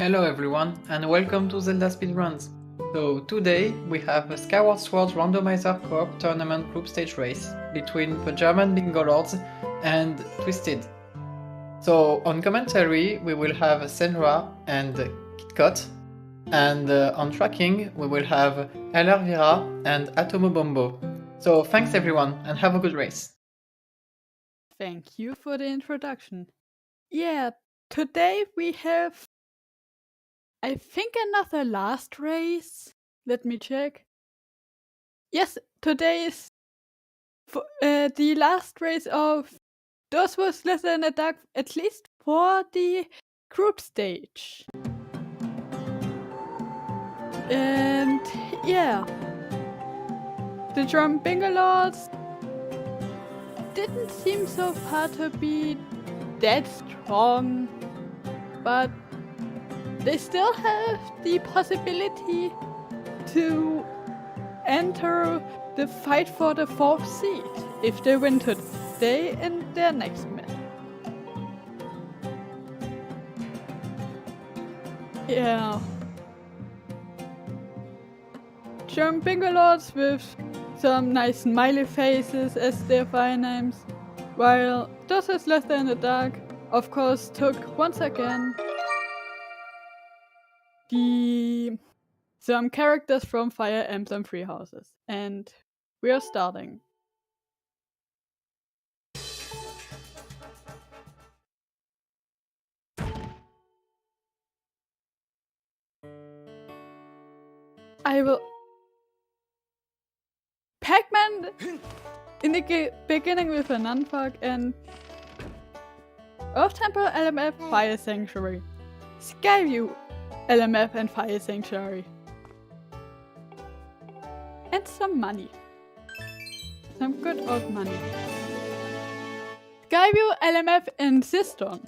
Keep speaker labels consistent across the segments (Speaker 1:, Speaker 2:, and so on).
Speaker 1: Hello everyone and welcome to ZeldaSpeedRuns. So today we have a Skyward Sword Randomizer Co-op tournament group stage race between the German Bingolords and TWSITD. So on commentary we will have Senra and KitKat, and on tracking we will have Elvira and Atomo Bombo. So thanks everyone and have a good race.
Speaker 2: Thank you for the introduction. Yeah, today we have, I think, another last race. Let me check. Yes, today is the last race of Those Was Less Than a Duck, at least for the group stage. And yeah, the German Bingolords didn't seem so far to be that strong, but they still have the possibility to enter the fight for the 4th seed if they win today in their next match. Yeah. German Bingolords with some nice smiley faces as their fire names, while Those Is Less Than a Duck, of course, took once again some characters from Fire Emblem Three Houses. And we are starting. I will... Pac-Man in the beginning with a Nunfuck and Earth Temple LMF Fire Sanctuary. Skyview LMF and Fire Sanctuary. And some money. Some good old money. Skyview LMF and Siston.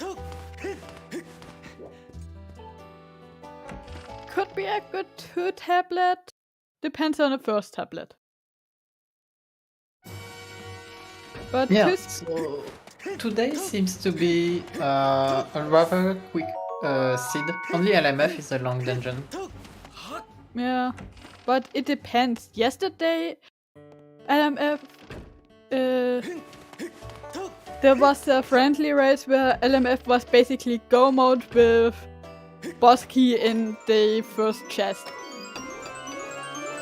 Speaker 2: Could be a good 2 tablet. Depends on the first tablet. But
Speaker 1: yeah, so today seems to be a rather quick seed. Only LMF is a long dungeon.
Speaker 2: Yeah, but it depends. Yesterday, LMF, there was a friendly race where LMF was basically go mode with boss key in the first chest.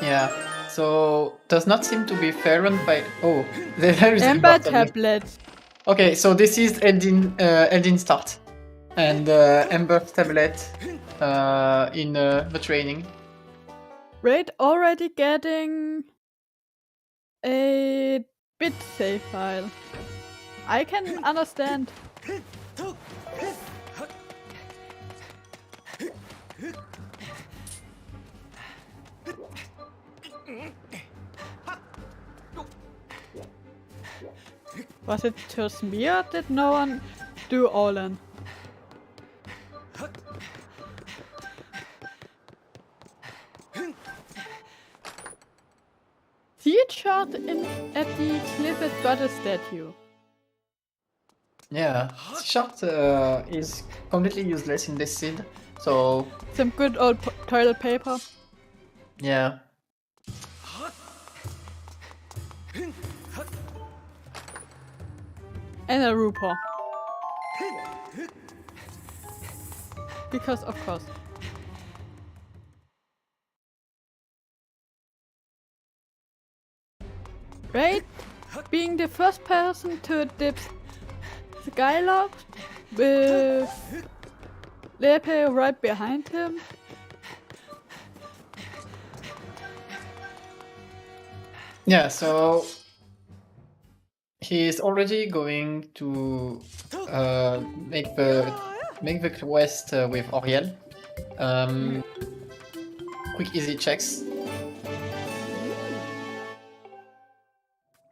Speaker 1: Yeah, so does not seem to be fair on by. Oh, there is
Speaker 2: Ember tablet.
Speaker 1: Okay, so this is Eldin start and Ember tablet in the training.
Speaker 2: Raid already getting a bit save file. I can understand. Was it just me or did no one do all in? Seed shot at the Clifford Goddess statue.
Speaker 1: Yeah, shot is completely useless in this seed, so...
Speaker 2: Some good old toilet paper.
Speaker 1: Yeah.
Speaker 2: And a Rupor. Because of course. Right? Being the first person to dip Skyloft with Lepe right behind him.
Speaker 1: Yeah, so he's already going to make the quest with Oriel. Quick easy checks.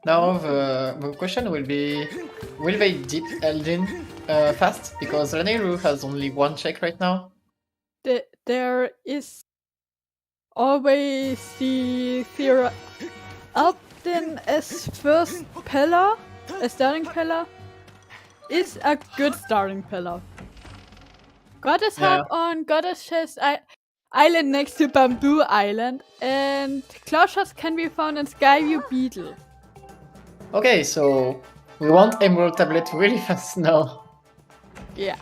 Speaker 1: Now the question will be, will they dip Eldin fast? Because Raneiru has only 1 check right now.
Speaker 2: There is always the theory Eldin as first pillar, a starting pillar, is a good starting pillar. Goddess
Speaker 1: Yeah.
Speaker 2: Hub on Goddess Chest Island next to Bamboo Island, and cloud shots can be found in Skyview Beetle.
Speaker 1: Okay, so we want Emerald Tablet really fast now.
Speaker 2: Yeah.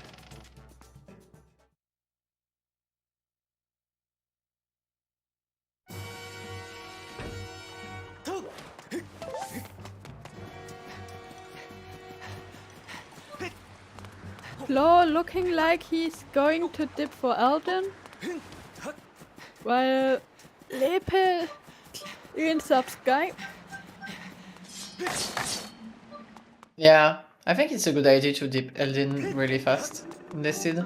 Speaker 2: Flo looking like he's going to dip for Elden, while Lepe cleans up Sky.
Speaker 1: Yeah, I think it's a good idea to dip Elden really fast in this seed.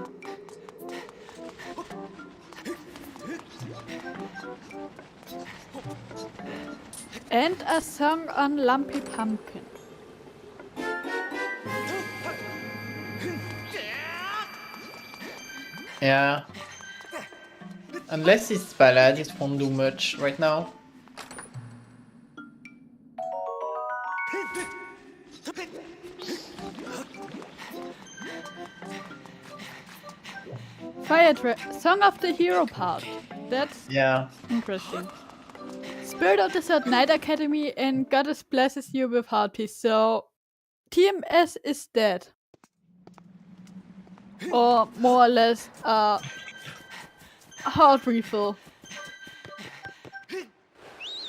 Speaker 2: And a song on Lumpy Pumpkin.
Speaker 1: Yeah. Unless it's ballad, it won't do much right now.
Speaker 2: Song of the Hero part. That's interesting. Spirit of the Third Night Academy and Goddess blesses you with heart peace. So TMS is dead. Or more or less heart refill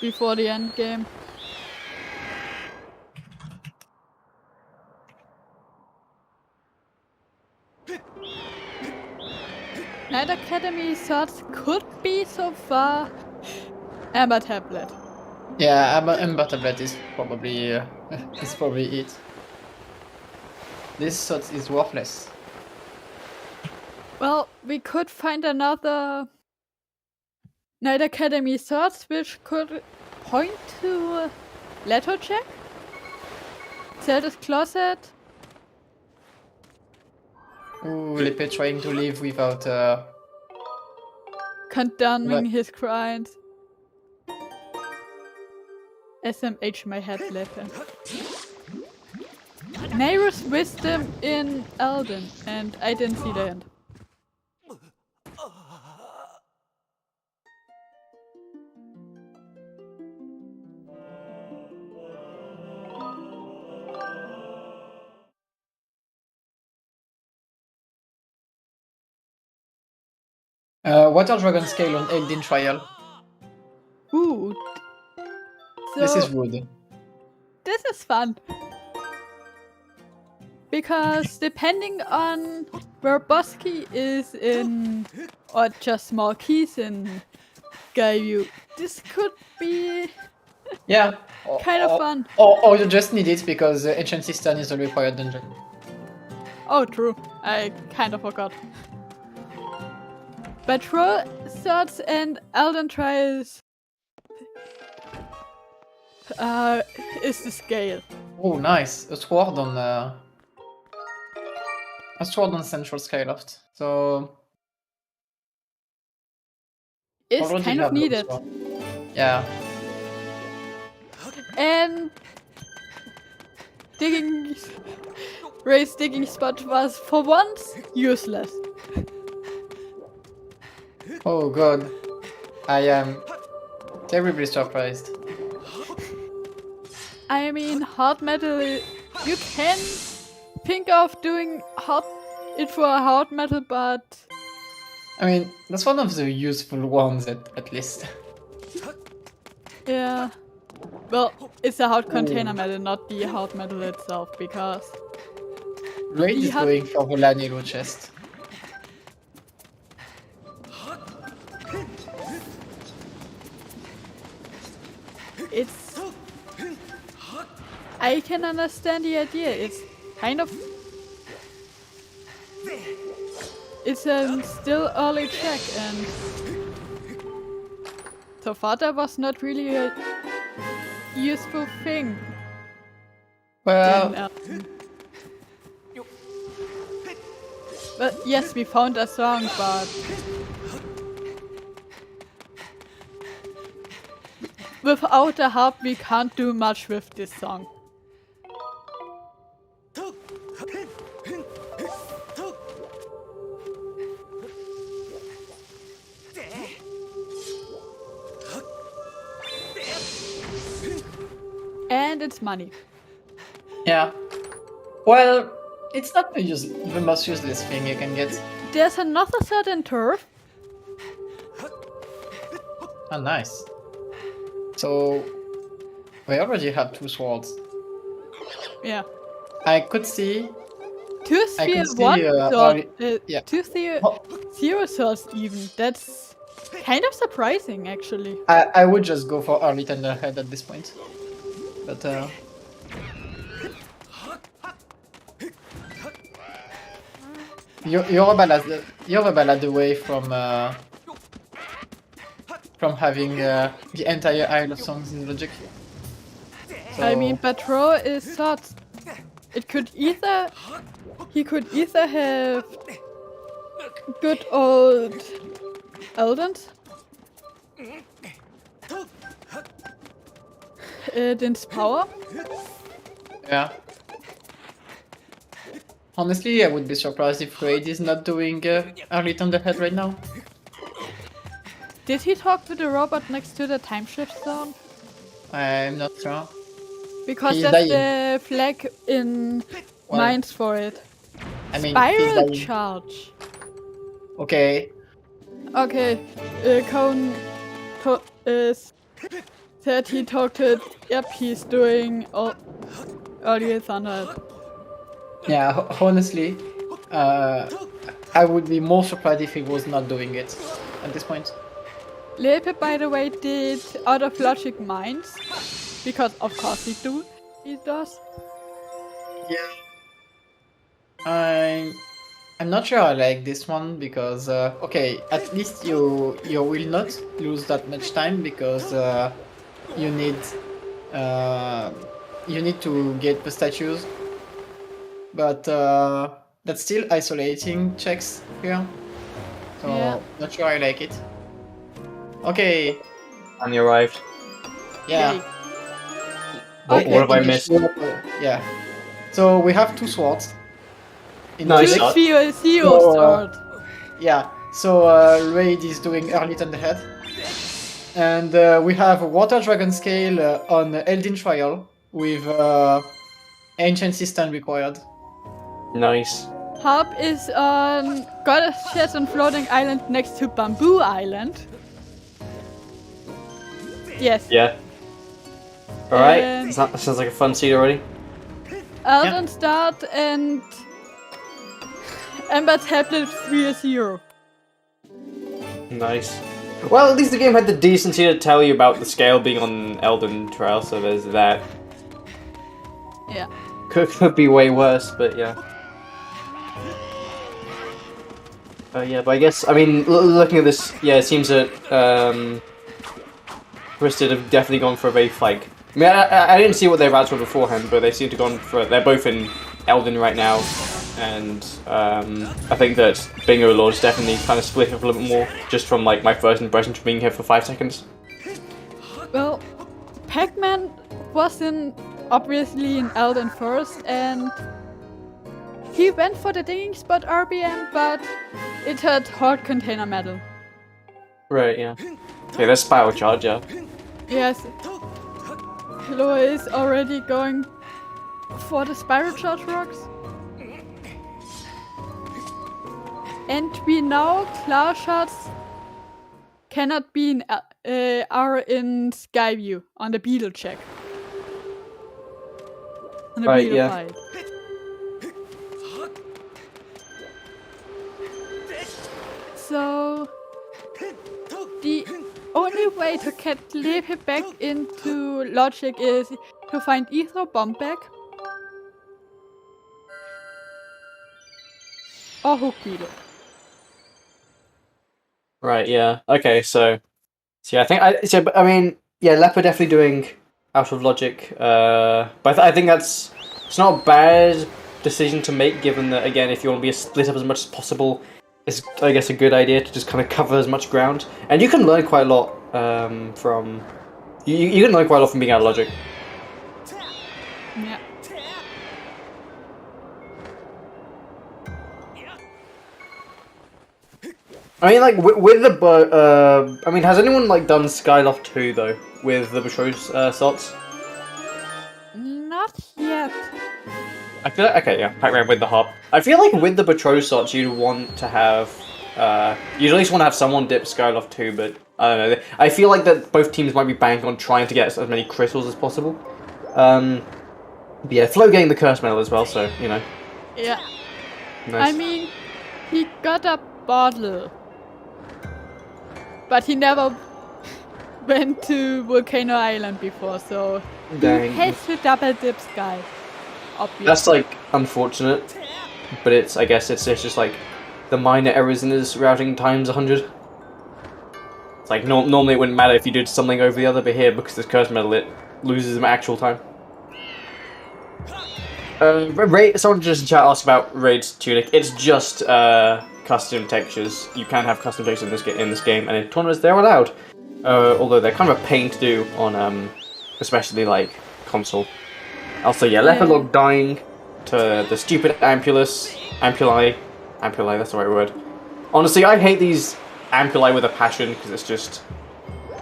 Speaker 2: before the end game. Night Academy thoughts could be so far Amber Tablet.
Speaker 1: Yeah, Ember Tablet is probably it. This sort is worthless.
Speaker 2: Well, we could find another Night Academy thoughts which could point to Leto Check, Zelda's Closet.
Speaker 1: Ooh, Lippe trying to live without
Speaker 2: Condemning his crimes. SMH my head, Lippe. Neighbor's wisdom in Elden, and I didn't see the end.
Speaker 1: Water Dragon Scale on Elden Trial.
Speaker 2: Ooh. So
Speaker 1: This is wood.
Speaker 2: This is fun. Because depending on where boss key is in, or just small keys in Skyview, this could be kind of fun.
Speaker 1: Or you just need it because Ancient Cistern is the required dungeon.
Speaker 2: Oh, true. I kind of forgot. But Troll Swords and Elden Trials is the scale.
Speaker 1: Oh, nice! A sword on Central Skyloft. So
Speaker 2: It's kind of needed.
Speaker 1: Yeah.
Speaker 2: And Ray's digging spot was for once useless.
Speaker 1: Oh god. I am terribly surprised.
Speaker 2: I mean, hard metal, you can think of doing it for a hard metal, but...
Speaker 1: I mean, that's one of the useful ones at least.
Speaker 2: Yeah. Well, it's a hard container metal, not the hard metal itself, because...
Speaker 1: Raid is going for the Lanilo chest.
Speaker 2: It's... I can understand the idea. It's kind of... It's a still early check, and... So far that was not really a useful thing.
Speaker 1: Well...
Speaker 2: But yes, we found a song, but... Without a harp, we can't do much with this song. and it's money.
Speaker 1: Yeah. Well, it's not the most useless thing you can get.
Speaker 2: There's another sword in turf.
Speaker 1: Oh, nice. So, we already have 2 swords.
Speaker 2: Yeah.
Speaker 1: I could see...
Speaker 2: Two
Speaker 1: I
Speaker 2: sphere
Speaker 1: could see,
Speaker 2: one sword.
Speaker 1: yeah.
Speaker 2: Two sphere
Speaker 1: Oh,
Speaker 2: 0 swords even. That's kind of surprising, actually.
Speaker 1: I would just go for early Thunderhead at this point. But, You're a ballad away from having the entire Isle of Songs in Logic. So...
Speaker 2: I mean, Batro is swords. It could either... He could either have good old Eldens. Din's power.
Speaker 1: Yeah. Honestly, I would be surprised if Raid is not doing early Thunderhead right now.
Speaker 2: Did he talk to the robot next to the time shift zone?
Speaker 1: I'm not sure.
Speaker 2: Because
Speaker 1: He's
Speaker 2: that's
Speaker 1: dying.
Speaker 2: the flag in
Speaker 1: Well,
Speaker 2: mines for it.
Speaker 1: I mean, he's
Speaker 2: Spiral
Speaker 1: dying.
Speaker 2: charge.
Speaker 1: Okay.
Speaker 2: Okay, Cone said he talked to it. Yep, he's doing early thunder.
Speaker 1: Yeah, honestly, I would be more surprised if he was not doing it at this point.
Speaker 2: Lepe, by the way, did out of logic mines. Because of course he does.
Speaker 1: Yeah. I'm not sure I like this one because okay, at least you will not lose that much time because you need to get the statues, but that's still isolating checks here, so
Speaker 2: Yeah.
Speaker 1: not sure I like it. Okay.
Speaker 3: And you arrived.
Speaker 1: Yeah.
Speaker 2: Yay.
Speaker 3: What have I missed?
Speaker 1: Yeah. So we have 2 swords. In
Speaker 3: Nice
Speaker 1: Logic.
Speaker 3: shot.
Speaker 2: Zero sword.
Speaker 1: Yeah, so Raid is doing early Thunderhead. And we have Water Dragon Scale on Eldin Trial with Ancient System required.
Speaker 3: Nice.
Speaker 2: Harp is on Goddess Chest on Floating Island next to Bamboo Island. Yes.
Speaker 3: Yeah. Alright,
Speaker 2: And-
Speaker 3: that sounds like a fun seed already.
Speaker 2: Elden Start and Ember Tablet 3-0.
Speaker 3: Nice. Well, at least the game had the decency to tell you about the scale being on Elden Trail, so there's that.
Speaker 2: Yeah.
Speaker 3: Could be way worse, but yeah. Yeah, but I guess, I mean, looking at this, yeah, it seems that Twisted have definitely gone for a very, like... I mean, I didn't see what their routes were beforehand, but they seem to have gone for... They're both in Elden right now, and I think that Bingolords definitely kind of split up a little bit more, just from, like, my first impression from being here for 5 seconds.
Speaker 2: Well, Pac-Man was obviously in Elden first, and he went for the digging spot RBM, but it had hard container metal.
Speaker 3: Right, yeah. Okay, that's Spiral Charge, yeah.
Speaker 2: Yes. Chloe is already going for the Spiral Charge rocks. And we know Cloud Shots cannot be are in Skyview on the Beetle check. On the
Speaker 3: Right,
Speaker 2: Beetle
Speaker 3: yeah.
Speaker 2: fight. So the only way to get Lepe back into Logic is to find either Bomb back or Hook Beetle.
Speaker 3: Right, yeah. Okay, so yeah, I mean, yeah, Leopard definitely doing out of Logic, but I think it's not a bad decision to make, given that, again, if you want to be split up as much as possible, it's, I guess, a good idea to just kind of cover as much ground. And you can learn quite a lot from... You can learn quite a lot from being out of Logic.
Speaker 2: Yeah.
Speaker 3: I mean, like, with the... I mean, has anyone, like, done Skyloft 2, though, with the Betrothed slots? feel like, okay, yeah, Pac-Man with the hop. I feel like with the betrothed slots, you'd want to have, you'd at least want to have someone dip Skyloft too, but I don't know. I feel like that both teams might be banking on trying to get as many crystals as possible. But yeah, Flo getting the curse medal as well, so, you know.
Speaker 2: Yeah.
Speaker 3: Nice.
Speaker 2: I mean, he got a bottle, but he never went to Volcano Island before, so
Speaker 3: Dang.
Speaker 2: he has to double dip Sky. Obviously.
Speaker 3: That's like unfortunate, but I guess it's just like the minor errors in his routing times 100. It's like normally it wouldn't matter if you did something over the other, but here because this curse medal it loses him actual time. Someone just in chat asked about Raid's tunic. It's just custom textures. You can have custom textures in this game, and in tournaments they're allowed. Although they're kind of a pain to do on especially like console. Also, yeah, Leopardlog dying to the stupid Ampuli, that's the right word. Honestly, I hate these Ampuli with a passion, because it's just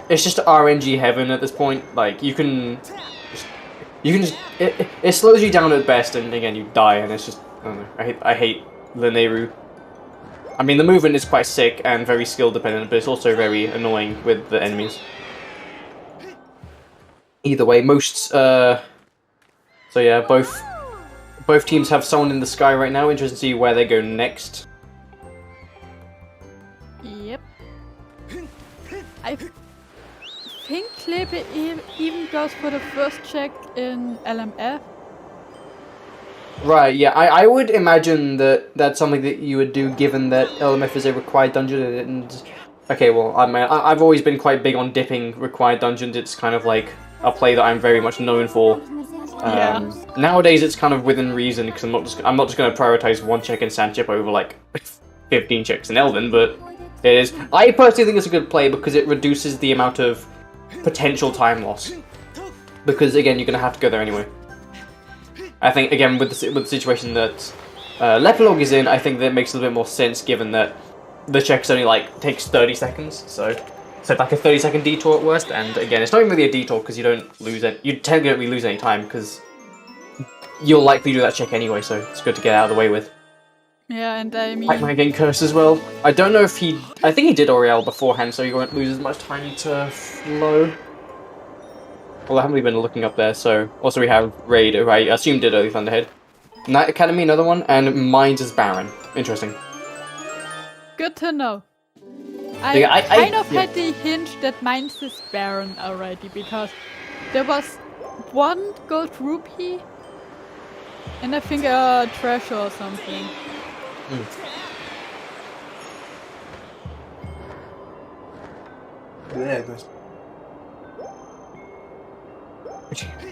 Speaker 3: RNG heaven at this point. Like, it slows you down at best, and again, you die, and it's just, I don't know, I hate Lineru. I mean, the movement is quite sick and very skill dependent, but it's also very annoying with the enemies. Either way, so yeah, both teams have someone in the sky right now. Interesting to see where they go next.
Speaker 2: Yep. I think Klepe even goes for the first check in LMF.
Speaker 3: Right, yeah, I would imagine that that's something that you would do given that LMF is a required dungeon and... Okay, well, I've always been quite big on dipping required dungeons. It's kind of like a play that I'm very much known for. Nowadays it's kind of within reason because I'm not just going to prioritize one check in Sandchip over like 15 checks in Elven, but it is. I personally think it's a good play because it reduces the amount of potential time loss. Because again, you're going to have to go there anyway. I think again with the situation that Leopardlog is in, I think that makes a little bit more sense given that the check only like takes 30 seconds, so it's like a 30-second detour at worst. And again, it's not even really a detour because you don't lose it. You tend to not really lose any time because you'll likely do that check anyway, so it's good to get out of the way with.
Speaker 2: Yeah, and I mean...
Speaker 3: Pac-Man getting cursed as well. I don't know if I think he did Oriel beforehand, so you won't lose as much time to Flo. Well, I haven't really been looking up there, so... Also we have Raid, who I assume did Early Thunderhead. Knight Academy, another one, and Mines is Baron. Interesting.
Speaker 2: Good to know. I kind of had the hint that Mines is Baron already, because there was one gold rupee and I think a treasure or something.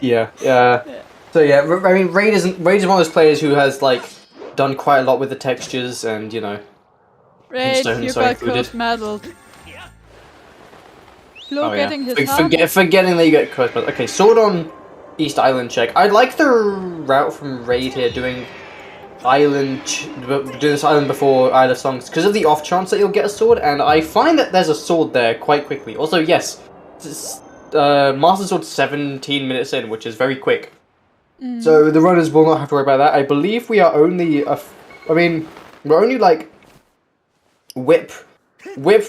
Speaker 3: Yeah. So yeah, I mean, Raid is one of those players who has like done quite a lot with the textures, and you know.
Speaker 2: Raid, you got cursed medaled. Flo getting his
Speaker 3: forgetting that you get cursed medal. Okay, sword on East Island check. I like the route from Raid here, doing this island before Isle of Songs because of the off chance that you'll get a sword, and I find that there's a sword there quite quickly. Also, yes, Master Sword 17 minutes in, which is very quick. So the runners will not have to worry about that. I believe we are only we're only like Whip,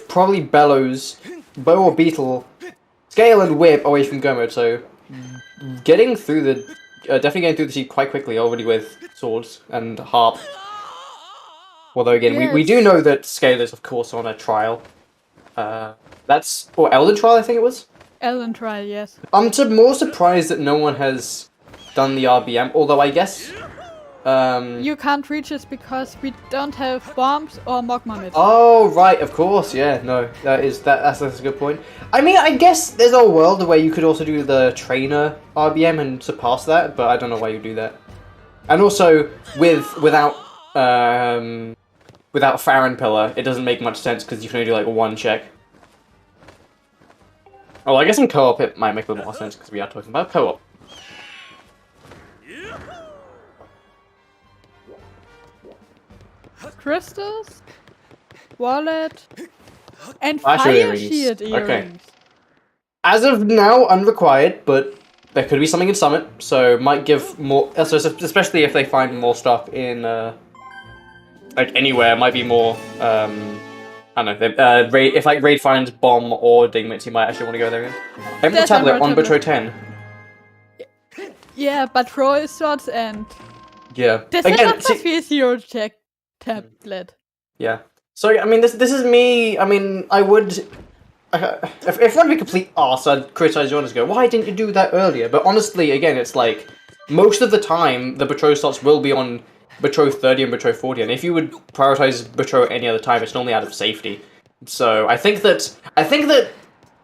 Speaker 3: probably Bellows, Bow or Beetle, Scale and Whip away from go mode, so getting through the definitely getting through the seed quite quickly already with swords and harp. Although again, we do know that Scale is of course on a trial. Elden Trial, I think it was.
Speaker 2: Elden Trial, yes.
Speaker 3: I'm more surprised that no one has done the RBM. Although I guess
Speaker 2: you can't reach us because we don't have bombs or Mogma mids.
Speaker 3: Oh right, of course, yeah. No, that's a good point. I mean, I guess there's a world where you could also do the trainer RBM and surpass that, but I don't know why you do that. And also without Farron Pillar, it doesn't make much sense because you can only do like one check. Oh, I guess in co-op it might make a little more sense because we are talking about co-op.
Speaker 2: Crystals, wallet, and fire shield earrings.
Speaker 3: Okay. As of now, unrequired, but there could be something in Summit, so might give more. So especially if they find more stuff in like anywhere, might be more. I don't know. Raid, if like Raid finds Bomb or Dingmits, you might actually want to go there again. Emerald Tablet on Butro 10.
Speaker 2: Yeah, but Roy Swords and
Speaker 3: Yeah.
Speaker 2: this
Speaker 3: Again,
Speaker 2: is a 0 check tablet.
Speaker 3: Yeah. So I mean, this is me. I mean, I would. If I want to be complete arse, I'd criticize you and go, why didn't you do that earlier? But honestly, again, it's like most of the time the Betrothed slots will be on Betrothed 30 and Betrothed 40, and if you would prioritize Betrothed any other time, it's normally out of safety. So I think that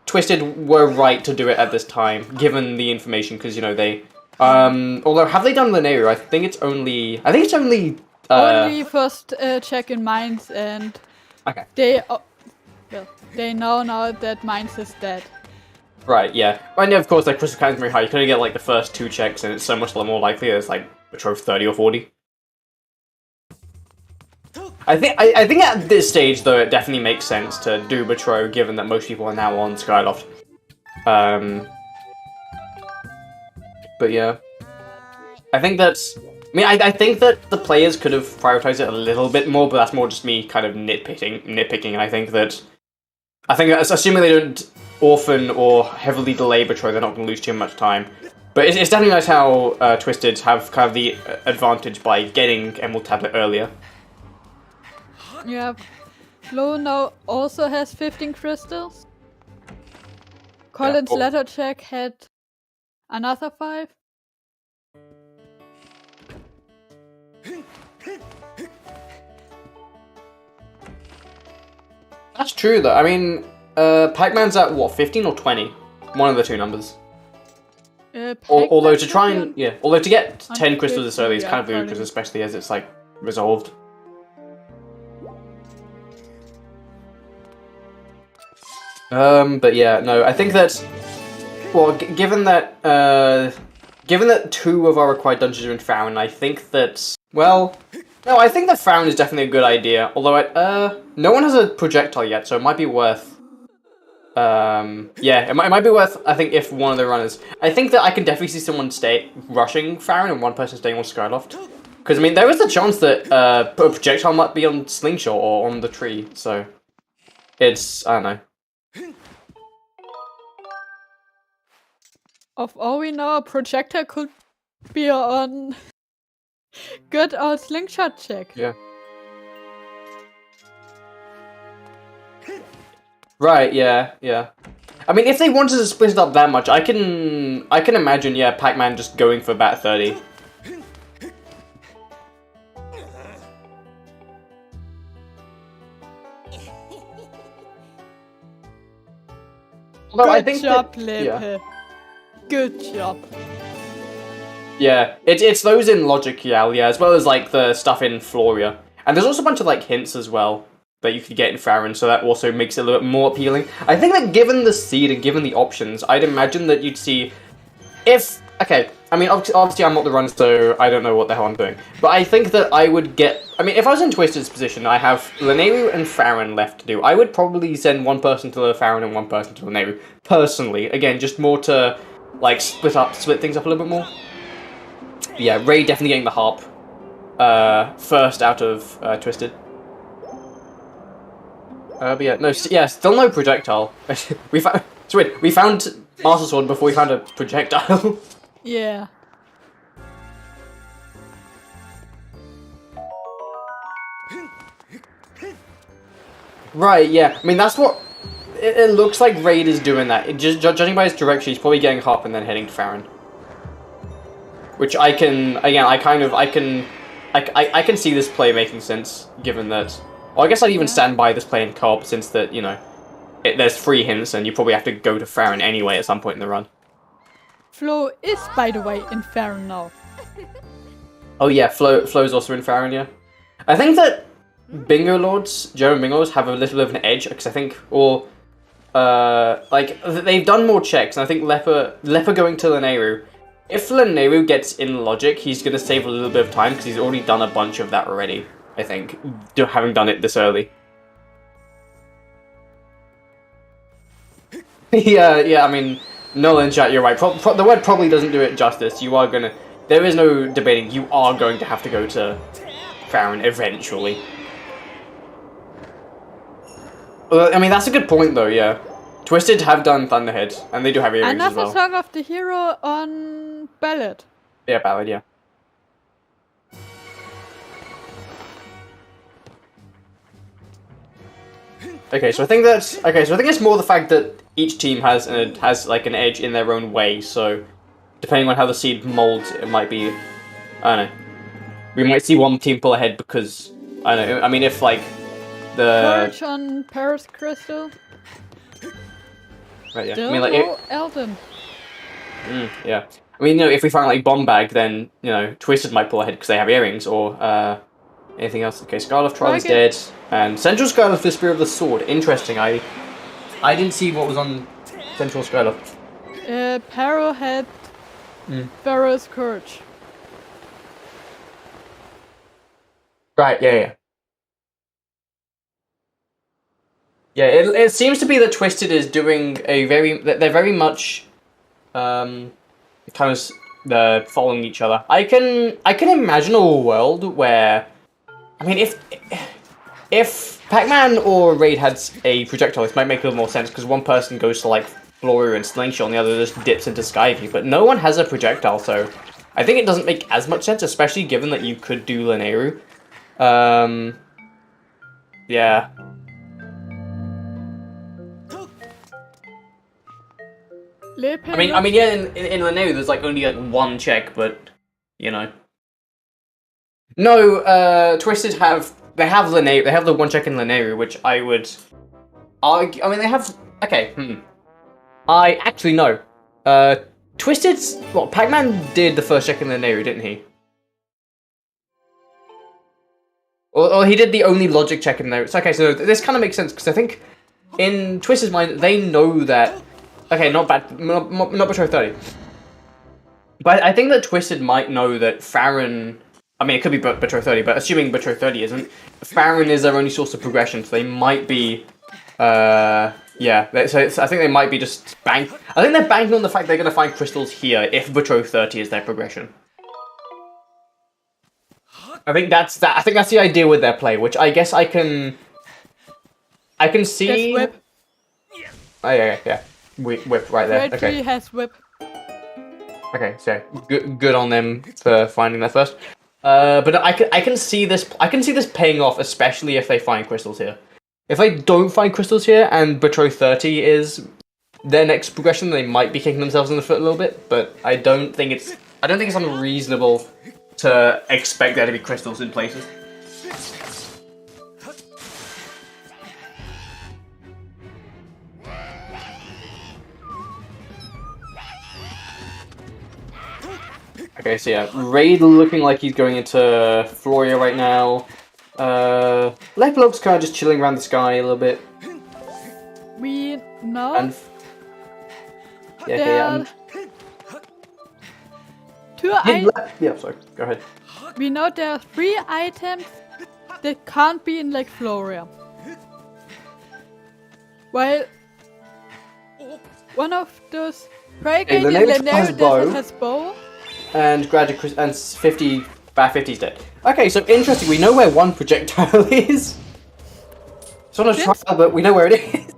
Speaker 3: Twisted were right to do it at this time, given the information, because you know they. Although have they done Linear? I think it's only.
Speaker 2: Only first check in Mines, and
Speaker 3: okay.
Speaker 2: They know now that Mines is dead.
Speaker 3: Right, yeah. And of course, like, Crystal Cannon's very high. You can only get, like, the first 2 checks, and it's so much more likely it's, like, Betrothed 30 or 40. I think at this stage, though, it definitely makes sense to do Betrothed, given that most people are now on Skyloft. But yeah. I think that's... I mean, I think that the players could have prioritized it a little bit more, but that's more just me kind of nitpicking, and I think that... assuming they don't orphan or heavily delay Betrothed, they're not going to lose too much time. But it's definitely nice how Twisted have kind of the advantage by getting Emerald Tablet earlier.
Speaker 2: Yeah. Flo now also has 15 crystals. Colin's letter check had another 5.
Speaker 3: That's true, though. I mean, Pac-Man's at, what, 15 or 20? One of the two numbers. Although to get 10 crystals this early is kind of ludicrous, especially as it's, like, resolved. But yeah, no, I think that, well, given that 2 of our required dungeons are in Farron, I think that, well... No, I think that Farron is definitely a good idea, although no one has a projectile yet, so it might be worth... yeah, it might be worth, I think, if one of the runners... I think that I can definitely see someone rushing Farron and one person staying on Skyloft. Because, I mean, there is a chance that a projectile might be on Slingshot or on the tree, so... It's... I don't know.
Speaker 2: Of all we know, a projectile could be on... Good old slingshot check.
Speaker 3: Yeah. Right, yeah. I mean, if they wanted to split it up that much, I can imagine, yeah, Pac-Man just going for bat 30.
Speaker 2: Good job, Lepe. Good job.
Speaker 3: Yeah, it's those in Logic, yeah, as well as, like, the stuff in Floria. And there's also a bunch of, like, hints as well that you could get in Farron, so that also makes it a little bit more appealing. I think that given the seed and given the options, I'd imagine that you'd see... Okay, I mean, obviously I'm not the runner, so I don't know what the hell I'm doing. But I think that I would get... I mean, if I was in Twisted's position, I have Linearu and Farron left to do. I would probably send one person to Farron and one person to Linearu. Personally. Again, just more to, like, split things up a little bit more. Yeah, Ray definitely getting the harp first out of Twisted. But yeah, no, yeah, still no projectile. we found Master Sword before we found a projectile.
Speaker 2: Yeah.
Speaker 3: Right, yeah. I mean, that's what it looks like. Raid is doing that. Judging by his direction, he's probably getting harp and then heading to Farron. Which I can see this play making sense, given that... Well, I guess I'd even stand by this play in co-op, since that, you know, there's 3 hints, and you probably have to go to Farron anyway at some point in the run.
Speaker 2: Flo is, by the way, in Farron now.
Speaker 3: Oh yeah, Flo's also in Farron, yeah. I think that Bingolords, German Bingolords, have a little bit of an edge, because I think, like, they've done more checks, and I think Leper going to Linearu, if Linearu gets in Logic, he's going to save a little bit of time, because he's already done a bunch of that already, I think, having done it this early. Yeah, I mean, No, in chat, you're right. The word probably doesn't do it justice. You are gonna... There is no debating. You are going to have to go to Farron eventually. Well, I mean, that's a good point, though, yeah. Twisted have done Thunderhead, and they do have earrings as
Speaker 2: Another
Speaker 3: well.
Speaker 2: Song of the Hero on Ballad.
Speaker 3: Yeah, Ballad, yeah. Okay, so I think that's... Okay, so I think it's more the fact that each team has like an edge in their own way, so... Depending on how the seed molds, it might be... I don't know. We might see one team pull ahead because... I don't know, I mean, if, like, the...
Speaker 2: Courage on Paris Crystal.
Speaker 3: Right, yeah.
Speaker 2: Dildo
Speaker 3: I mean, like,
Speaker 2: Elton.
Speaker 3: yeah. I mean, you know, if we find, like, Bomb Bag, then, you know, Twisted might pull ahead because they have earrings, or, anything else. Okay, Scarlet Trial is dead, and Central Scarlet the Spear of the Sword. Interesting, I didn't see what was on Central Scarlet.
Speaker 2: Paro had Pharaoh's Courage.
Speaker 3: Right, yeah. Yeah, it seems to be that Twisted is doing a they're very much, kind of following each other. I can imagine a world where, I mean, if Pac-Man or Raid had a projectile, this might make a little more sense because one person goes to like Floria and Slingshot and the other just dips into Skyview, but no one has a projectile, so I think it doesn't make as much sense, especially given that you could do Linearu. Yeah. I mean, yeah. In Linearu, there's like only like one check, but you know. No, Twisted have Linearu. They have the one check in Linearu, which I would argue. I mean, they have. Okay. I actually know. Twisted's Pac-Man did the first check in Linearu, didn't he? Or he did the only logic check in there. It's okay, so this kind of makes sense, because I think in Twisted's mind, they know that... Okay, not Betrothed 30. But I think that Twisted might know that Farron... I mean, it could be Betrothed 30, but assuming Betrothed 30 isn't, Farron is their only source of progression, so they might be... yeah, so I think they might be just I think they're banking on the fact they're going to find crystals here if Betrothed 30 is their progression. I think that's the idea with their play, which I guess I can see.
Speaker 2: There's whip.
Speaker 3: Oh yeah. Whip right there.
Speaker 2: Red
Speaker 3: Okay.
Speaker 2: Tree has whip.
Speaker 3: Okay, so good on them for finding that first. But I can see this paying off, especially if they find crystals here. If they don't find crystals here and Betrothed 30 is their next progression, they might be kicking themselves in the foot a little bit. But I don't think it's unreasonable to expect there to be crystals in places. Okay, so yeah, Raid looking like he's going into Floria right now. Leplope's kind of just chilling around the sky a little bit.
Speaker 2: We know
Speaker 3: And yeah,
Speaker 2: two
Speaker 3: yeah, sorry, go ahead.
Speaker 2: we know there are 3 items that can't be in Lake Floria. While one of those Prey-Gate in Linearu Desert has bow.
Speaker 3: And Graduate and 50 Bat 50's dead. Okay, so interesting. We know where one projectile is. It's not a trial, but we know where it is.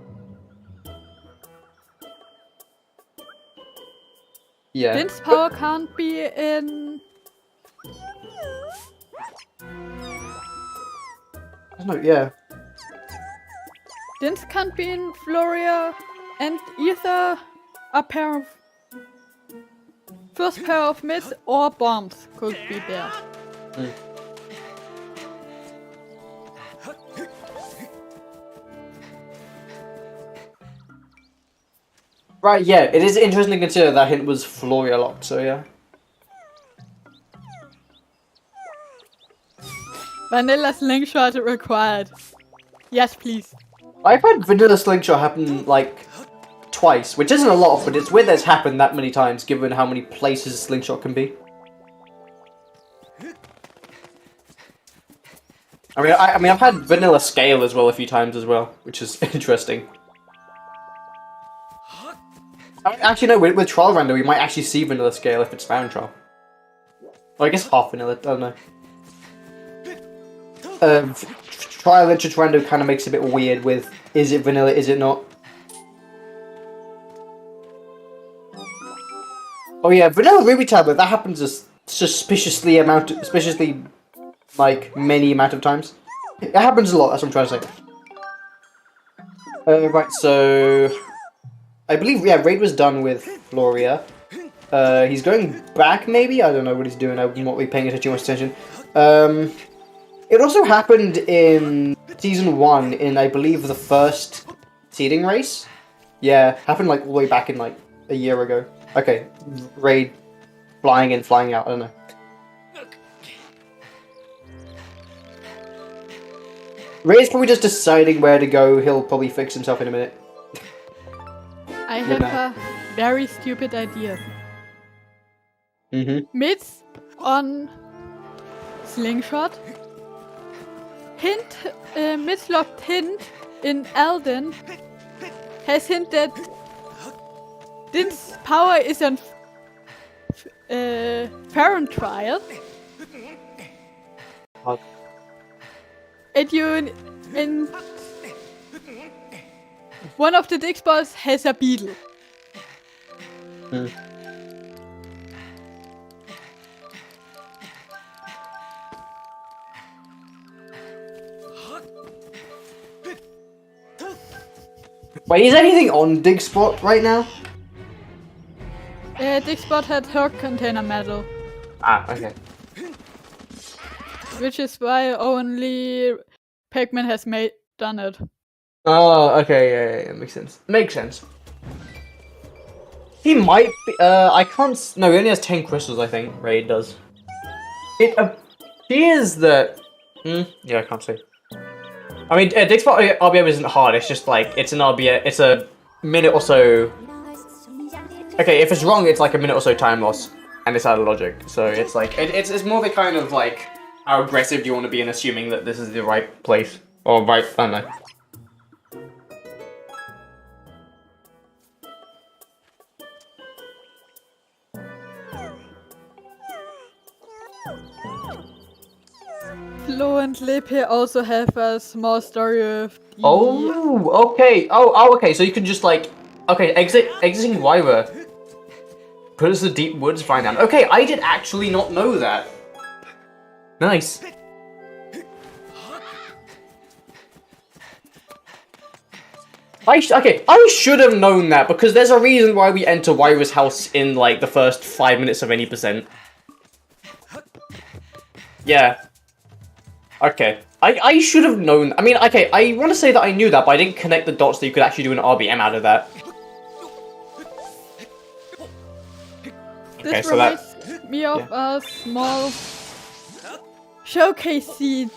Speaker 3: Yeah.
Speaker 2: Din's power can't be in.
Speaker 3: I don't know. Yeah.
Speaker 2: Din's can't be in Floria, and either a pair of first pair of mids or bombs could be there.
Speaker 3: Right, yeah, it is interesting to consider that hint was Floria locked, so yeah.
Speaker 2: Vanilla slingshot required. Yes, please.
Speaker 3: I've had vanilla slingshot happen, like, twice, which isn't a lot, but it's weird that it's happened that many times, given how many places slingshot can be. I mean, I've had vanilla scale as well a few times as well, which is interesting. Actually, no, with Trial Rando, we might actually see vanilla scale if it's found trial. Or I guess half vanilla, I don't know. Trial Entrance Rando kind of makes it a bit weird with, is it vanilla, is it not? Oh yeah, vanilla Ruby tablet, that happens a suspiciously like, many amount of times. It happens a lot, that's what I'm trying to say. Right, so... I believe, yeah, Raid was done with Floria. He's going back, maybe? I don't know what he's doing, I'm not really paying too much attention. It also happened in Season 1, in, I believe, the first seeding race. Yeah, happened, like, all the way back in, like, a year ago. Okay, Raid flying in, flying out, I don't know. Raid's probably just deciding where to go, he'll probably fix himself in a minute.
Speaker 2: I have a very stupid idea. Mids on Slingshot. Hint, Midslocked hint in Elden has hint that Din's power is on parent trial. And one of the Dix balls has a beetle.
Speaker 3: Wait, is anything on Digspot right now?
Speaker 2: Digspot had her container medal.
Speaker 3: Ah, okay.
Speaker 2: Which is why only Pac-Man has done it.
Speaker 3: Oh, okay, yeah, makes sense. Makes sense. He might be, I can't, no, he only has 10 crystals, I think, Raid does. It appears that, yeah, I can't say. I mean, Digspot RBM isn't hard, it's just like, it's an RBM, it's a minute or so. Okay, if it's wrong, it's like a minute or so time loss, and it's out of logic. So it's like, it's more the kind of like, how aggressive do you want to be in assuming that this is the right place? Or right, I don't know.
Speaker 2: Flo and Lepe also have a small story of the...
Speaker 3: Oh, okay. Oh, okay. So you can just like, okay, exiting Wyra. Put us in the deep woods, find out. Okay, I did actually not know that. Nice. I should have known that because there's a reason why we enter Wyra's house in like the first 5 minutes of any percent. Yeah. Okay. I should have known. I mean, okay, I want to say that I knew that, but I didn't connect the dots that you could actually do an RBM out of that.
Speaker 2: This reminds me of a small showcase scene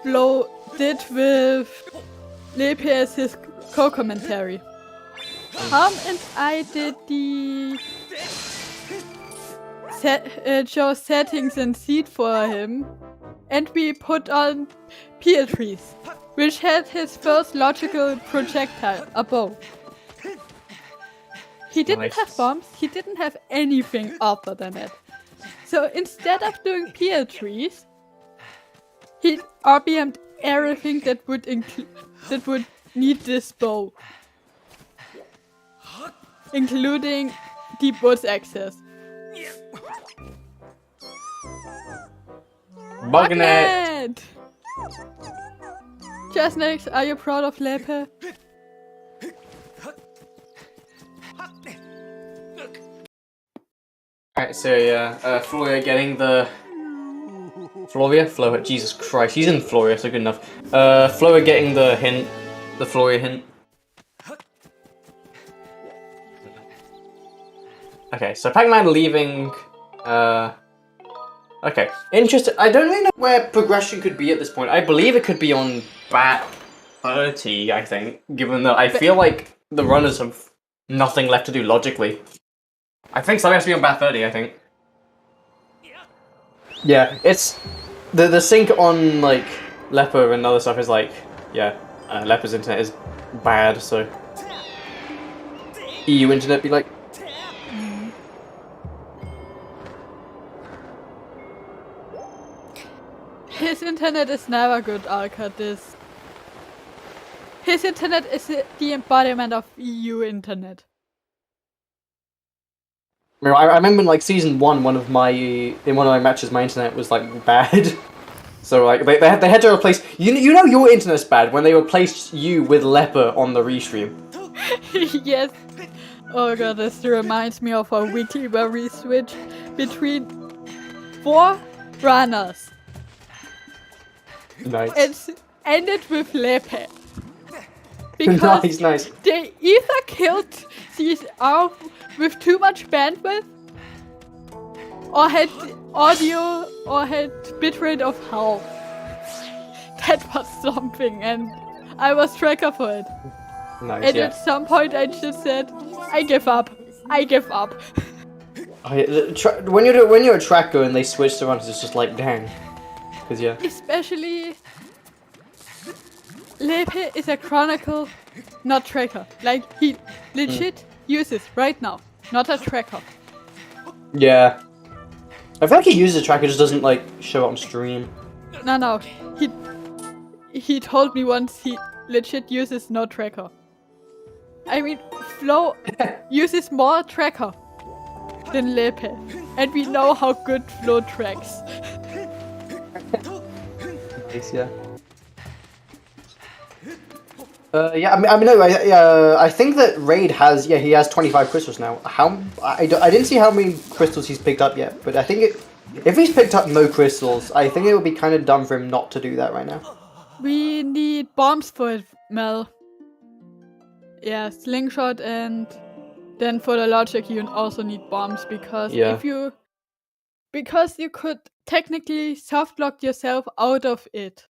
Speaker 2: Flo did with Lepe as his co-commentary. Harm and I did the show settings and seed for him, and we put on peel trees, which had his first logical projectile, a bow. He didn't have bombs, he didn't have anything other than that. So instead of doing peel trees, he RBM'd everything that would need this bow, including deep woods access.
Speaker 3: Bugnet!
Speaker 2: Just next, are you proud of Lepe?
Speaker 3: Alright, so yeah, Floria getting the... Floria? Jesus Christ, he's in Floria, so good enough. Floria getting the hint, the Floria hint. Okay, so Pac-Man leaving, okay, interesting. I don't really know where progression could be at this point. I believe it could be on Bat 30, I think, given that I feel like the runners have nothing left to do logically. I think something has to be on Bat 30, I think. Yeah, it's... The sync on, like, Leper and other stuff is like... Yeah, Leper's internet is bad, so... EU internet be like,
Speaker 2: His internet is never good, Alcatraz. His internet is the embodiment of EU internet.
Speaker 3: I remember in like season 1, in one of my matches, my internet was like bad. So like they had to replace you know your internet's bad when they replaced you with Leper on the restream.
Speaker 2: Yes. Oh god, this reminds me of our weekly where we switch between 4 runners.
Speaker 3: Nice.
Speaker 2: It's ended with Lepe. Because
Speaker 3: nice.
Speaker 2: they either killed these off with too much bandwidth, or had audio, or had bitrate of hell. That was something, and I was tracker for it.
Speaker 3: Nice.
Speaker 2: And
Speaker 3: Yeah.
Speaker 2: at some point I just said, I give up. I give up.
Speaker 3: Oh, yeah, when you're a tracker and they switch to runners, it's just like dang. Cause yeah.
Speaker 2: Especially Lepe is a chronicle, not tracker. Like he legit uses right now, not a tracker.
Speaker 3: Yeah. I feel like he uses a tracker, just doesn't like show up on stream.
Speaker 2: No. He told me once he legit uses no tracker. I mean, Flo uses more tracker than Lepe, and we know how good Flo tracks.
Speaker 3: Nice, yeah. I think that Raid has he has 25 crystals now. I didn't see how many crystals he's picked up yet, but I think if he's picked up no crystals, I think it would be kind of dumb for him not to do that right now.
Speaker 2: We need bombs for it, Mel. Yeah, slingshot, and then for the logic you also need bombs because because you could technically soft lock yourself out of it.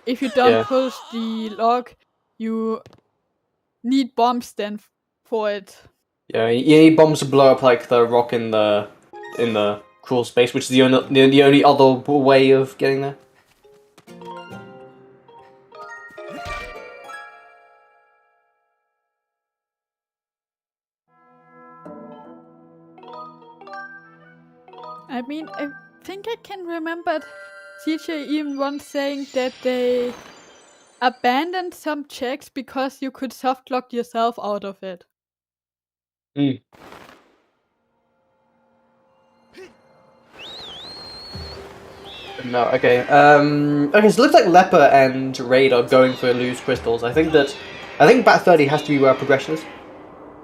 Speaker 2: If you don't push the lock, you need bombs then for it.
Speaker 3: Yeah, you need bombs to blow up like the rock in the crawl space, which is the only other way of getting there.
Speaker 2: I mean, I think I can remember CJ even once saying that they abandoned some checks because you could soft lock yourself out of it.
Speaker 3: Mm. No, okay. Okay, so it looks like Leper and Raid are going for loose crystals. I think Bat 30 has to be where progression is.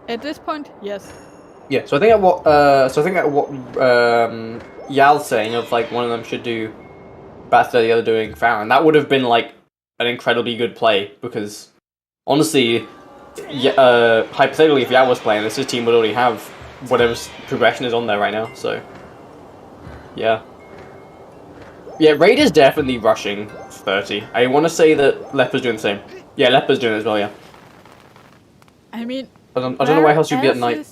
Speaker 2: At this point, yes.
Speaker 3: Yeah, so I think at what Yal's saying of like one of them should do Bat 30, the other doing Farron, that would have been like an incredibly good play because honestly, hypothetically, if Yal was playing this, his team would already have whatever progression is on there right now. So, yeah. Yeah, Raid is definitely rushing 30. I want to say that Leper's doing the same. Yeah, Leper's doing it as well, yeah.
Speaker 2: I mean,
Speaker 3: I don't know why else you'd be at night.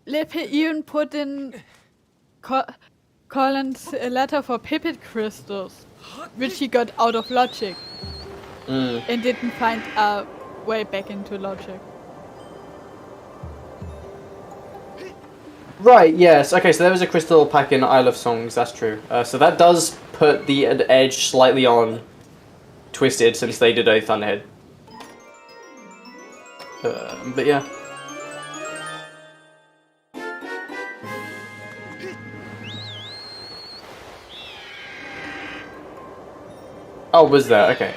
Speaker 2: Lepe even put in Colin's letter for Pipit crystals, which he got out of logic and didn't find a way back into logic.
Speaker 3: Right, yes. Okay, so there was a crystal pack in Isle of Songs, that's true. So that does put the edge slightly on Twisted since they did a Thunderhead. But yeah. Oh, was there? Okay.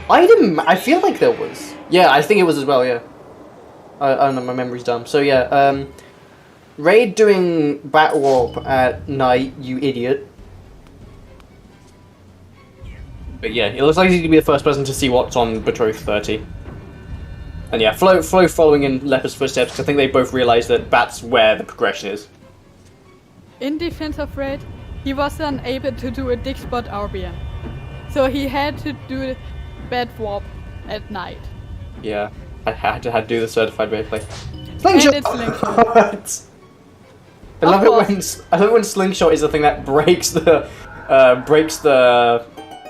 Speaker 3: I feel like there was. Yeah, I think it was as well, yeah. I don't know, my memory's dumb. So yeah, Raid doing Bat Warp at night, you idiot. But yeah, it looks like he's gonna be the first person to see what's on Betrothed 30. And yeah, Flo following in Leper's footsteps, 'cause I think they both realised that Bat's where the progression is.
Speaker 2: In defense of Raid, he was unable to do a dig spot RBN. So he had to do Bat Warp at night.
Speaker 3: Yeah, I had to do the certified raid play.
Speaker 2: Slingshot!
Speaker 3: And it's Slingshot! I love it when Slingshot is the thing that breaks the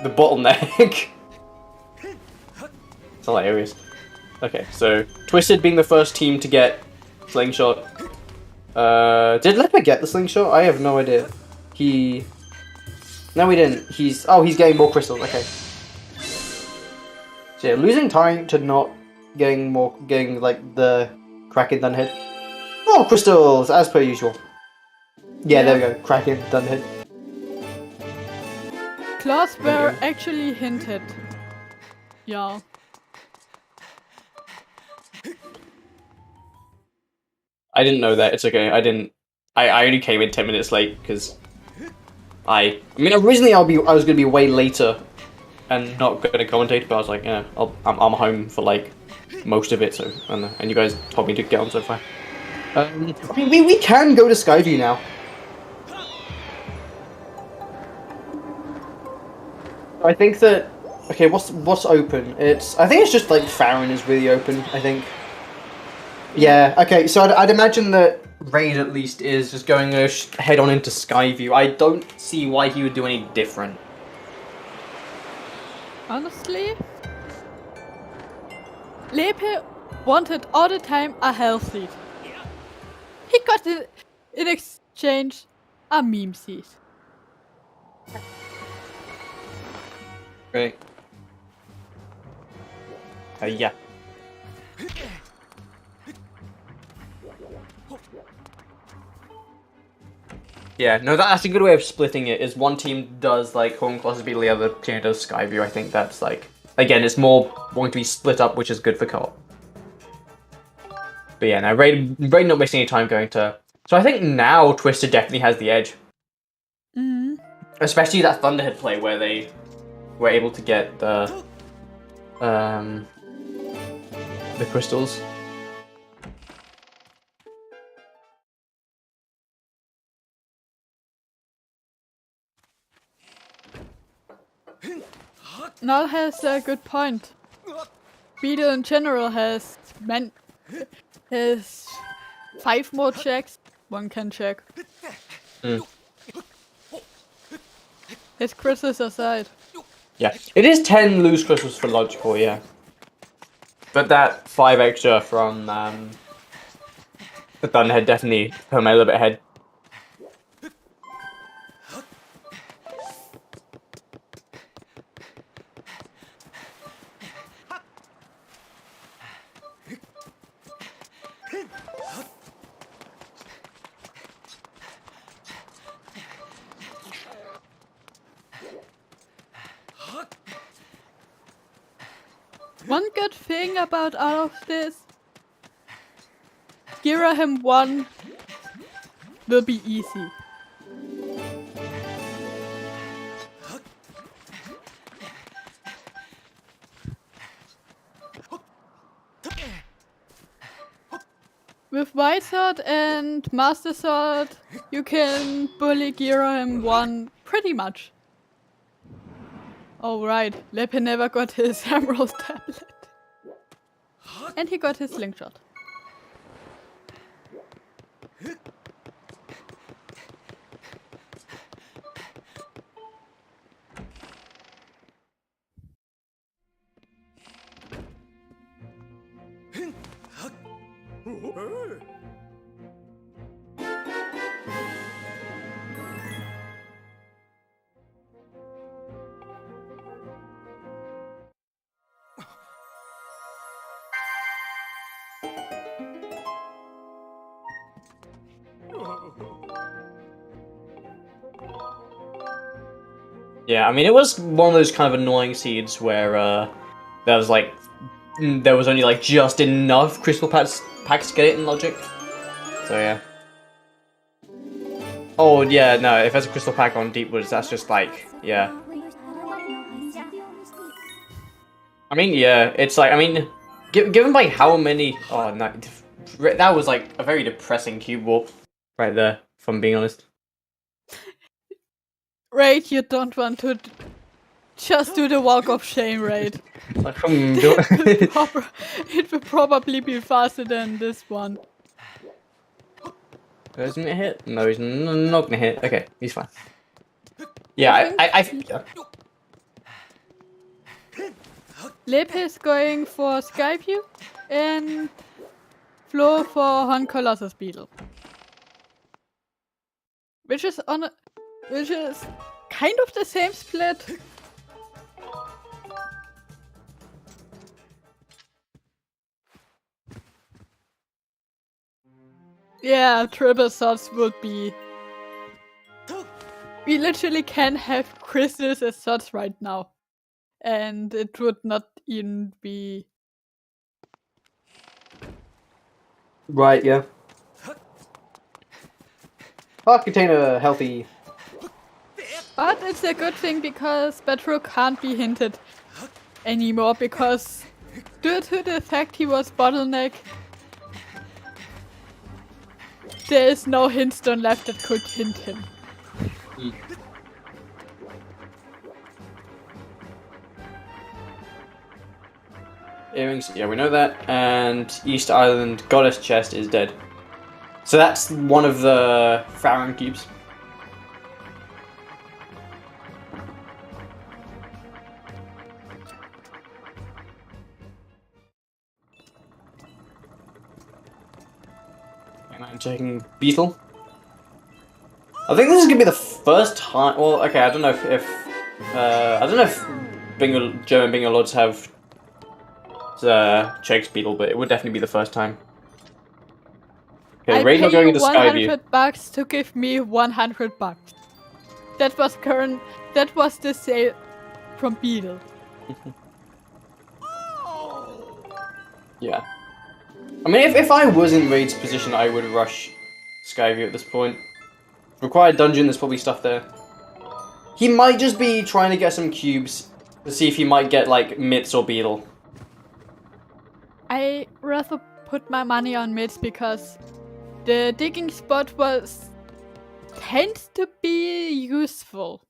Speaker 3: bottleneck. It's hilarious. Okay, so Twisted being the first team to get Slingshot. Did Leopard get the slingshot? I have no idea. No, we didn't. He's getting more crystals. Okay. So yeah, losing time to not getting like the Kraken Thunderhead. More crystals as per usual. Yeah, there we go. Kraken Thunderhead.
Speaker 2: Claws were actually hinted. Yeah.
Speaker 3: I didn't know that. It's okay. I only came in 10 minutes late because I mean originally I was gonna be way later and not gonna commentate, but I was like, yeah, I'm home for like most of it. So and you guys told me to get on so far. I mean, we can go to Skyview now. I think that okay. What's open? I think it's just like Farron is really open. I think. Yeah. Okay. So I'd imagine that Raid at least is just going to head on into Skyview. I don't see why he would do any different.
Speaker 2: Honestly, Lepe wanted all the time a health seed. He got it in exchange a meme seed.
Speaker 3: Right. Yeah. Yeah, no, that's a good way of splitting it, is one team does, like, Home Classes Beetle, the other team does Skyview. I think that's, like, again, it's more going to be split up, which is good for co-op. But yeah, no, Raid not wasting any time going to... So I think now Twisted definitely has the edge.
Speaker 2: Mm-hmm.
Speaker 3: Especially that Thunderhead play where they were able to get the crystals.
Speaker 2: Null has a good point. Beetle in general has 5 more checks. One can check. His crystals aside.
Speaker 3: Yeah, it is 10 loose crystals for logical, yeah. But that 5 extra from the Thunderhead definitely put him a little bit ahead.
Speaker 2: One good thing about all of this, Girahim 1 will be easy. With White Sword and Master Sword, you can bully Girahim 1 pretty much. Oh right, Lepe never got his Emerald tablet. And he got his slingshot.
Speaker 3: Yeah, I mean, it was one of those kind of annoying seeds where there was only like just enough crystal packs to get it in logic. So yeah. Oh yeah, no, if there's a crystal pack on Deepwoods, that's just like, yeah. I mean, yeah, it's like, I mean, given by how many... Oh, no, that was like a very depressing cube warp right there, if I'm being honest.
Speaker 2: Raid, you don't want to just do the walk of shame, Raid.
Speaker 3: Like,
Speaker 2: it will probably be faster than this one.
Speaker 3: Isn't it hit? No, he's not gonna hit. Okay, he's fine. Yeah, I think...
Speaker 2: Lepe is going for Skyview and Flo for Hun Colossus Beetle. which is kind of the same split. Yeah, triple sods would be. We literally can have crystals as sods right now, and it would not even be.
Speaker 3: Right, yeah. Heart container healthy.
Speaker 2: But it's a good thing because Petro can't be hinted anymore because due to the fact he was bottleneck, there is no hintstone left that could hint him.
Speaker 3: Earrings, yeah, we know that. And East Island Goddess chest is dead. So that's one of the Farron cubes. And I'm checking Beetle. I think this is gonna be the first time. Well, okay, I don't know if German Bingolords have checks Beetle, but it would definitely be the first time. Okay,
Speaker 2: I
Speaker 3: Raid not
Speaker 2: pay
Speaker 3: going
Speaker 2: you
Speaker 3: into Skyview.
Speaker 2: $100 to give me $100. That was the sale from Beetle.
Speaker 3: Yeah. I mean, if I was in Raid's position, I would rush Skyview at this point. Required dungeon, there's probably stuff there. He might just be trying to get some cubes to see if he might get, like, Mitts or Beetle.
Speaker 2: I rather put my money on mids because the digging spot tends to be useful.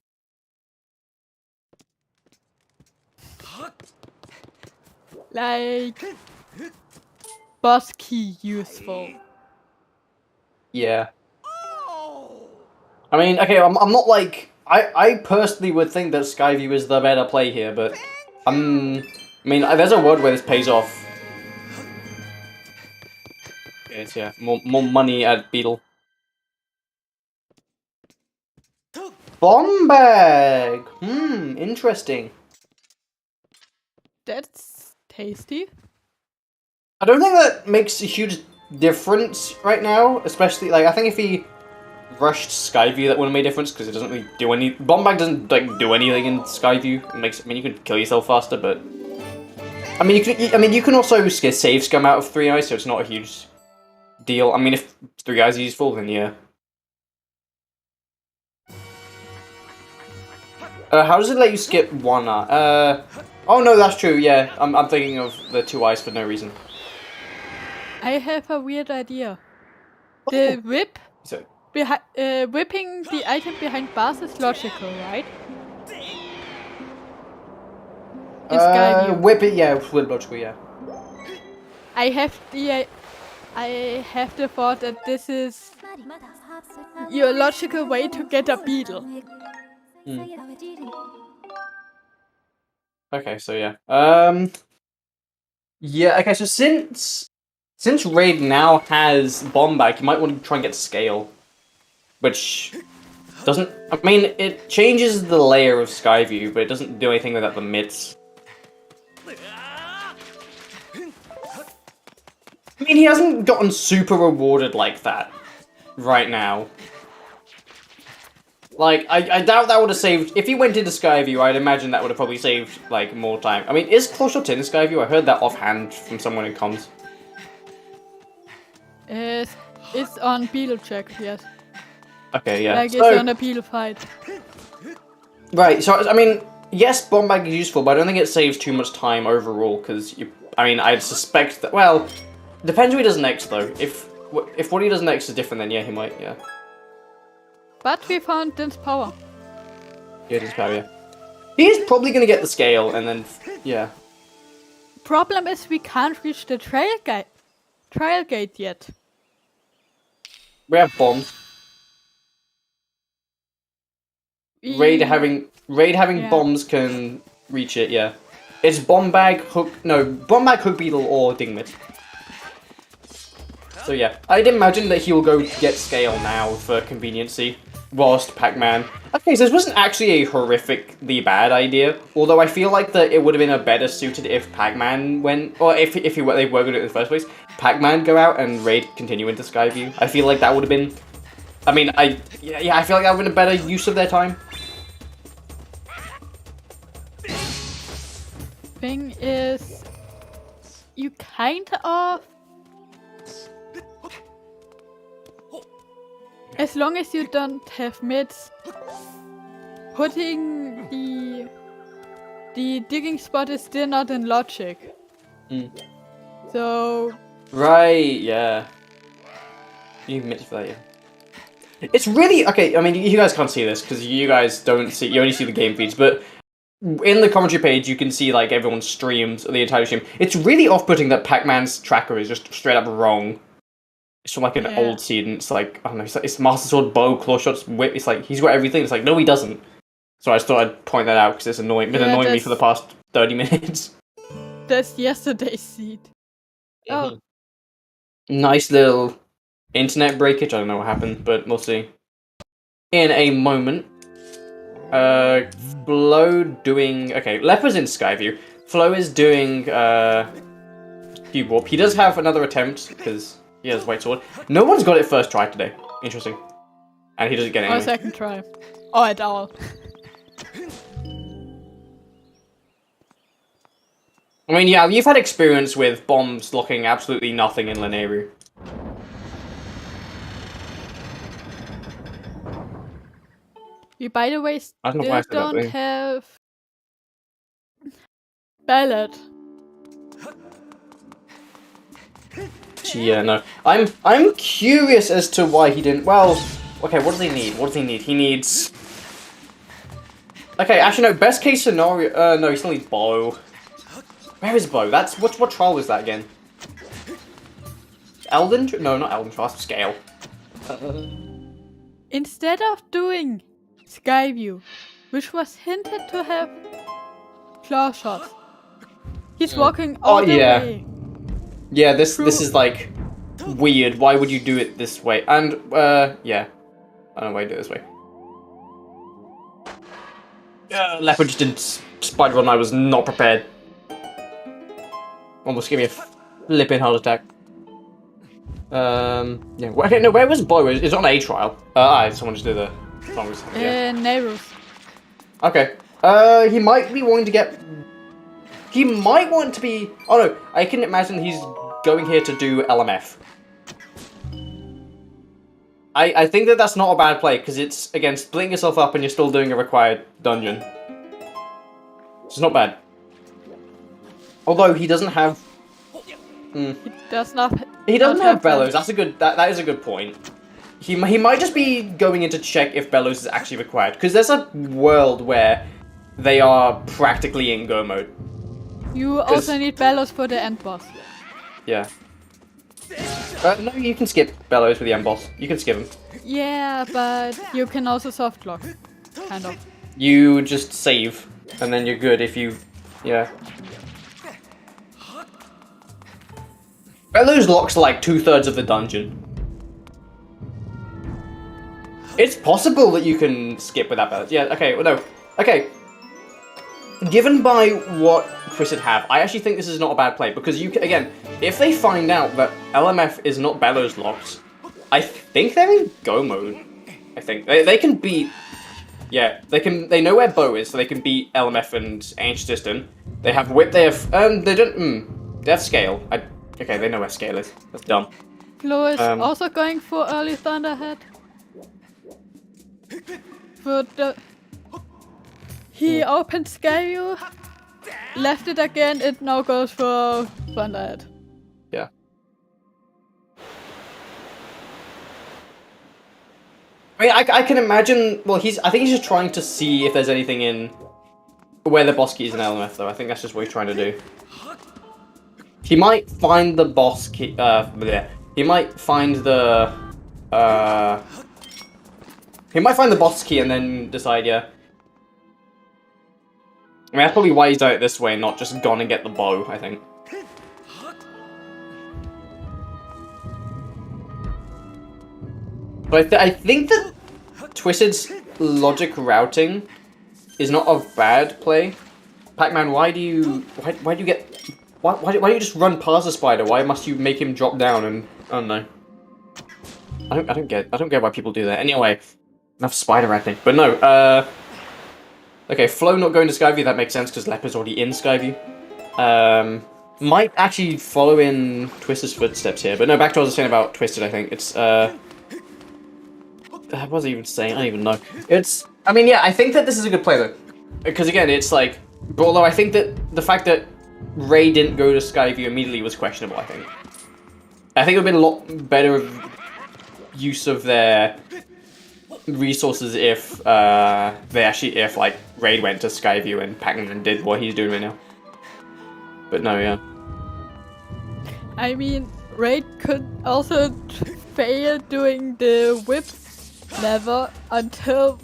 Speaker 2: Like boss key useful.
Speaker 3: Yeah. I mean, okay, I'm not like... I personally would think that Skyview is the better play here, but... I mean, there's a world where this pays off. Yes, yeah. More money at Beetle. Bomb bag! Interesting.
Speaker 2: That's tasty.
Speaker 3: I don't think that makes a huge difference right now, especially, like, I think if he rushed Skyview, that wouldn't make a difference, because it doesn't really do any... Bomb bag doesn't, like, do anything in Skyview. It makes... I mean, you can kill yourself faster, but... I mean, you can also save scum out of 3 eyes, so it's not a huge deal. I mean, if 3 eyes is useful, then yeah. How does it let you skip 1 eye? Oh no, that's true, yeah. I'm thinking of the 2 eyes for no reason.
Speaker 2: I have a weird idea. The whip,
Speaker 3: So,
Speaker 2: whipping the item behind bars is logical, right? In Skyview.
Speaker 3: whip it, yeah, with logical, yeah.
Speaker 2: I have the thought that this is your logical way to get a beetle.
Speaker 3: Okay, so yeah. Yeah, okay, so since Raid now has Bomb Bag, you might want to try and get Scale. Which doesn't... I mean, it changes the layer of Skyview, but it doesn't do anything without the mitts. I mean, he hasn't gotten super rewarded like that right now. Like, I doubt that would have saved... If he went into Skyview, I'd imagine that would have probably saved, like, more time. I mean, is Close Shot in Skyview? I heard that offhand from someone in comms.
Speaker 2: It's on Beetle check, yes.
Speaker 3: Okay, yeah.
Speaker 2: Like,
Speaker 3: so,
Speaker 2: it's on a Beetle fight.
Speaker 3: Right, so, I mean, yes, Bomb Bag is useful, but I don't think it saves too much time overall, because, I mean, I'd suspect that... Well, depends what he does next, though. If what he does next is different, then yeah, he might, yeah.
Speaker 2: But we found Din's power.
Speaker 3: Yeah, Din's power, yeah. He's probably gonna get the Scale, and then, yeah.
Speaker 2: Problem is we can't reach the trail gate yet.
Speaker 3: We have bombs. Raid having
Speaker 2: Yeah.
Speaker 3: bombs can reach it, yeah. It's Bomb Bag, Hook... No, Bomb Bag, Hook Beetle, or Dingmit. So yeah, I'd imagine that he will go get Scale now for conveniency. whilst Pac-Man. Okay, so this wasn't actually a horrifically bad idea. Although I feel like that it would have been a better suited if Pac-Man went, or if they were going to do it in the first place. Pac-Man go out and Raid continue into Skyview. I feel like that would have been. I mean, I feel like that would have been a better use of their time.
Speaker 2: Thing is, you kind of, as long as you don't have mids, putting the digging spot is still not in logic. So
Speaker 3: right, yeah. You missed for that, yeah. It's really okay. I mean, you guys can't see this because you guys don't see. You only see the game feeds, but in the commentary page, you can see like everyone's streams, the entire stream. It's really off-putting that Pac-Man's tracker is just straight up wrong. It's from like an old seed, and it's like I don't know. It's Master Sword, bow, claw shots, whip. It's like he's got everything. It's like no, he doesn't. So I just thought I'd point that out because it's annoying. Been annoying me for the past 30 minutes.
Speaker 2: That's yesterday's seed. Oh,
Speaker 3: Nice little internet breakage. I don't know what happened, but we'll see. In a moment. Flo doing... Okay, Leper's in Skyview. Flo is doing, Cube Warp. He does have another attempt, because he has White Sword. No one's got it first try today. Interesting. And he doesn't get it anyway.
Speaker 2: second try. Oh, at all.
Speaker 3: I mean, yeah, you've had experience with bombs locking absolutely nothing in Lanayru.
Speaker 2: We, by the way,
Speaker 3: I don't know
Speaker 2: still
Speaker 3: why I said that,
Speaker 2: don't
Speaker 3: though.
Speaker 2: have ballad.
Speaker 3: Yeah, no. I'm curious as to why he didn't. Well, okay. What does he need? What does he need? He needs. Okay, actually, no. Best case scenario. No, he still needs bow. Where is bow? That's what trial was that again? Elden? No, not Elden Trial. Scale.
Speaker 2: Instead of doing Skyview, which was hinted to have claw shots, he's walking all the way.
Speaker 3: Yeah, this is like weird. Why would you do it this way? And yeah, I don't know why you do it this way. Leopard just did Spider-Run. I was not prepared. Almost gave me a flipping heart attack. Yeah. Okay, no, where was Boy? It's on a trial. Someone just did the songs. Yeah.
Speaker 2: Neighbors.
Speaker 3: Okay. He might be wanting to get. He might want to be. Oh no, I can imagine he's going here to do LMF. I think that's not a bad play because it's again splitting yourself up and you're still doing a required dungeon. It's not bad. Although he doesn't have.
Speaker 2: He does not.
Speaker 3: He doesn't have Bellows. That's a good. That is a good point. He might just be going in to check if Bellows is actually required because there's a world where they are practically in go mode.
Speaker 2: You also need Bellows for the end boss.
Speaker 3: Yeah. No, you can skip Bellows with the end boss. You can skip him.
Speaker 2: Yeah, but you can also soft lock. Kind of.
Speaker 3: You just save, and then you're good if you. Yeah. Bellows locks like 2/3 of the dungeon. It's possible that you can skip without Bellows. Yeah, okay, well, no. Okay. Given by what Chris would have, I actually think this is not a bad play, because you again, if they find out that LMF is not Bellows locked, I think they're in go mode. I think. They can beat... Yeah, they know where Bow is, so they can beat LMF and Ancient System. They have Whip, they have... they don't... they have Scale. Okay, they know where Scale is. That's dumb.
Speaker 2: Flo is also going for early Thunderhead. For the... He opened Skyview, left it again, it now goes for Thunderhead.
Speaker 3: Yeah. I mean, I can imagine... Well, I think he's just trying to see if there's anything in... Where the boss key is in LMF, though. I think that's just what he's trying to do. He might find the boss key... He might find the... He might find the boss key and then decide, yeah. I mean, that's probably why he's done it this way and not just gone and get the bow, I think. But I think that Twisted's logic routing is not a bad play. Pac-Man, why do you just run past the spider? Why must you make him drop down? And I don't know. I don't get why people do that. Anyway, enough spider ranting. But no, okay, Flo not going to Skyview, that makes sense because Leopard's already in Skyview. Might actually follow in Twisted's footsteps here, but no, back to what I was saying about Twisted, I think. It's, what was I even saying? I don't even know. I mean, yeah, I think that this is a good play, though. Because, again, it's like, but although I think that the fact that Ray didn't go to Skyview immediately was questionable, I think. I think it would have been a lot better use of their resources if, like, Ray went to Skyview and Pac-Man did what he's doing right now. But no, yeah.
Speaker 2: I mean, Ray could also fail doing the whip lever until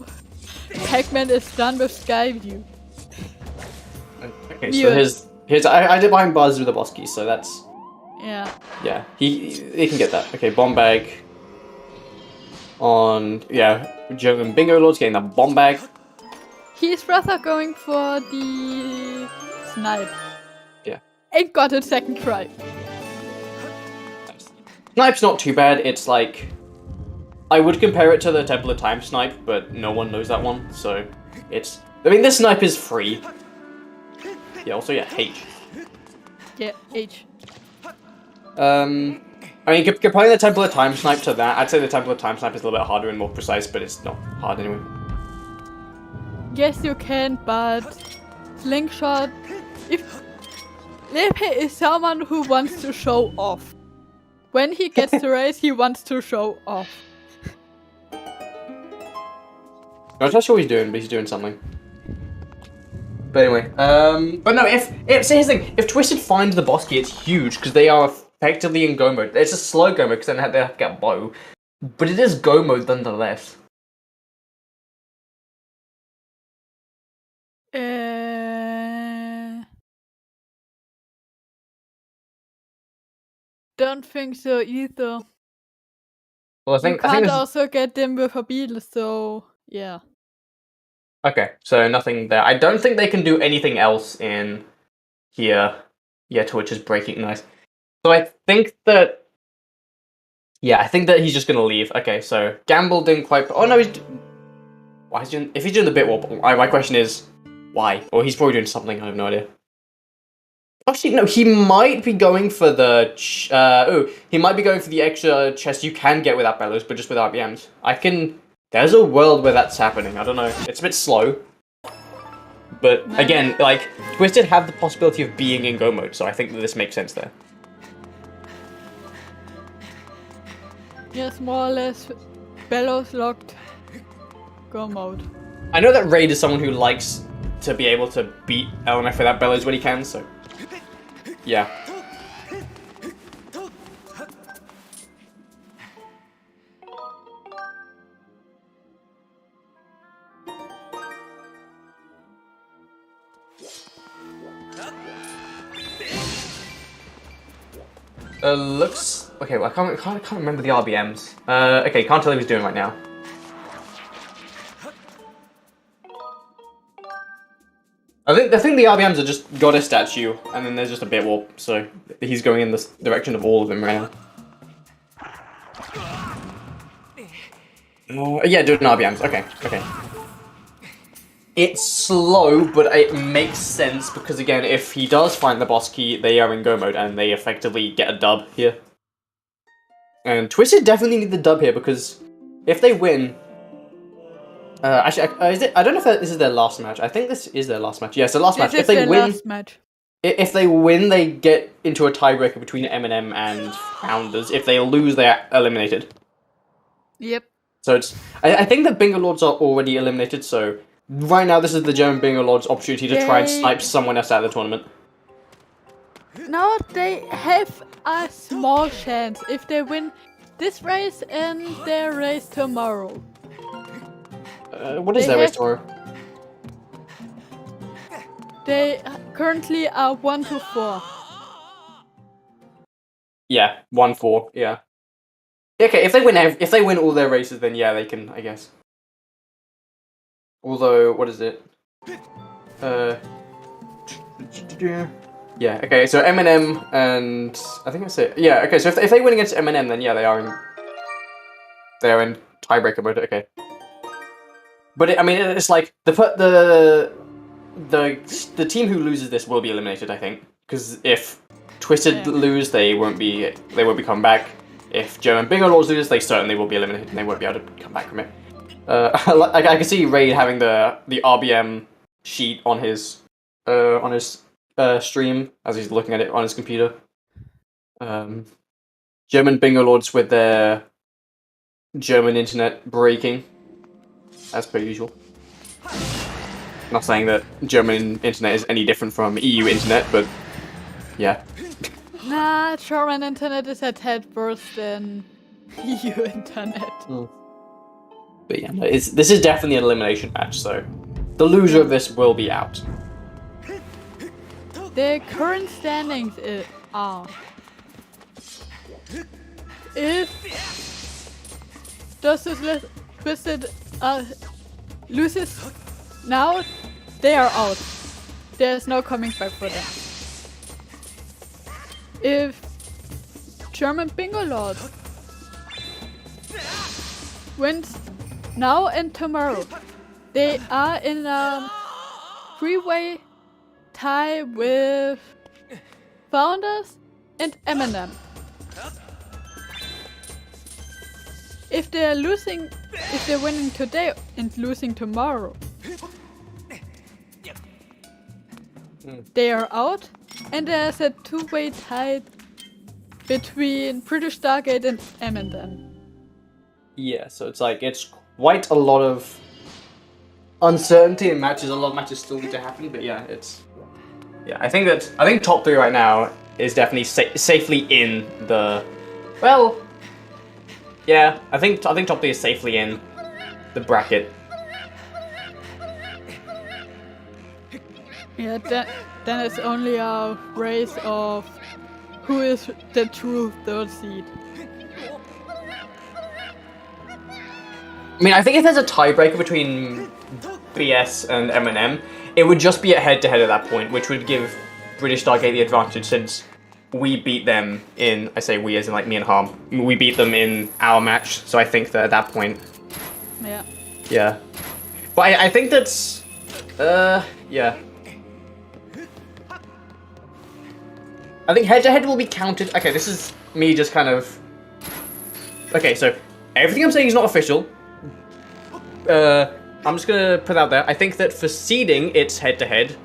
Speaker 2: Pac-Man is done with Skyview.
Speaker 3: Okay, so here's I did behind bars with the boss keys, so that's
Speaker 2: yeah.
Speaker 3: Yeah, he can get that. Okay, bomb bag on German Bingolords getting the bomb bag.
Speaker 2: He's rather going for the snipe.
Speaker 3: Yeah.
Speaker 2: And got it second try.
Speaker 3: Snipe's not too bad. It's like I would compare it to the Temple of Time snipe, but no one knows that one, so it's. I mean, this snipe is free. Yeah. Also, yeah, H.
Speaker 2: Yeah, H.
Speaker 3: I mean, comparing the Temple of Time snipe to that, I'd say the Temple of Time snipe is a little bit harder and more precise, but it's not hard anyway.
Speaker 2: Yes, you can, but Slingshot. If Lepe is someone who wants to show off. When he gets the race, he wants to show off.
Speaker 3: I'm not sure what he's doing, but he's doing something. But anyway, but no, so here's the thing, if Twisted finds the boss key, it's huge, because they are effectively in go mode. It's a slow go mode, because then they have to get bow. But it is go mode nonetheless.
Speaker 2: Don't think so either.
Speaker 3: Well,
Speaker 2: You can't also get them with a beetle, so yeah.
Speaker 3: Okay, so nothing there. I don't think they can do anything else in here yet, which is breaking nice. So I think that... Yeah, I think that he's just gonna leave. Okay, so Gamble didn't quite... Oh no, why is he doing... If he's doing the bit warp, my question is, why? Or he's probably doing something, I have no idea. Actually, no, he might be going for the... he might be going for the extra chest you can get without bellows, but just with RBMs. There's a world where that's happening, I don't know. It's a bit slow. But, again, like, Twisted have the possibility of being in go mode, so I think that this makes sense there.
Speaker 2: Yes, more or less, bellows locked, go mode.
Speaker 3: I know that Raid is someone who likes to be able to beat LMF without bellows when he can, so... Yeah. Looks... Okay, well, I can't remember the RBMs. Okay, can't tell what he's doing right now. I think the RBMs are just goddess statue, and then there's just a bit warp, so he's going in the direction of all of them right now. Yeah, doing RBMs. Okay. It's slow, but it makes sense because, again, if he does find the boss key, they are in go mode, and they effectively get a dub here. And Twisted definitely need the dub here because if they win... actually, I don't know if this is their last match. I think this is their last match. Yes, the last match. If they win, if they win, they get into a tiebreaker between M&M and Founders. If they lose, they are eliminated.
Speaker 2: Yep.
Speaker 3: So it's. I think the Bingolords are already eliminated. So right now, this is the German Bingolords' opportunity to try and snipe someone else out of the tournament.
Speaker 2: No, they have a small chance if they win this race and their race tomorrow.
Speaker 3: What is their race tomorrow?
Speaker 2: They currently are 1-4.
Speaker 3: Yeah, 1-4. Yeah. Okay, if they win all their races, then yeah, they can, I guess. Although, what is it? Yeah. Okay. So Eminem and I think that's it. Yeah. Okay. So if they win against Eminem, then yeah, they are in tiebreaker mode. Okay. But it's like the team who loses this will be eliminated. I think because if Twisted lose, they won't be coming back. If German Bingolords lose, they certainly will be eliminated and they won't be able to come back from it. I can see Raid having the RBM sheet on his stream as he's looking at it on his computer. German Bingolords with their German internet breaking, as per usual. Not saying that German internet is any different from EU internet, but yeah.
Speaker 2: Nah, German internet is a tad worse than EU internet.
Speaker 3: But yeah, no, this is definitely an elimination match, so the loser of this will be out.
Speaker 2: The current standings are: if Twisted loses now, they are out. There's no coming back for them. If German Bingolords wins now and tomorrow, they are in a three-way tie with Founders and Eminem. If they're winning today and losing tomorrow, they are out, and there's a two-way tie between British Stargate and Eminem.
Speaker 3: Yeah, so it's quite a lot of uncertainty in matches. A lot of matches still need to happen, but yeah, I think top 3 right now is definitely safely in the. Well, yeah, I think top 3 is safely in the bracket.
Speaker 2: Yeah, then it's only a race of who is the true 3rd seed.
Speaker 3: I mean, I think if there's a tiebreaker between BS and Eminem, it would just be a head-to-head at that point, which would give British Stargate the advantage since we beat them in, I say we as in like me and Harm, we beat them in our match, so I think that at that point...
Speaker 2: Yeah.
Speaker 3: Yeah. But I think that's... yeah. I think head-to-head will be counted... Okay, this is me just kind of... Okay, so everything I'm saying is not official. I'm just gonna put it out there. I think that for seeding, it's head-to-head.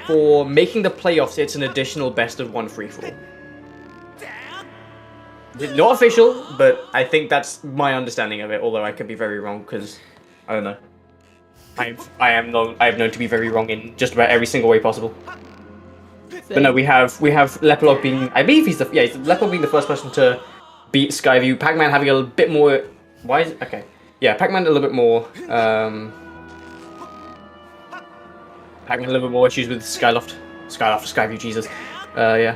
Speaker 3: For making the playoffs, it's an additional best-of-1 free-for-all. Not official, but I think that's my understanding of it. Although I could be very wrong, because I don't know. I have known to be very wrong in just about every single way possible. But no, we have Lepolog being, I believe he's Lepolog being the first person to beat Skyview. Pac-Man having a bit more. Why is it? Okay. Yeah, Pac-Man a little bit more. Pac-Man a little bit more issues with Skyview, Jesus. Yeah.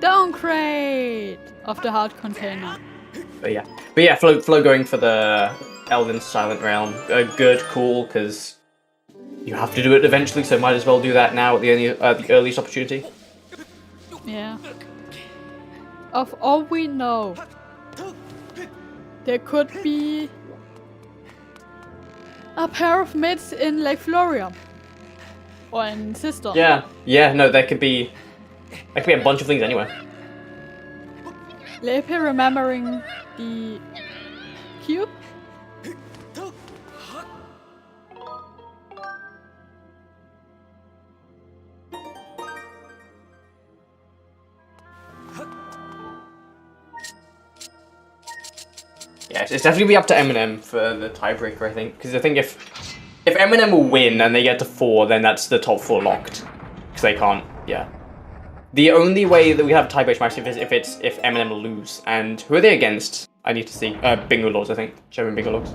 Speaker 2: Downgrade of the hard container.
Speaker 3: But yeah, Flo going for the Elven Silent Realm. Good, cool, because you have to do it eventually, so might as well do that now at the earliest opportunity.
Speaker 2: Yeah. Of all we know, there could be a pair of mids in Lake Florium. Or in Siston.
Speaker 3: Yeah, no, there could be a bunch of things anyway.
Speaker 2: Lepe remembering the cube?
Speaker 3: Yeah, it's definitely be up to Eminem for the tiebreaker, I think. Because I think if Eminem will win and they get to 4, then that's the top 4 locked. Because they can't, yeah. The only way that we have a tiebreaker match is if Eminem will lose. And who are they against? I need to see. Bingolords, I think. German Bingolords.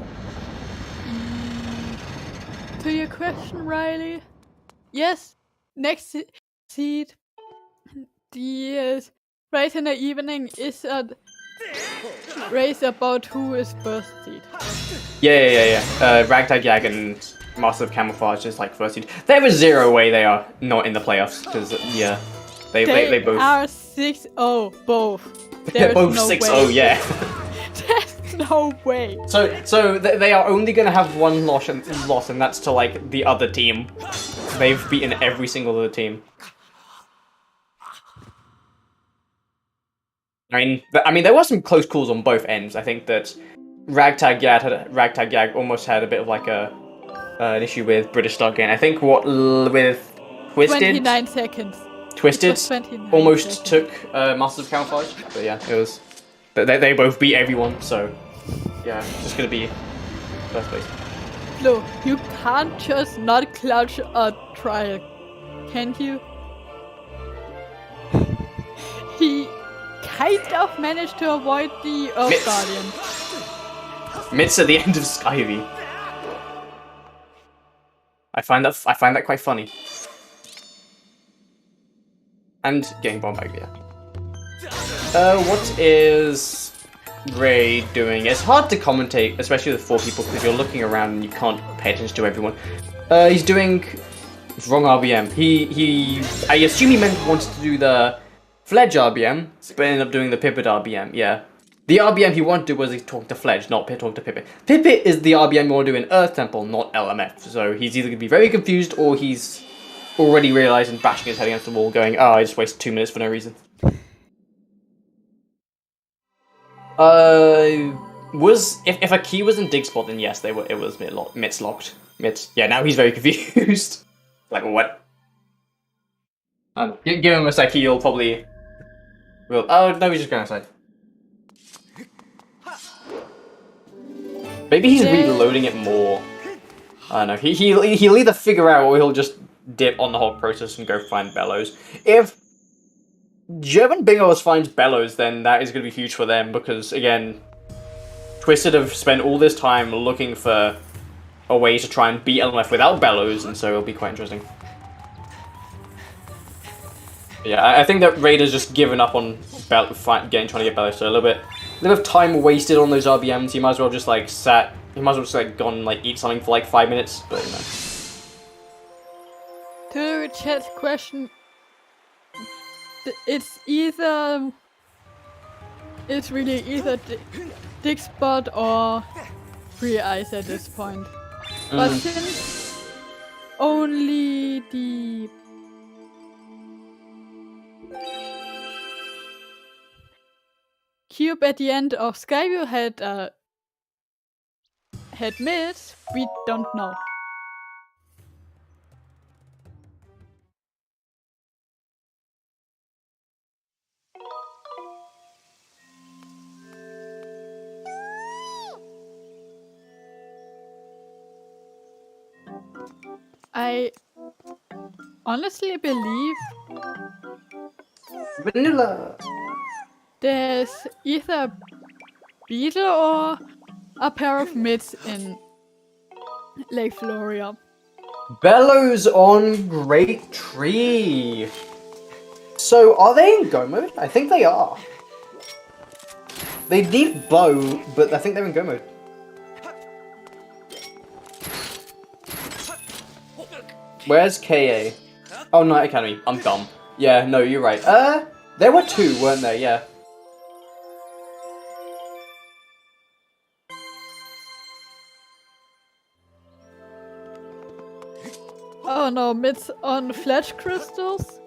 Speaker 2: To your question, Riley, yes, next seed, the race in the evening is a race about who is first seed.
Speaker 3: Yeah. Ragtag Yag and Master of Camouflage is like first seed. There is zero way they are not in the playoffs because they both
Speaker 2: are 6-0 both.
Speaker 3: they're both
Speaker 2: no
Speaker 3: 6-0.
Speaker 2: way.
Speaker 3: Yeah.
Speaker 2: There's no way.
Speaker 3: So they are only gonna have one loss, and that's to like the other team. They've beaten every single other team. I mean, there were some close calls on both ends. I think that Ragtag Yag almost had a bit of like an issue with British Star Gain. I think with Twisted.
Speaker 2: 29 seconds.
Speaker 3: Twisted almost took Masters of Camouflage, but yeah, it was. They both beat everyone, so yeah, it's just gonna be first place.
Speaker 2: Flo, you can't just not clutch a trial, can you? He kind of managed to avoid the Earth Guardian.
Speaker 3: Mitts at the end of Skyvy. I find that quite funny. And getting bomb bag, yeah. What is Ray doing? It's hard to commentate, especially with 4 people, because you're looking around and you can't pay attention to everyone. He's doing wrong RBM. I assume he wanted to do the Fledge RBM, but ended up doing the Pipit RBM. Yeah, the RBM he wanted to do was he talked to Fledge, not talk to Pipit. Pipit is the RBM you want to do in Earth Temple, not LMF. So he's either going to be very confused or he's already realized and bashing his head against the wall, going, "Oh, I just wasted 2 minutes for no reason." If a key was in dig spot, then yes, it was Mitts locked. Mitts. Yeah, now he's very confused. Like what? Give him a sec. He'll probably. Will. Oh no, he's just going outside. Maybe he's reloading it more. I don't know. He'll either figure out or he'll just dip on the whole process and go find Bellows. If German Bingolords finds Bellows, then that is going to be huge for them because, again, Twisted have spent all this time looking for a way to try and beat LMF without Bellows, and so it'll be quite interesting. But yeah, I think that Raider's just given up on trying to get Bellows, so a little bit of time wasted on those RBMs. He might as well just gone and like eat something for like 5 minutes, but you know.
Speaker 2: To the chat question, it's really either dig spot or free ice at this point. But since only the cube at the end of Skyview had missed, we don't know. I honestly believe
Speaker 3: Vanilla.
Speaker 2: There's either a beetle or a pair of mids in Lake Floria.
Speaker 3: Bellows on Great Tree. So, are they in go mode? I think they are. They need bow, but I think they're in go mode. Where's KA? Oh, Night Academy. I'm dumb. Yeah, no, you're right. There were 2, weren't there? Yeah.
Speaker 2: Oh no, mids on flash crystals?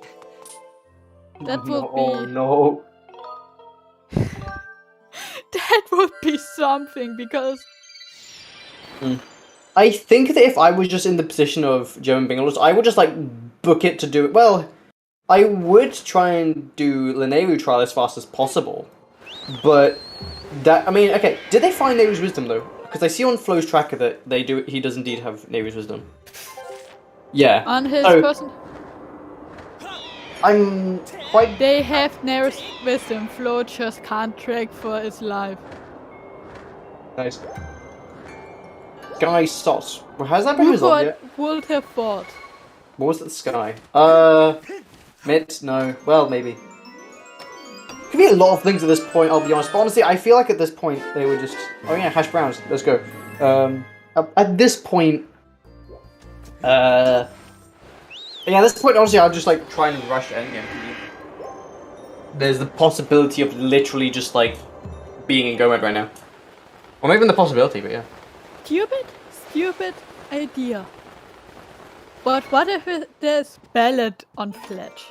Speaker 2: That would be...
Speaker 3: Oh no.
Speaker 2: That would be something, because...
Speaker 3: I think that if I was just in the position of German Bingolords, I would just like book it to do it. Well, I would try and do Lineru trial as fast as possible, but that, I mean, okay, did they find Neru's Wisdom though? Because I see on Flo's tracker that he does indeed have Neru's Wisdom. Yeah.
Speaker 2: On his person...
Speaker 3: I'm quite...
Speaker 2: They have Neru's Wisdom, Flo just can't track for his life.
Speaker 3: Nice. Sky Sots. Well, has that been resolved yet?
Speaker 2: Would have thought.
Speaker 3: What was that sky? Mid? No. Well, maybe. Could be a lot of things at this point, I'll be honest. But honestly, I feel like at this point, they were just... Oh yeah, hash browns. Let's go. At this point, yeah, at this point, honestly, I'll just like try and rush endgame. There's the possibility of literally just like being in go mode right now, or maybe even the possibility, but yeah.
Speaker 2: Stupid idea. But what if there's ballad on Fletch?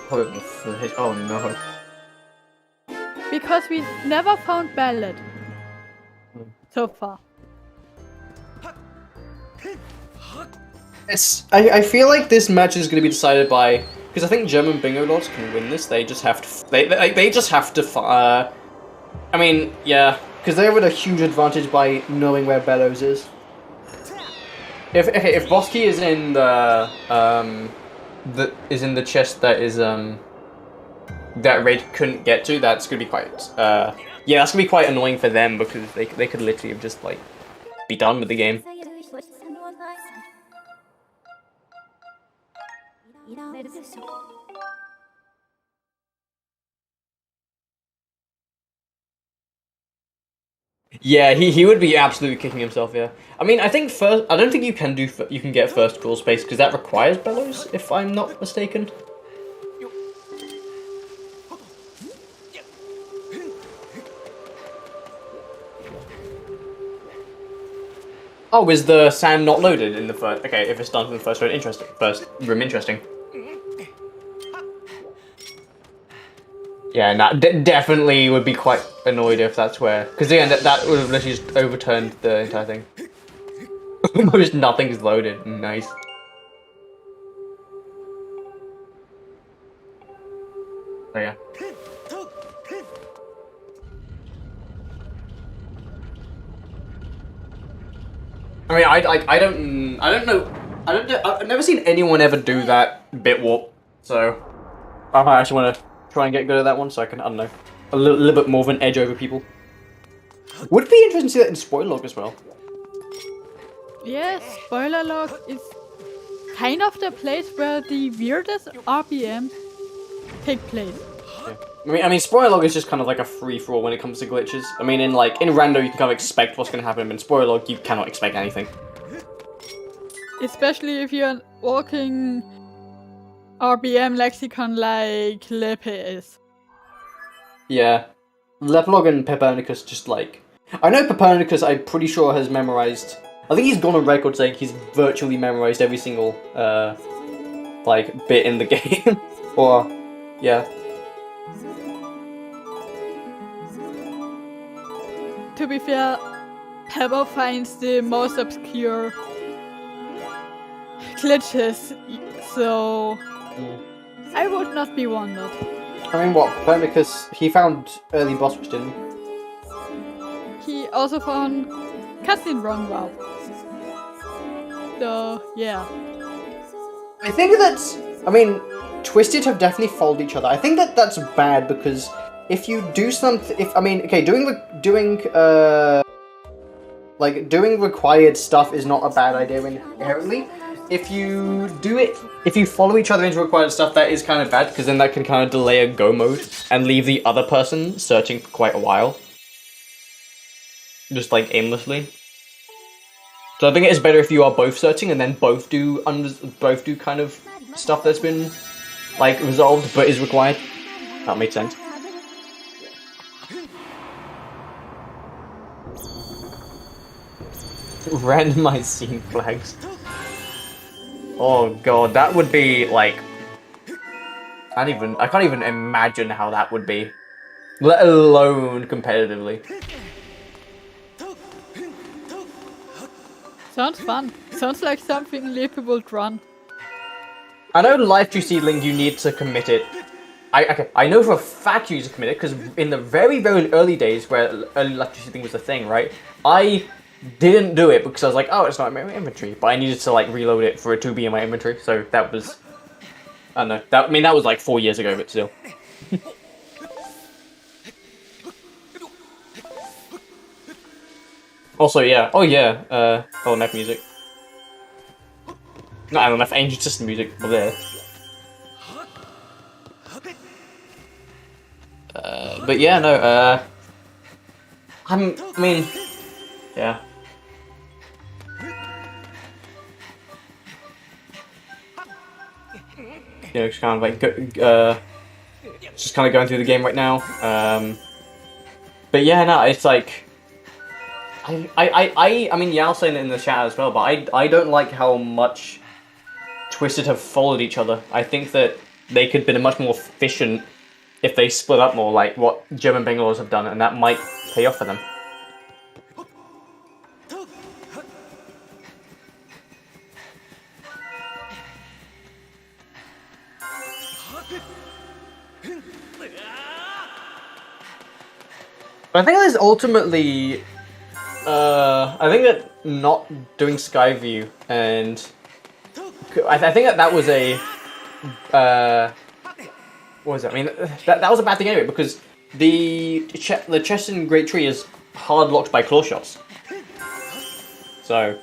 Speaker 3: Oh no.
Speaker 2: Because we never found ballad so far.
Speaker 3: I feel like this match is going to be decided by, because I think German Bingolords can win this. They just have to. They just have to. I mean, yeah, because they have a huge advantage by knowing where Bellows is. If Bosky is in the chest that is that Raid couldn't get to, that's gonna be quite yeah, that's gonna be quite annoying for them because they could literally have just like be done with the game. Yeah, he would be absolutely kicking himself. Yeah, I mean, I think I don't think you can get first crawl space because that requires Bellows, if I'm not mistaken. Oh, is the sand not loaded in the first? Okay, if it's done in the first room, interesting. Yeah, nah, definitely would be quite annoyed if that's where, because again, that would have literally just overturned the entire thing. Almost nothing's loaded. Nice. Oh yeah. I mean, I don't know. I've never seen anyone ever do that bit warp, so I might actually want to try and get good at that one, so I can, I don't know, a little bit more of an edge over people. Would be interesting to see that in spoiler log as well.
Speaker 2: Yes, spoiler log is kind of the place where the weirdest RPM take place.
Speaker 3: Yeah. I mean, spoiler log is just kind of like a free for all when it comes to glitches. I mean, in rando you can kind of expect what's going to happen, but in spoiler log you cannot expect anything.
Speaker 2: Especially if you're walking RBM lexicon like Lepe is.
Speaker 3: Yeah. Lepelog and Peppernicus just like... I know Peppernicus, I'm pretty sure, has memorized... I think he's gone on record saying he's virtually memorized every single, bit in the game. Or, yeah.
Speaker 2: To be fair, Pepper finds the most obscure glitches, so I would not be wondered.
Speaker 3: I mean, what? Peppernicus, he found early boss rush, didn't he?
Speaker 2: He also found cutscene run wow. So, yeah.
Speaker 3: I think that's... I mean, Twisted have definitely followed each other. I think that's bad because if you do something... doing required stuff is not a bad idea inherently. If you follow each other into required stuff, that is kind of bad, because then that can kind of delay a go mode and leave the other person searching for quite a while. Just like aimlessly. So I think it is better if you are both searching and then both do kind of stuff that's been like resolved but is required. That makes sense. Randomized scene flags. Oh god, that would be like... I can't even imagine how that would be. Let alone competitively.
Speaker 2: Sounds fun. Sounds like something Lepe would run.
Speaker 3: I know Life Tree Seedling you need to commit it. I know for a fact you need to commit it, because in the very, very early days where early Life Tree Seedling was a thing, right? I didn't do it because I was like, oh, it's not in my inventory, but I needed to like reload it for it to be in my inventory, so that was... I don't know. That was like 4 years ago, but still. Also, yeah. Oh, yeah. LMF music. Not LMF, Angel System music over there. But yeah, no, I mean, Yeah. You know, just kind of like just kind of going through the game right now. But yeah, no, it's like I mean, yeah, I'll say it in the chat as well, but I don't like how much Twisted have followed each other. I think that they could have been much more efficient if they split up more, like what German Bingolords have done, and that might pay off for them. But I think that is ultimately, I think that not doing Skyview and I think that was a, what was that? I mean, that was a bad thing anyway, because the chest in Great Tree is hard locked by claw shots. So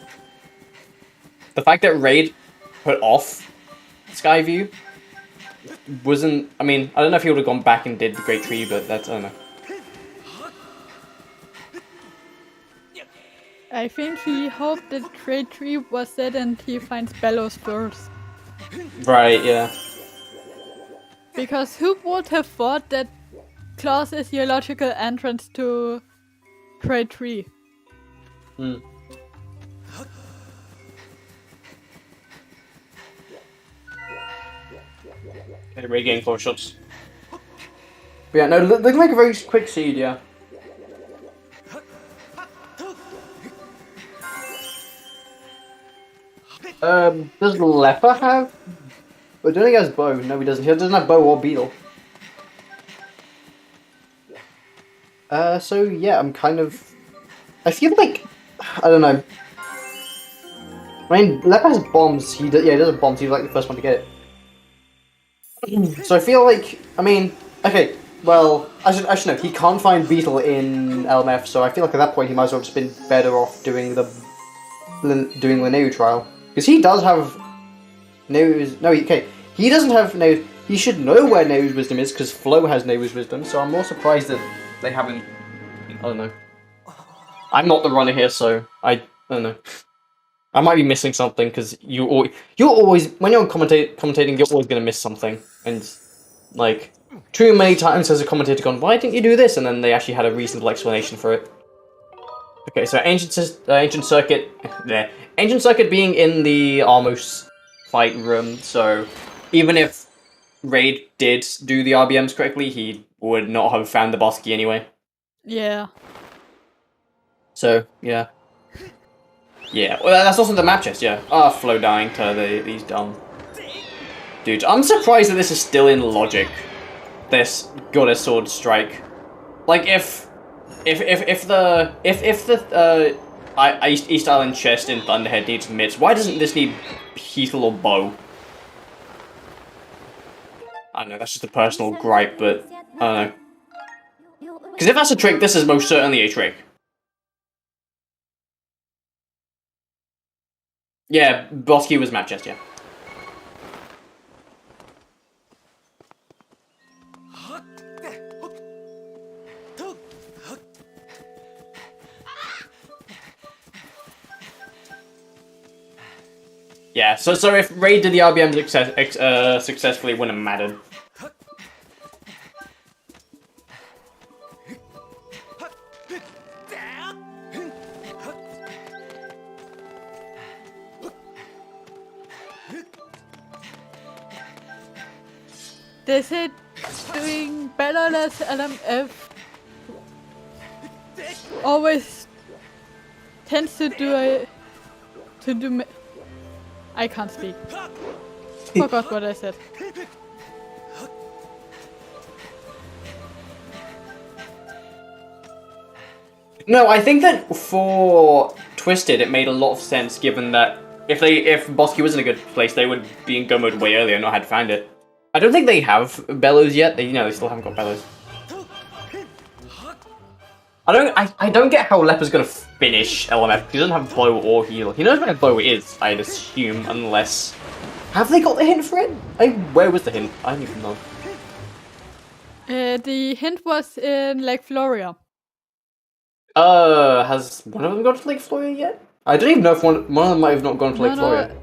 Speaker 3: the fact that Raid put off Skyview wasn't. I mean, I don't know if he would have gone back and did the Great Tree, but that's, I don't know.
Speaker 2: I think he hoped that Great Tree was dead and he finds Bellows first.
Speaker 3: Right, yeah.
Speaker 2: Because who would have thought that Claws is your logical entrance to Great Tree?
Speaker 3: Hmm. Okay, Raid getting 4 shots. But yeah, no, looking like a very quick seed, yeah. Does Leper have? I don't think he has bow. No, he doesn't. He doesn't have bow or beetle. So yeah, I'm kind of. I feel like I don't know. I mean, Leper has bombs. He does have bombs. He's like the first one to get it. So I feel like, I mean, okay. Well, I should know. He can't find beetle in LMF, so I feel like at that point he might as well have just been better off doing the Linneu trial. Because he does have Neu's. No, okay. He doesn't have Neu's. He should know where Neu's wisdom is because Flo has Neu's wisdom. So I'm more surprised that they haven't. I don't know. I'm not the runner here, so I don't know. I might be missing something because you're always when you're commentating, you're always gonna miss something. And like too many times has a commentator gone, "Why didn't you do this?" And then they actually had a reasonable explanation for it. Okay, so ancient circuit there. Ancient circuit being in the almost fight room, so even if Raid did do the RBMs correctly, he would not have found the boss key anyway.
Speaker 2: Yeah.
Speaker 3: So yeah, yeah. Well, that's also the map chest. Yeah. Ah, Flo dying to these dumb dudes. I'm surprised that this is still in logic. This Goddess Sword Strike, like if the East Island chest in Thunderhead needs mitts, why doesn't this need Beetle or bow? I don't know, that's just a personal gripe, but I don't know. Because if that's a trick, this is most certainly a trick. Yeah, boss key was map chest, yeah. Yeah, so if Raid did the RBM successfully, it wouldn't have mattered.
Speaker 2: They said doing Bingolords LMF always tends to do I can't speak. Forgot what I said.
Speaker 3: No, I think that for Twisted, it made a lot of sense given that if Bosky was in a good place, they would be in go mode way earlier and not had found it. I don't think they have Bellows yet. They still haven't got Bellows. I don't get how Leper's gonna finish LMF because he doesn't have bow or heal. He knows where bow is, I'd assume, unless have they got the hint for it? Where was the hint? I don't even know.
Speaker 2: The hint was in Lake Floria.
Speaker 3: Has one of them gone to Lake Florida yet? I don't even know if one of them might have not gone to Lake Florida.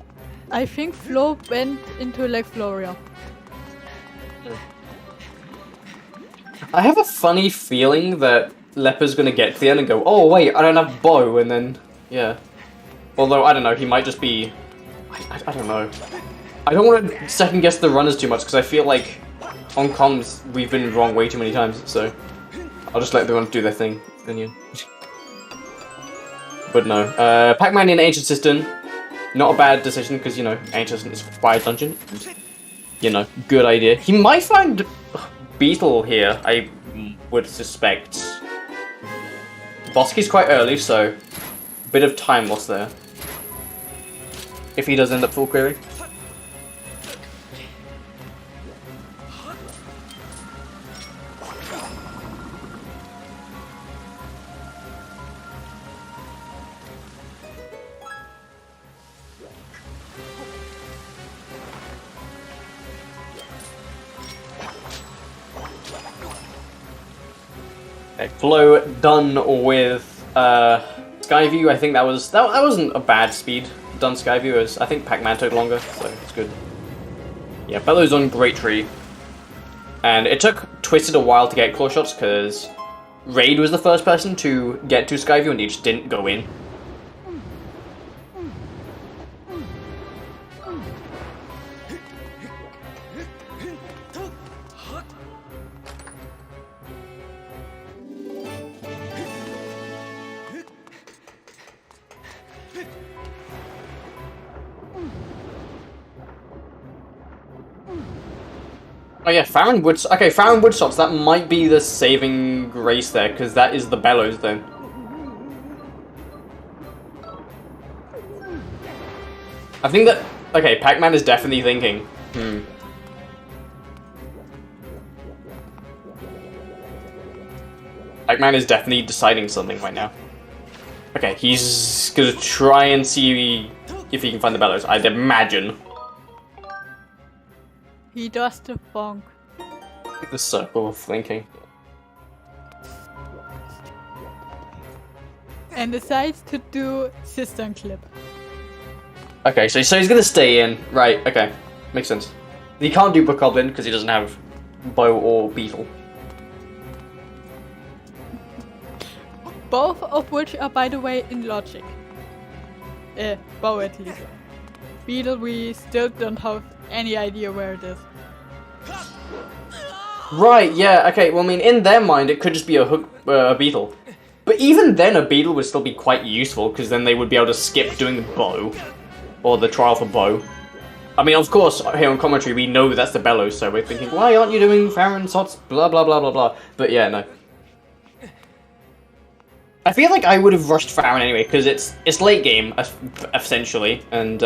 Speaker 2: I think Flo went into Lake Florida.
Speaker 3: I have a funny feeling that Leper's gonna get to the end and go, oh wait, I don't have bow, and then, yeah. Although, I don't know, he might just be... I don't know. I don't want to second guess the runners too much, because I feel like on comms we've been wrong way too many times, so I'll just let them do their thing. But no. Pac-Man in Ancient Cistern, not a bad decision, because, you know, Ancient Cistern is a fire dungeon. You know, good idea. He might find Beetle here, I would suspect. Boss key's quite early, so a bit of time lost there. If he does end up full clearing. Okay, Flo done with Skyview. I think that wasn't a bad speed. Done Skyview as I think Pac-Man took longer, so it's good. Yeah, Bellows on Great Tree. And it took Twisted a while to get claw shots because Raid was the first person to get to Skyview and he just didn't go in. Oh yeah, Farron Woods. Okay, Farron Woodshots. That might be the saving grace there, because that is the Bellows then. I think that. Okay, Pac-Man is definitely thinking. Pac-Man is definitely deciding something right now. Okay, he's gonna try and see if he can find the Bellows. I'd imagine.
Speaker 2: He does the funk.
Speaker 3: The circle of thinking.
Speaker 2: And decides to do Cistern Clip.
Speaker 3: Okay, so he's gonna stay in. Right, okay. Makes sense. He can't do Bokoblin because he doesn't have Bow or Beetle.
Speaker 2: Both of which are, by the way, in Logic. Bow at least. Beetle, we still don't have any idea where it is.
Speaker 3: Right, yeah, okay, well, I mean, in their mind, it could just be a Beetle. But even then, a Beetle would still be quite useful, because then they would be able to skip doing the Bow. Or the trial for Bow. I mean, of course, here on commentary, we know that's the Bellows, so we're thinking, why aren't you doing Farron Sots, blah blah blah blah blah. But yeah, no. I feel like I would have rushed Farron anyway, because it's late game, essentially, and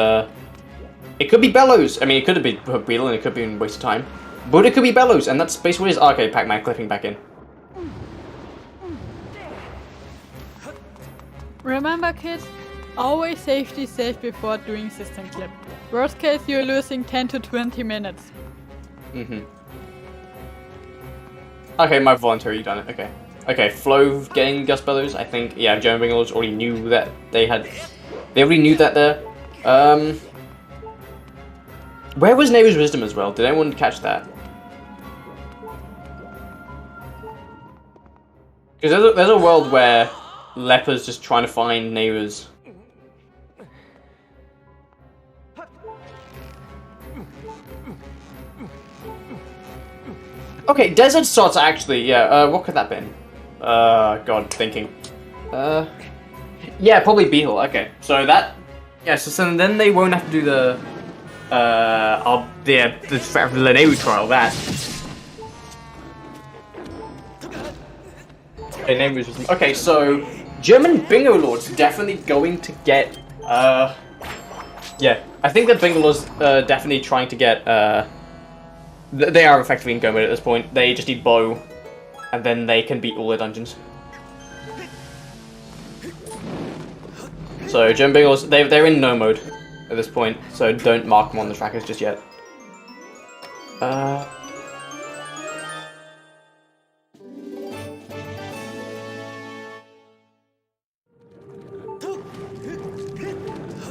Speaker 3: it could be Bellows. I mean, it could have been Beetle, and it could be a waste of time. But it could be Bellows, and that's basically what it is. Okay, Pac-Man clipping back in.
Speaker 2: Remember, kids, always safety safe before doing Cistern Clip. Worst case, you're losing 10 to 20 minutes.
Speaker 3: Okay, my voluntary done it, okay. Okay, Flo getting Gus Bellows, I think, yeah, German Bingolords already knew that they already knew that there. Where was Neighbor's Wisdom as well? Did anyone catch that? Because there's a world where Leper's just trying to find Neighbors. Okay, Desert Sots actually, yeah, what could that been? God, thinking. Yeah, probably Beetle, okay. So that, yeah, so then they won't have to do the Lenewu trial, that. Okay, so German Bingolords definitely going to get, yeah, I think that Bingolords definitely trying to get, they are effectively in go mode at this point. They just need Bow, and then they can beat all their dungeons. So German Bingolords, they're in no mode at this point, so don't mark them on the trackers just yet.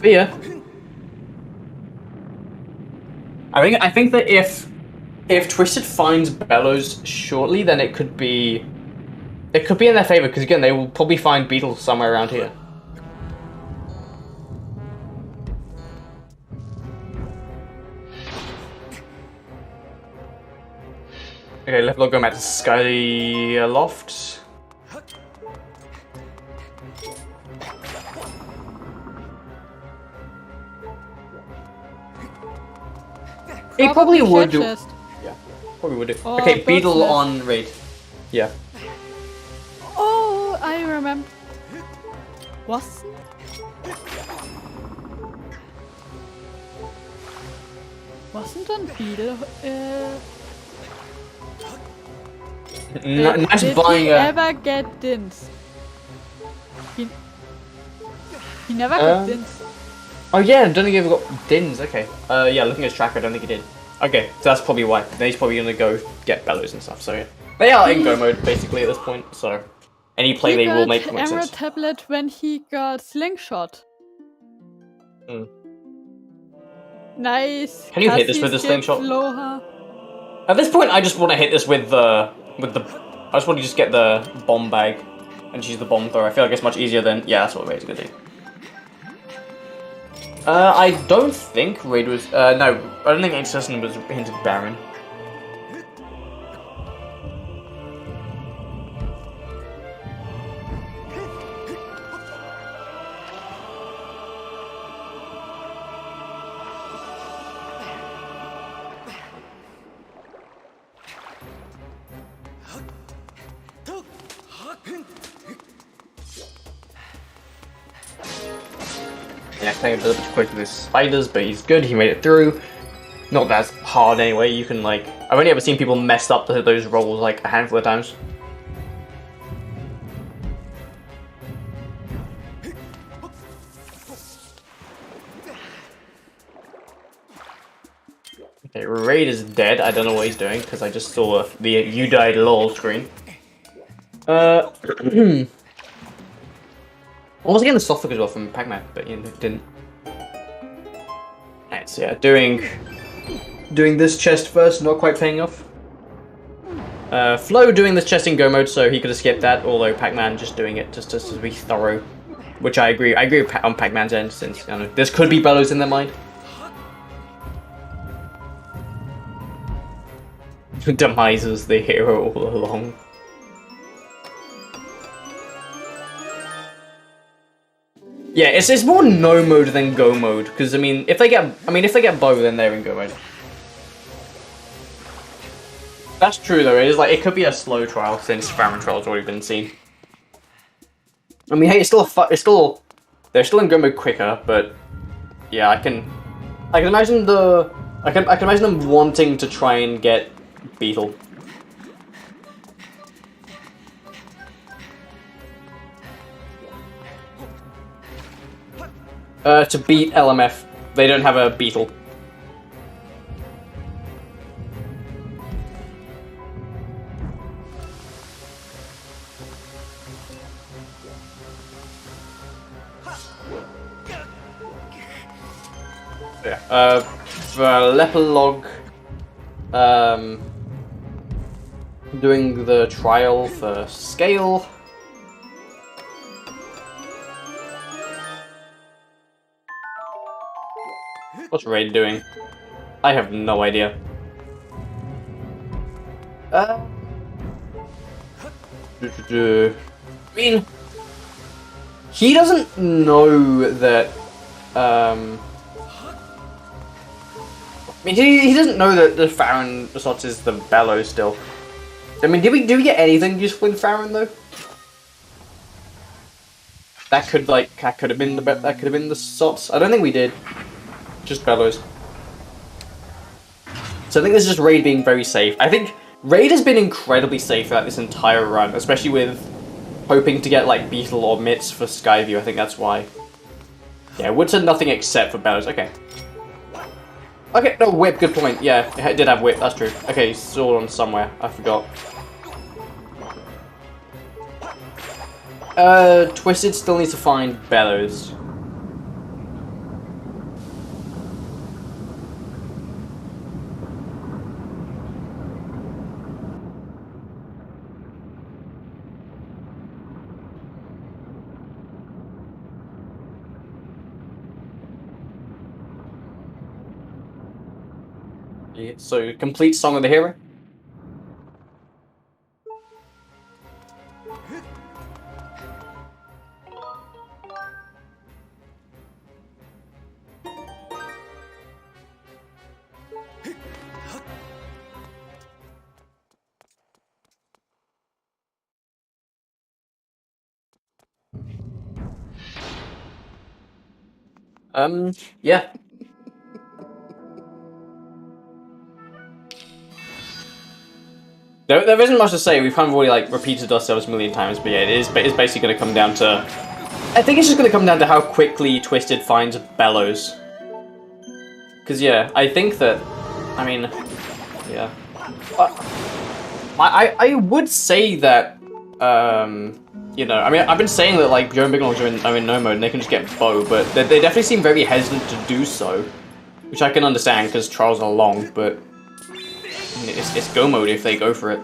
Speaker 3: But yeah. I think that if Twisted finds Bellows shortly, then it could be in their favor, because again, they will probably find Beetle somewhere around here. Okay, let's go back to Sky Loft. He probably would do.
Speaker 2: Chest.
Speaker 3: Yeah, probably would do.
Speaker 2: Or
Speaker 3: Okay, Beetle
Speaker 2: Bird's
Speaker 3: on raid. Yeah.
Speaker 2: Oh, I remember. Wasn't on Beetle?
Speaker 3: Nice
Speaker 2: did
Speaker 3: buying
Speaker 2: he
Speaker 3: a.
Speaker 2: ever get Dins? He never got Dins.
Speaker 3: Oh yeah, I don't think he ever got Dins. Okay. Yeah, looking at his tracker, I don't think he did. Okay, so that's probably why. Then he's probably gonna go get Bellows and stuff. So yeah, they are in go mode basically at this point. So any play they will make makes
Speaker 2: Emerald
Speaker 3: sense.
Speaker 2: Tablet when he got Slingshot.
Speaker 3: Hmm.
Speaker 2: Nice.
Speaker 3: Can you hit this with the slingshot?
Speaker 2: Aloha.
Speaker 3: At this point, I just want to hit this with the. I just want to just get the bomb bag and use the bomb thrower. I feel like it's much easier than. Yeah, that's what Raid's gonna do. I don't think Raid was. No, I don't think Assassin was hinted Baron. Yeah, playing a little bit quick with his spiders, but he's good, he made it through. Not that hard anyway, you can like... I've only ever seen people mess up those rolls like a handful of times. Okay, Raid is dead, I don't know what he's doing, because I just saw the you died lol screen. I was getting the soft look as well from Pac-Man, but you know, didn't. Alright, so yeah, doing this chest first, not quite paying off. Flo doing this chest in go mode, so he could have skipped that, although Pac-Man just doing it just to be thorough. Which I agree with on Pac-Man's end, since you know, this could be Bellows in their mind. Demises the hero all along. Yeah, it's more no mode than go mode, because I mean if they get bow, then they're in go mode. That's true though. It could be a slow trial since Farron trial's already been seen. I mean, hey, they're still in go mode quicker, but yeah, I can imagine I can imagine them wanting to try and get Beetle. To beat LMF, they don't have a Beetle. Yeah. For Lepelog, doing the trial for Scale. What's Raid doing? I have no idea. I mean, he doesn't know that. I mean, he doesn't know that the Farron Sots is the Bellows still. I mean, did we get anything useful in Farron though? That could have been the Sots. I don't think we did. Just Bellows. So I think this is just Raid being very safe. I think Raid has been incredibly safe throughout this entire run, especially with hoping to get like Beetle or Mitts for Skyview. I think that's why. Yeah, Wood said nothing except for Bellows. Okay. Okay, no, Whip, good point. Yeah, it did have Whip, that's true. Okay, sword on somewhere. I forgot. Twisted still needs to find Bellows. Yeah, so, complete Song of the Hero. Yeah. There isn't much to say. We've kind of already like repeated ourselves a million times, but yeah, it's basically going to come down to. I think it's just going to come down to how quickly Twisted finds Bellows. Because yeah, I think that. I mean, yeah. I would say that. You know, I mean, I've been saying that like Joe and Bingolords are in no mode and they can just get bow, but they definitely seem very hesitant to do so, which I can understand because trials are long, but. It's go mode if they go for it.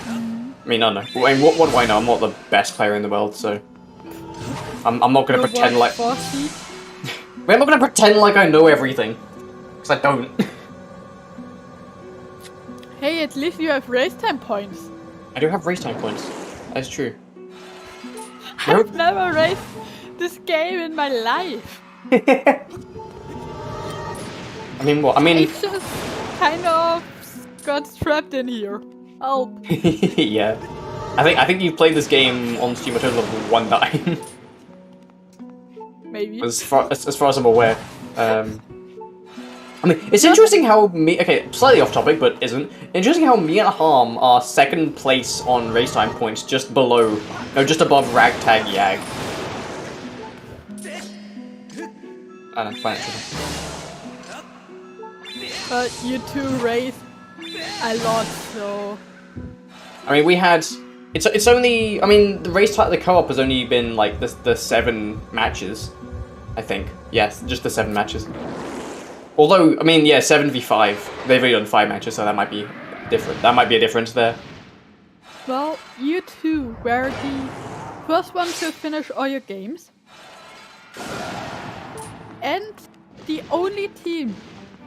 Speaker 3: I mean, I don't know. I mean, what do I know? I'm not the best player in the world, so I'm not gonna pretend like. I'm not gonna pretend like I know everything, because I don't.
Speaker 2: Hey, at least you have race time points.
Speaker 3: I do have race time points. That's true.
Speaker 2: I've never raced this game in my life.
Speaker 3: I mean, what? I mean.
Speaker 2: I just kind of got trapped in here. Help.
Speaker 3: Yeah. I think you've played this game on Steam a total of 1 time.
Speaker 2: Maybe.
Speaker 3: As far as I'm aware. I mean, it's interesting how me. Okay, slightly off topic, but isn't. Interesting how me and Harm are second place on race time points, just below, no, just above Ragtag Yag. I don't know, fine.
Speaker 2: But you two race a lot, so.
Speaker 3: I mean, we had. It's only. I mean, the race the co-op has only been like the 7 matches, I think. Yes, just the 7 matches. Although, I mean, yeah, 7v5. They've only done 5 matches, so that might be different. That might be a difference there.
Speaker 2: Well, you two were the first one to finish all your games. And the only team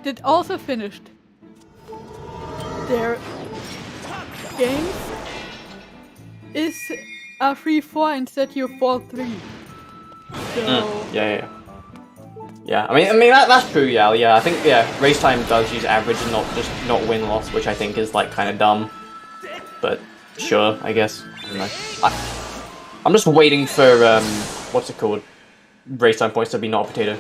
Speaker 2: that also finished their games is a 3-4 instead of 4-3. So
Speaker 3: Yeah. I mean that's true. Yeah. I think race time does use average and not win loss, which I think is like kind of dumb. But sure, I guess. I don't know. I'm just waiting for what's it called? Race time points to be not a potato.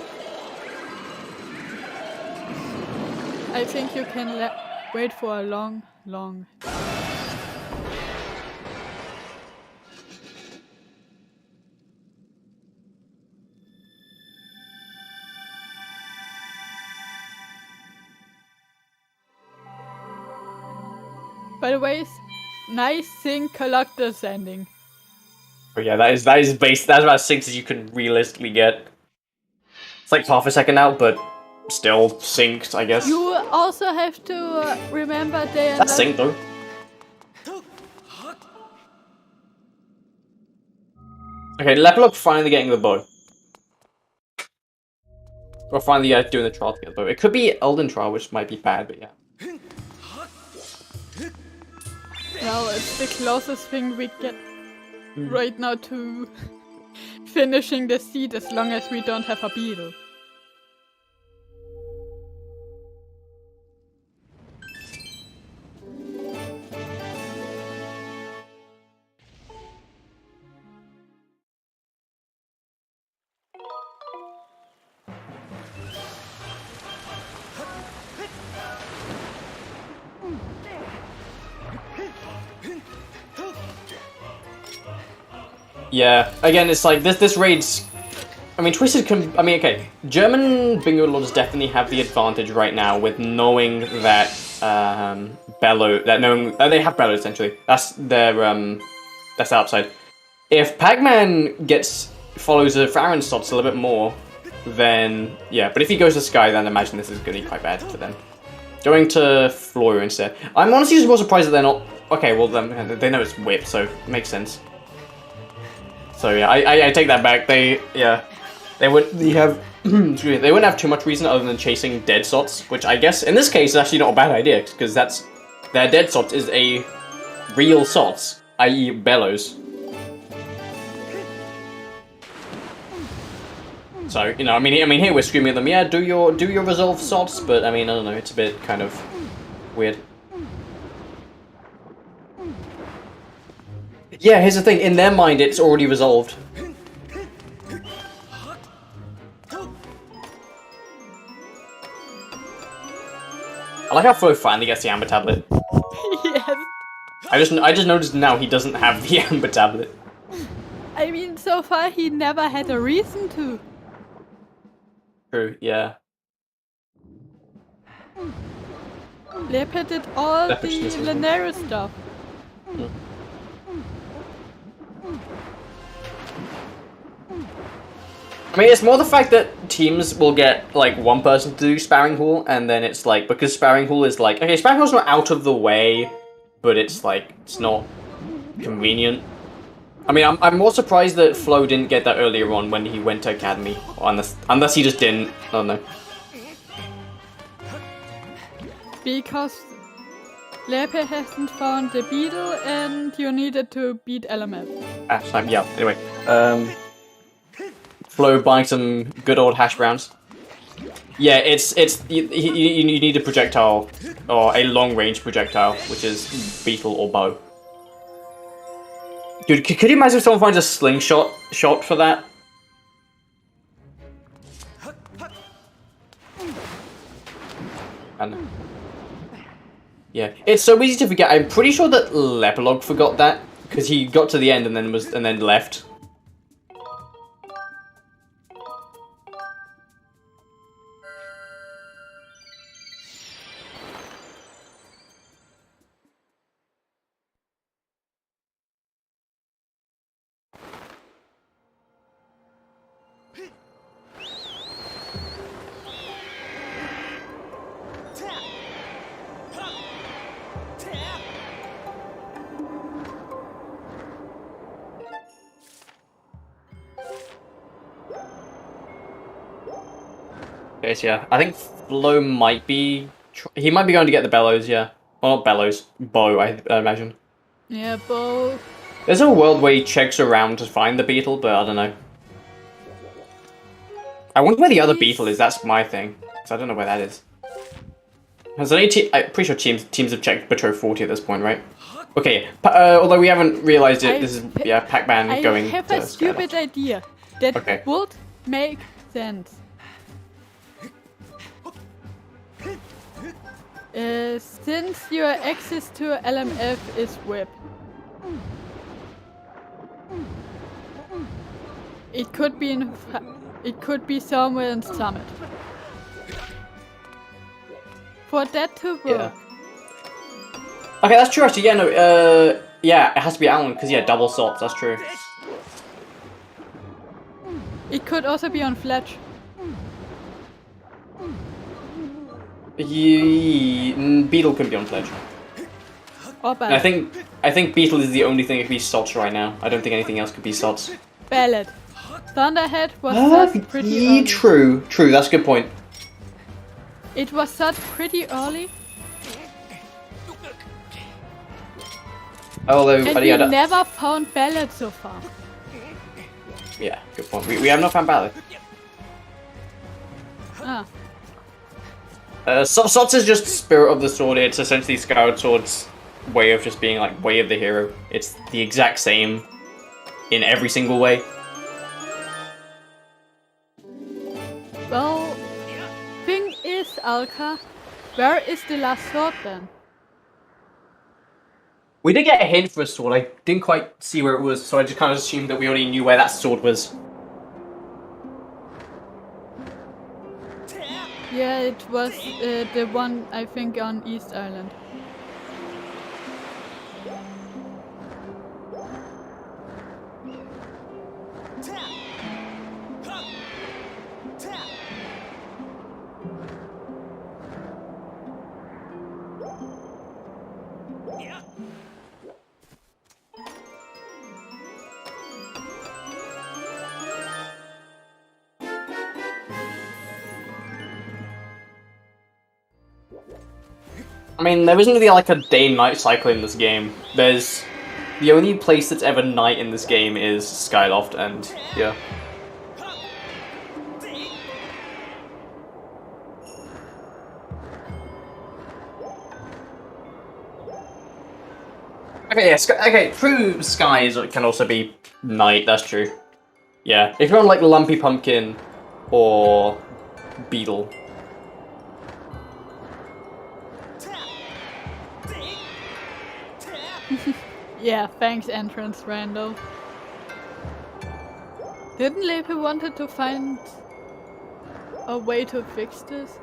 Speaker 2: I think you can wait for a long. By the way, nice thing collector's ending.
Speaker 3: Oh yeah, that is base. That's about as synced as you can realistically get. It's like half a second out, but still synced, I guess.
Speaker 2: You also have to remember they are
Speaker 3: That's synced though. Okay, Lepelok finally getting the bow. Or finally doing the trial to get the bow. It could be Elden Trial, which might be bad, but yeah.
Speaker 2: Well, it's the closest thing we get right now to finishing the seed, as long as we don't have a beetle.
Speaker 3: Yeah, again, it's like this raid's. I mean, Twisted can. I mean, okay, German Bingolords definitely have the advantage right now with knowing that knowing that they have Bellow essentially. That's their that's outside. If Pac-Man follows the Farron stops a little bit more, then yeah. But if he goes to Sky, then I imagine this is going to be quite bad for them. Going to Flora instead. I'm honestly just more surprised that they're not. Okay, well then they know it's Whip, so it makes sense. So yeah, I take that back. They they wouldn't they wouldn't have too much reason other than chasing dead sots, which I guess in this case is actually not a bad idea because their dead sot is a real sot, i.e. bellows. So I mean here we're screaming at them, yeah, do your resolve sots, but I mean I don't know, it's a bit kind of weird. Yeah, here's the thing, in their mind it's already resolved. I like how Flo finally gets the Amber Tablet.
Speaker 2: Yes.
Speaker 3: I just noticed now he doesn't have the Amber Tablet.
Speaker 2: I mean, so far he never had a reason to.
Speaker 3: True, yeah.
Speaker 2: Lepe did all the Lanero stuff.
Speaker 3: I mean, it's more the fact that teams will get, like, one person to do Sparring Hall, and then it's like, because Sparring Hall is like, okay, Sparring Hall's not out of the way, but it's like, it's not convenient. I mean, I'm more surprised that Flo didn't get that earlier on when he went to Academy, unless he just didn't, I don't know.
Speaker 2: Because Lepe hasn't found the beetle and you needed to beat LMF.
Speaker 3: Yeah, anyway. Flo buying some good old hash browns. Yeah, you need a projectile, or a long-range projectile, which is beetle or bow. Dude, could you imagine if someone finds a slingshot shot for that? And yeah, it's so easy to forget. I'm pretty sure that Lepalog forgot that because he got to the end and then left. Okay, so yeah, I think Flo might be... He might be going to get the bellows, yeah. Well, not bellows, bow, I imagine.
Speaker 2: Yeah, bow.
Speaker 3: There's a world where he checks around to find the beetle, but I don't know. I wonder where the other beetle is, that's my thing. Because I don't know where that is. Has any I'm pretty sure teams have checked Petro 40 at this point, right? Okay, although we haven't realized it, this is, yeah, Pac-Man going to...
Speaker 2: I have a stupid idea that would make sense. Since your access to LMF is web, it could be somewhere in Summit. For that to work.
Speaker 3: Yeah. Okay, that's true actually. Yeah, no. Yeah, it has to be Alan because yeah, double salts. That's true.
Speaker 2: It could also be on Fletch.
Speaker 3: Beetle can be on Fledge.
Speaker 2: Or Ballad.
Speaker 3: I think Beetle is the only thing that can be salts right now. I don't think anything else could be salts.
Speaker 2: Ballad. Thunderhead was such pretty early.
Speaker 3: True. That's a good point.
Speaker 2: It was such pretty early.
Speaker 3: Although,
Speaker 2: and we never found Ballad so far.
Speaker 3: Yeah, good point. We have not found Ballad.
Speaker 2: Ah.
Speaker 3: Sots is just Spirit of the Sword. It's essentially Skyward Sword's way of just being like way of the hero. It's the exact same in every single way.
Speaker 2: Well, thing is, Alka, where is the last sword then?
Speaker 3: We did get a hint for a sword. I didn't quite see where it was, so I just kind of assumed that we already knew where that sword was.
Speaker 2: Yeah, it was the one, I think, on East Island.
Speaker 3: I mean, there isn't really like a day-night cycle in this game. There's... The only place that's ever night in this game is Skyloft, and yeah. Okay, yeah, okay, true skies can also be night, that's true. Yeah, if you're on like Lumpy Pumpkin or Beetle.
Speaker 2: Yeah, thanks entrance, Randall. Didn't Lepe wanted to find a way to fix this?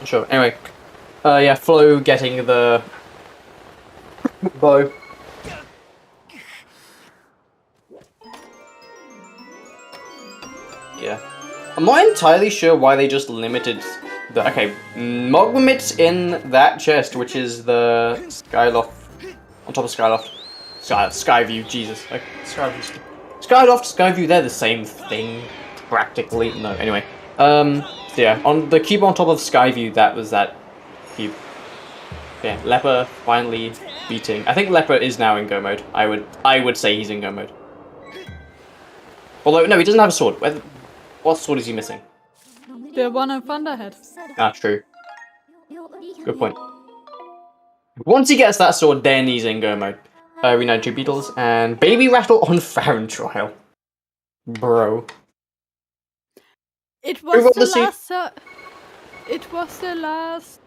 Speaker 3: Sure, anyway. Yeah, Flo getting the bow. Yeah. I'm not entirely sure why they just limited the... Okay, Mogmit's in that chest, which is the Skyloft... On top of Skyloft. Skyview, Jesus. Like, Skyloft, Skyview, they're the same thing, practically. No, anyway. So yeah, on the cube on top of Skyview, that was that cube. Yeah, Leper finally beating... I think Leper is now in go mode. I would say he's in go mode. Although, no, he doesn't have a sword. What sword is he missing?
Speaker 2: The one on Thunderhead.
Speaker 3: Ah, true. Good point. Once he gets that sword, then he's in go mode. We know 2 beetles and Baby Rattle on Farron trial. Bro.
Speaker 2: It was the last... it was the last...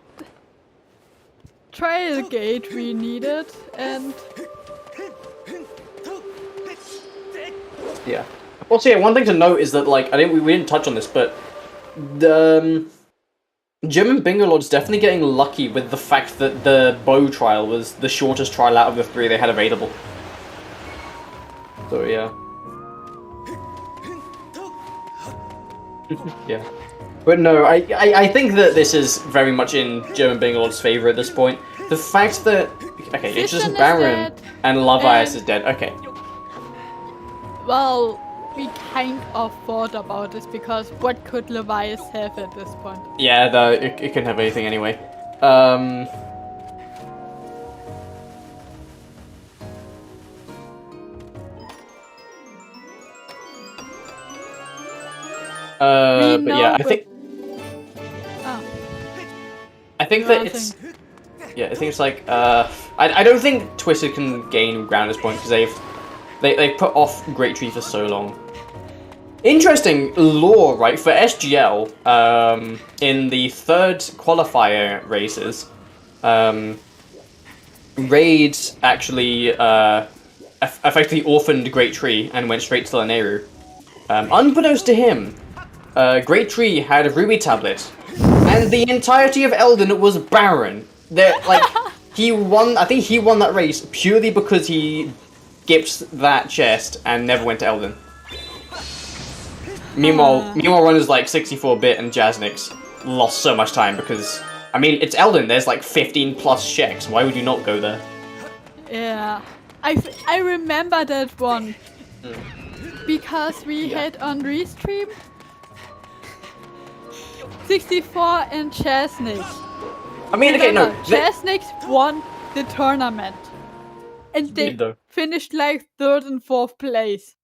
Speaker 2: trial gate we needed, and...
Speaker 3: Yeah. Also, yeah, one thing to note is that, like, we didn't touch on this, but the German Bingolords definitely getting lucky with the fact that the bow trial was the shortest trial out of the 3 they had available. So yeah. Yeah. But no, I think that this is very much in German Bingolords' favor at this point. The fact that... Okay, it's just Baron and Lovias is dead. Okay.
Speaker 2: Well, we kind of thought about this because what could Levias have at this point?
Speaker 3: Yeah, it can have anything anyway. But yeah, I think...
Speaker 2: Oh.
Speaker 3: I think that it's... Yeah, I think it's like, I don't think TWSITD can gain ground at this point because they've put off Great Tree for so long. Interesting lore, right? For SGL, in the 3rd qualifier races, Raid actually effectively orphaned Great Tree and went straight to Laneru. Unbeknownst to him, Great Tree had a Ruby tablet, and the entirety of Elden was barren. He won. I think he won that race purely because he skipped that chest and never went to Elden. Meanwhile, runners like 64-bit and Jaznix lost so much time because, I mean, it's Elden. There's like 15 plus checks. Why would you not go there?
Speaker 2: Yeah, I remember that one because we had on Restream 64 and Jaznix.
Speaker 3: I mean, okay, no.
Speaker 2: Jaznix won the tournament, and they finished like 3rd and 4th place.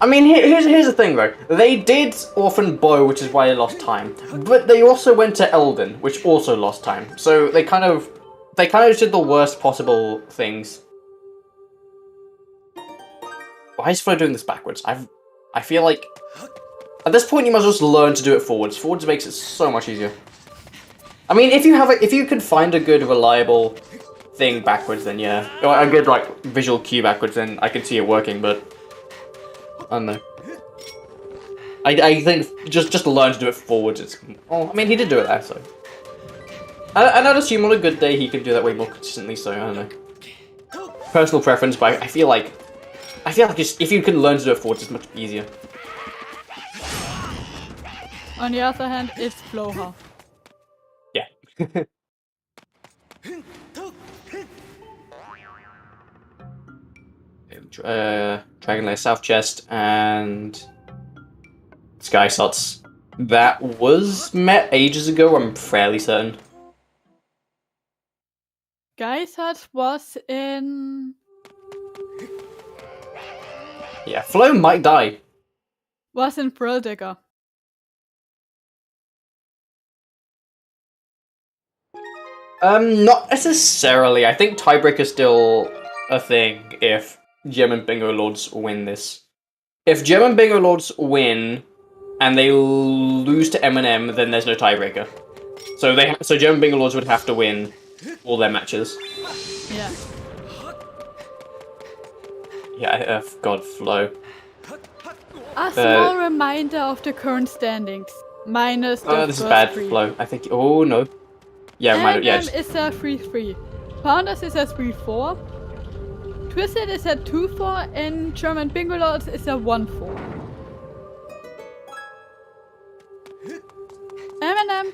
Speaker 3: I mean, here's the thing, though. They did Orphan Bow, which is why they lost time, but they also went to Elden, which also lost time. So they kind of did the worst possible things. Why is Flo doing this backwards? I feel like at this point you must just learn to do it forwards. Forwards makes it so much easier. I mean, if you could find a good, reliable thing backwards, then yeah, or a good like visual cue backwards, then I could see it working. But I don't know. I think just learn to do it forwards. I mean, he did do it there, so. And I'd assume on a good day he could do that way more consistently. So I don't know. Personal preference, but I feel like just if you can learn to do it forwards, it's much easier.
Speaker 2: On the other hand, it's Floha.
Speaker 3: Yeah. Dragon Lair South Chest and Sky Slots. that was met ages ago, I'm fairly certain.
Speaker 2: Geysert was in...
Speaker 3: Yeah, Flo might die.
Speaker 2: was in Thrill Digger.
Speaker 3: Not necessarily. I think tiebreaker's still a thing if German Bingolords win this. If German Bingolords win and they lose to Eminem, then there's no tiebreaker. So German Bingolords would have to win all their matches.
Speaker 2: Yeah.
Speaker 3: Yeah, God, Flo.
Speaker 2: A small reminder of the current standings. Minus the
Speaker 3: This is
Speaker 2: first
Speaker 3: bad for
Speaker 2: three.
Speaker 3: Flo. I think. Oh no. Yeah,
Speaker 2: Eminem is a 3-3. Founders is a 3-4. Twisted is a 2-4 and German Bingolords is a 1-4. Eminem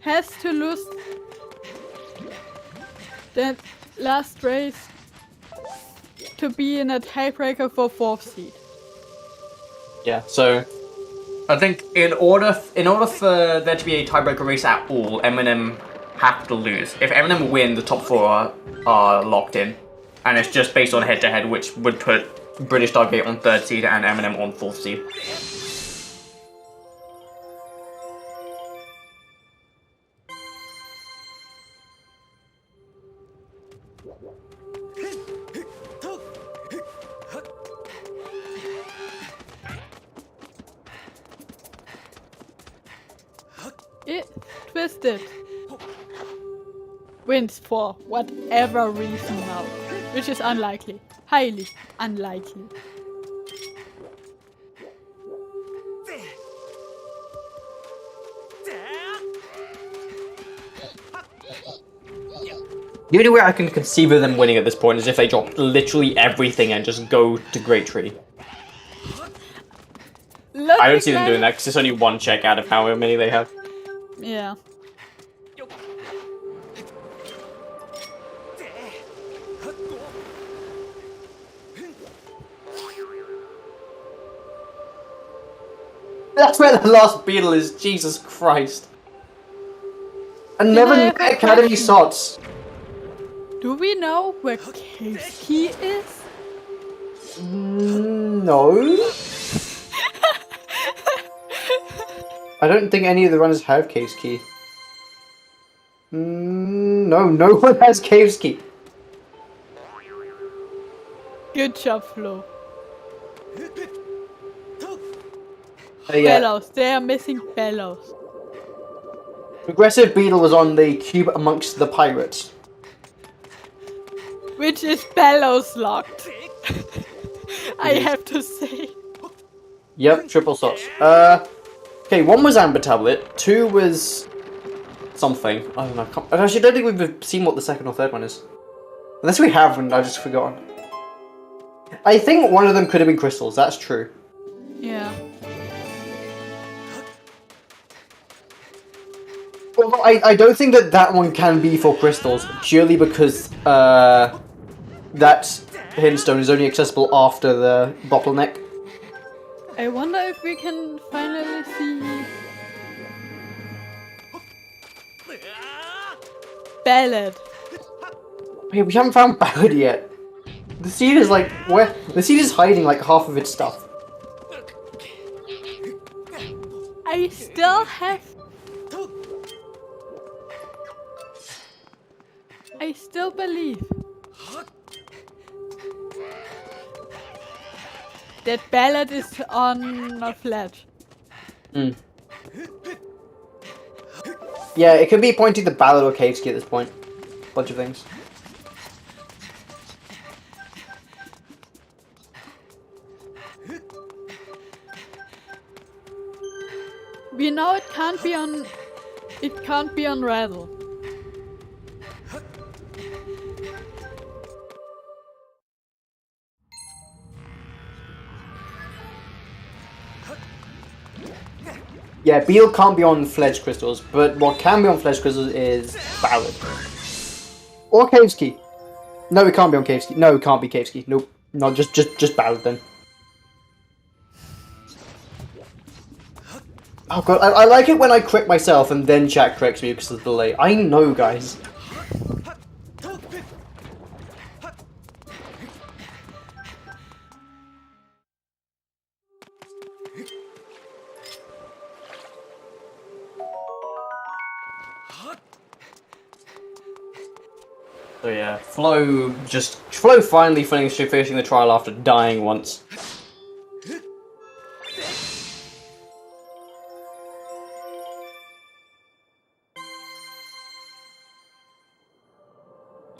Speaker 2: has to lose the last race to be in a tiebreaker for 4th seed.
Speaker 3: Yeah, so I think in order for there to be a tiebreaker race at all, Eminem have to lose. If Eminem win, the top 4 are locked in, and it's just based on head-to-head, which would put British Stargate on 3rd seed and Eminem on 4th seed.
Speaker 2: It Twisted wins for whatever reason now, which is unlikely. Highly unlikely.
Speaker 3: The only way I can conceive of them winning at this point is if they drop literally everything and just go to Great Tree. I don't see them doing that because it's only one check out of however many they have.
Speaker 2: Yeah.
Speaker 3: That's where the last beetle is, Jesus Christ. And never Academy Sots.
Speaker 2: Do we know where Case Key is?
Speaker 3: No. I don't think any of the runners have Cave's Key. No, no one has Cave's Key.
Speaker 2: Good job, Flo.
Speaker 3: Yeah.
Speaker 2: Bellows. They are missing Bellows.
Speaker 3: Progressive Beetle was on the cube amongst the pirates.
Speaker 2: Which is Bellows locked. I have to say.
Speaker 3: Yep, triple sots. Okay, 1 was Amber Tablet, 2 was something. I don't know. I actually don't think we've seen what the 2nd or 3rd one is. Unless we have, and I've just forgotten. I think one of them could have been crystals. That's true.
Speaker 2: Yeah.
Speaker 3: Well, I don't think that one can be for crystals, purely because that hidden stone is only accessible after the bottleneck.
Speaker 2: I wonder if we can finally see Ballad.
Speaker 3: Wait, we haven't found Ballad yet. The seed is like where the seed is hiding like half of its stuff.
Speaker 2: I still have. I still believe that Ballad is on a flat.
Speaker 3: Yeah, it could be pointing to Ballad or Cave's Key at this point. Bunch of things.
Speaker 2: We know it can't be on. It can't be on Rattle.
Speaker 3: Yeah, Beetle can't be on Fledged Crystals, but what can be on Fledged Crystals is Ballad. Or Cave's Key. No, it can't be on Cave's Key. No, it can't be Cave's Key. Nope. No, just, just, just Ballad then. Oh god, I like it when I correct myself and then chat corrects me because of the delay. I know, guys. So yeah, Flo finally finishing the trial after dying once.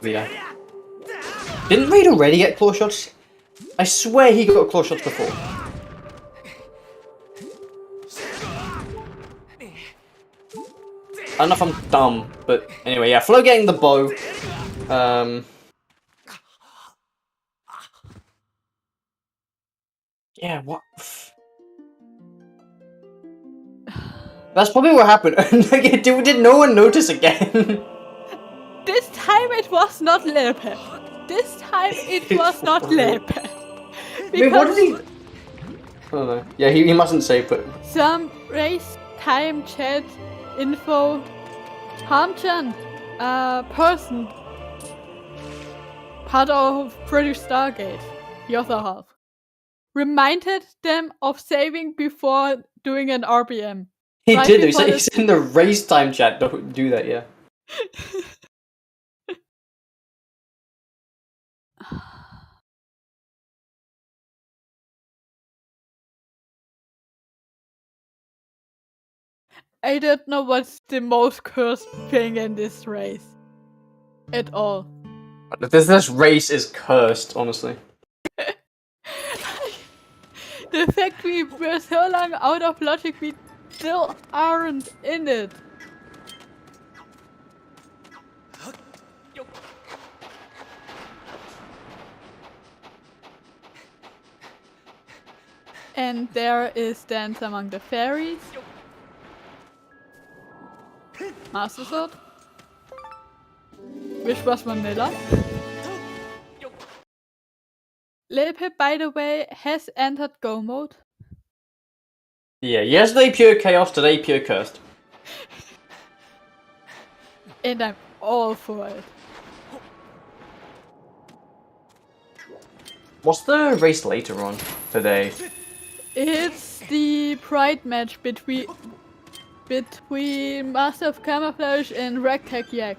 Speaker 3: But yeah. Didn't Raid already get claw shots? I swear he got claw shots before. I don't know if I'm dumb, but anyway, yeah, Flo getting the bow. Yeah, what? That's probably what happened. Did no one notice again?
Speaker 2: This time it was not Lepe. This time it was not Lepe.
Speaker 3: Wait, what did he? I don't know. Yeah, he mustn't say, but
Speaker 2: some race time chat info. Harmchan, person, part of British Stargate, the other half, reminded them of saving before doing an RBM.
Speaker 3: He
Speaker 2: right
Speaker 3: did. He's in the race time chat. Don't do that, yeah.
Speaker 2: I don't know what's the most cursed thing in this race. At all.
Speaker 3: This race is cursed, honestly.
Speaker 2: The fact we were so long out of logic, we still aren't in it. And there is Dance Among the Fairies. Master Sword. Which was vanilla. Lepe, by the way, has entered Go mode.
Speaker 3: Yeah, yesterday pure chaos, today pure cursed.
Speaker 2: And I'm all for it.
Speaker 3: What's the race later on today?
Speaker 2: It's the pride match between Master of Camouflage and Ragtag Yak.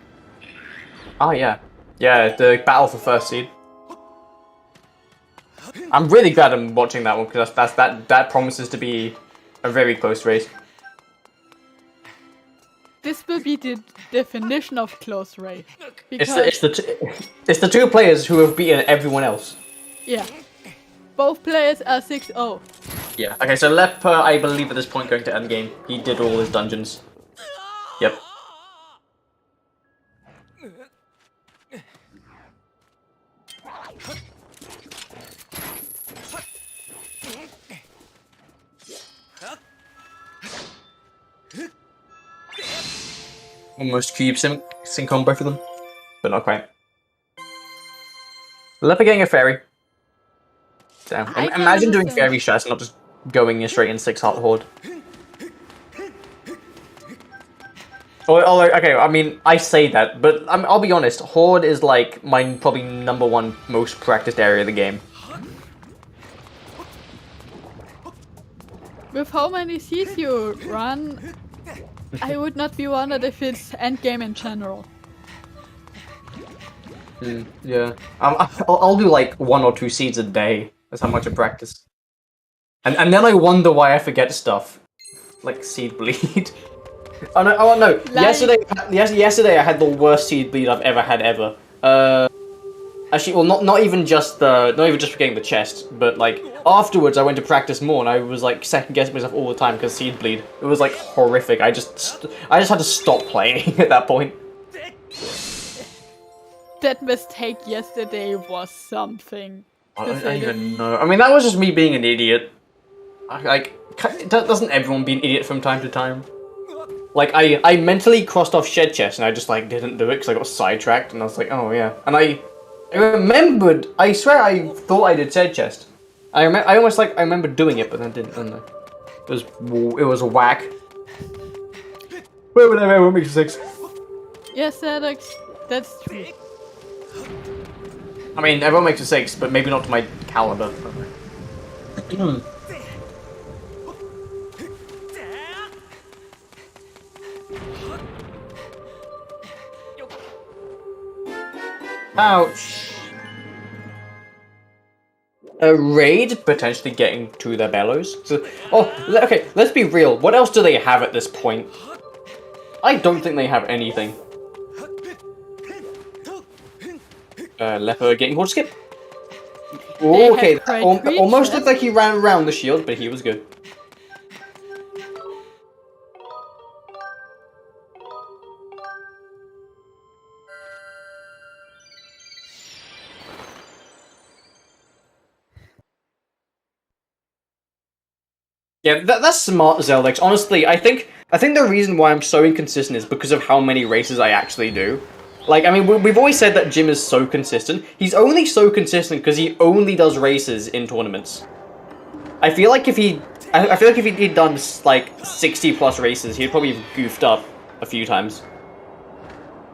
Speaker 3: Oh yeah. Yeah, the battle for first seed. I'm really glad I'm watching that one because that promises to be a very close race.
Speaker 2: This will be the definition of close race.
Speaker 3: It's the two players who have beaten everyone else.
Speaker 2: Yeah. Both players are 6-0.
Speaker 3: Yeah. Okay, so Leper, I believe at this point going to endgame. He did all his dungeons. Yep. Almost cube sync on both of them, but not quite. Leper getting a fairy. Damn. Imagine doing fairy shots and not just going straight in 6-heart horde. Okay, I mean, I say that, but I'll be honest, horde is like my probably #1 most practiced area of the game.
Speaker 2: With how many Cs you run, I would not be wondered if it's endgame in general.
Speaker 3: Yeah. I'll do like 1 or 2 seeds a day. That's how much I practice. And then I wonder why I forget stuff. Like seed bleed. Oh no. Like... Yesterday I had the worst seed bleed I've ever had ever. Actually, well, not even just for getting the chest, but like afterwards I went to practice more and I was like second guessing myself all the time because seed bleed. It was like horrific. I just had to stop playing at that point.
Speaker 2: That mistake yesterday was something.
Speaker 3: I don't even know. I mean, that was just me being an idiot. Doesn't everyone be an idiot from time to time? Like, I mentally crossed off shed chest and I just like didn't do it because I got sidetracked and I was like, oh yeah. And I remembered. I swear I thought I did shed chest. I remember doing it, but then I didn't. I don't know. It was a whack. Wait, what makes you 6?
Speaker 2: Yes, that's true.
Speaker 3: I mean, everyone makes a 6, but maybe not to my caliber. Ouch. A raid potentially getting to their bellows. So, okay, let's be real. What else do they have at this point? I don't think they have anything. Leper getting horse skip. Ooh, okay, that almost looked like he ran around the shield, but he was good. Yeah, that's smart, Zeldex. Honestly, I think the reason why I'm so inconsistent is because of how many races I actually do. Like, I mean, we've always said that Jim is so consistent. He's only so consistent because he only does races in tournaments. I feel like if he'd done like 60+ races, he'd probably have goofed up a few times.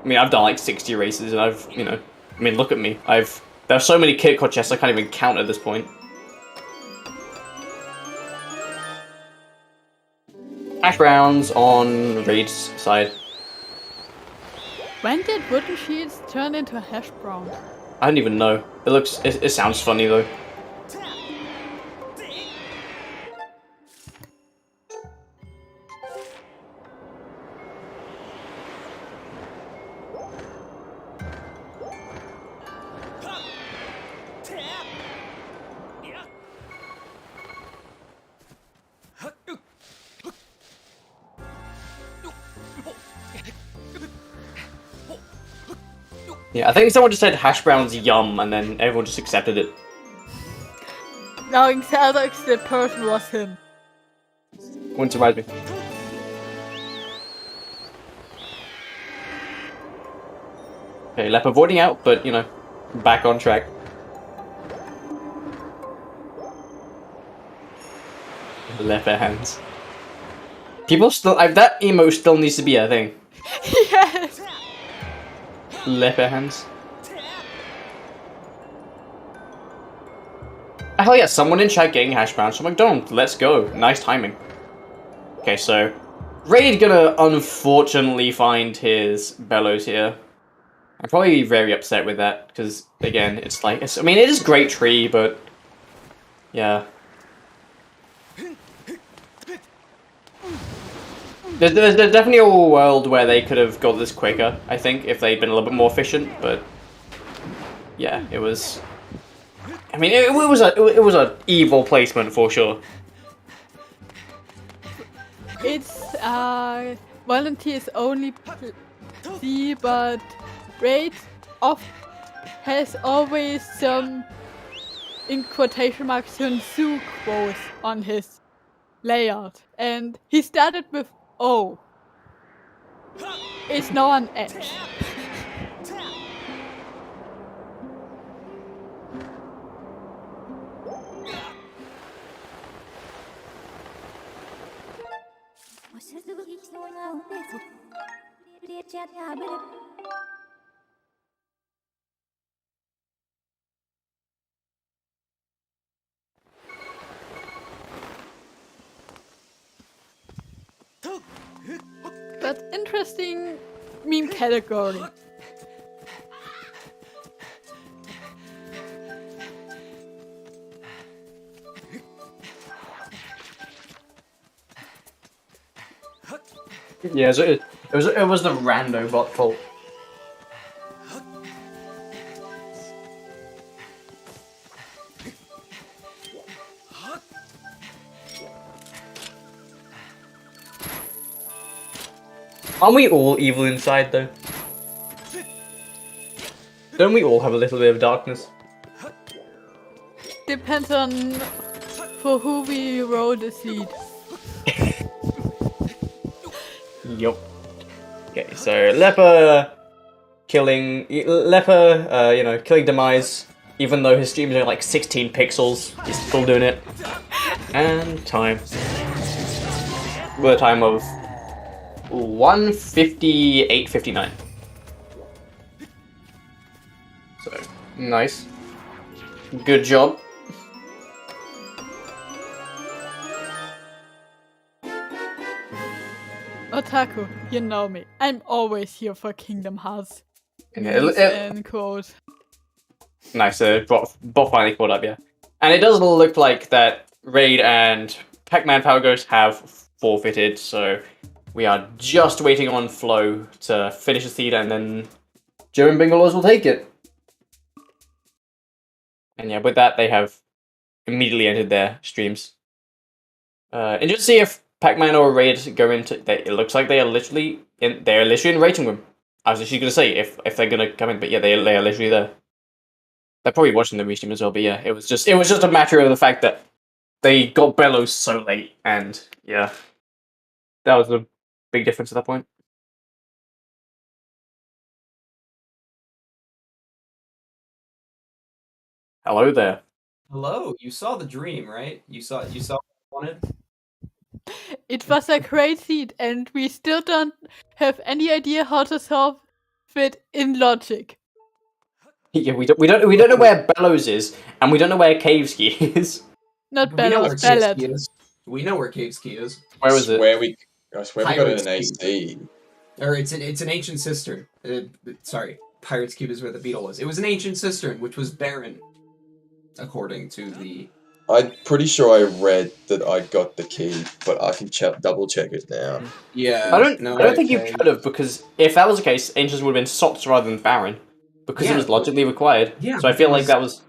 Speaker 3: I mean, I've done like 60 races, and I've, I mean, look at me. There are so many kit card chests I can't even count at this point. Hash browns on Raid's side.
Speaker 2: When did wooden shields turn into hash brown?
Speaker 3: I don't even know. It sounds funny though. Yeah, I think someone just said hash browns yum, and then everyone just accepted it.
Speaker 2: Knowing Zelda, the person was him.
Speaker 3: Wouldn't surprise me. Okay, Lep avoiding out, but, back on track. Leper hands. People still... that emo still needs to be a thing.
Speaker 2: Yes!
Speaker 3: Leper hands. Hell yeah, someone in chat getting hash browns from McDonald's. Let's go. Nice timing. Okay, so Raid gonna unfortunately find his bellows here. I'm probably very upset with that because again, it's like I mean, it is a great tree, but yeah. There's definitely a world where they could have got this quicker, I think, if they'd been a little bit more efficient, but yeah, it was... I mean, it was a evil placement for sure.
Speaker 2: It's, volunteers only see, but Raid has always some, in quotation marks, Sun Tzu quotes on his layout, and he started with O. It's now an edge. But interesting meme category.
Speaker 3: Yeah, so it was the rando bot fault. Aren't we all evil inside, though? Don't we all have a little bit of darkness?
Speaker 2: Depends on for who we roll the seed.
Speaker 3: Yup. Okay, so Leper killing killing Demise, even though his stream is only like 16 pixels, he's still doing it. And time. With a time of 158.59. So, nice. Good job.
Speaker 2: Otaku, you know me. I'm always here for Kingdom Hearts.
Speaker 3: Okay,
Speaker 2: Memes and quote.
Speaker 3: Nice, bot finally caught up, yeah. And it does look like that Raid and Pac-Man Power Ghost have forfeited, so we are just waiting on Flo to finish the seed, and then Joe and Bingolords will take it. And yeah, with that, they have immediately ended their streams. And just see if Pac-Man or Raid go into. It looks like they are literally in. They are literally in rating room. I was actually gonna say if they're gonna come in, but yeah, they are literally there. They're probably watching the restream as well, but yeah, it was just a matter of the fact that they got Bellows so late, and yeah, that was a big difference at that point. Hello there.
Speaker 4: Hello, you saw the dream, right? You saw what I wanted?
Speaker 2: It was a great seed, and we still don't have any idea how to solve it in logic.
Speaker 3: Yeah, we don't know where Bellows is, and we don't know where Caveski is.
Speaker 2: Not
Speaker 4: We know where
Speaker 2: Bellows,
Speaker 4: Cave's
Speaker 2: Ballad.
Speaker 4: Key is. We know where Cave's Key is.
Speaker 3: Where is it?
Speaker 5: I swear we got it in
Speaker 4: Pirate's
Speaker 5: AC.
Speaker 4: Or it's an ancient cistern. Sorry, Pirate's Cube is where the beetle was. It was an ancient cistern, which was barren, according to the.
Speaker 5: I'm pretty sure I read that I got the key, but I can double check it now.
Speaker 4: Yeah.
Speaker 3: I don't think you
Speaker 4: okay.
Speaker 3: could have, because if that was the case, Ancients would have been Sots rather than Baron, because it
Speaker 4: Yeah,
Speaker 3: was logically required.
Speaker 4: yeah,
Speaker 3: So I feel like that was.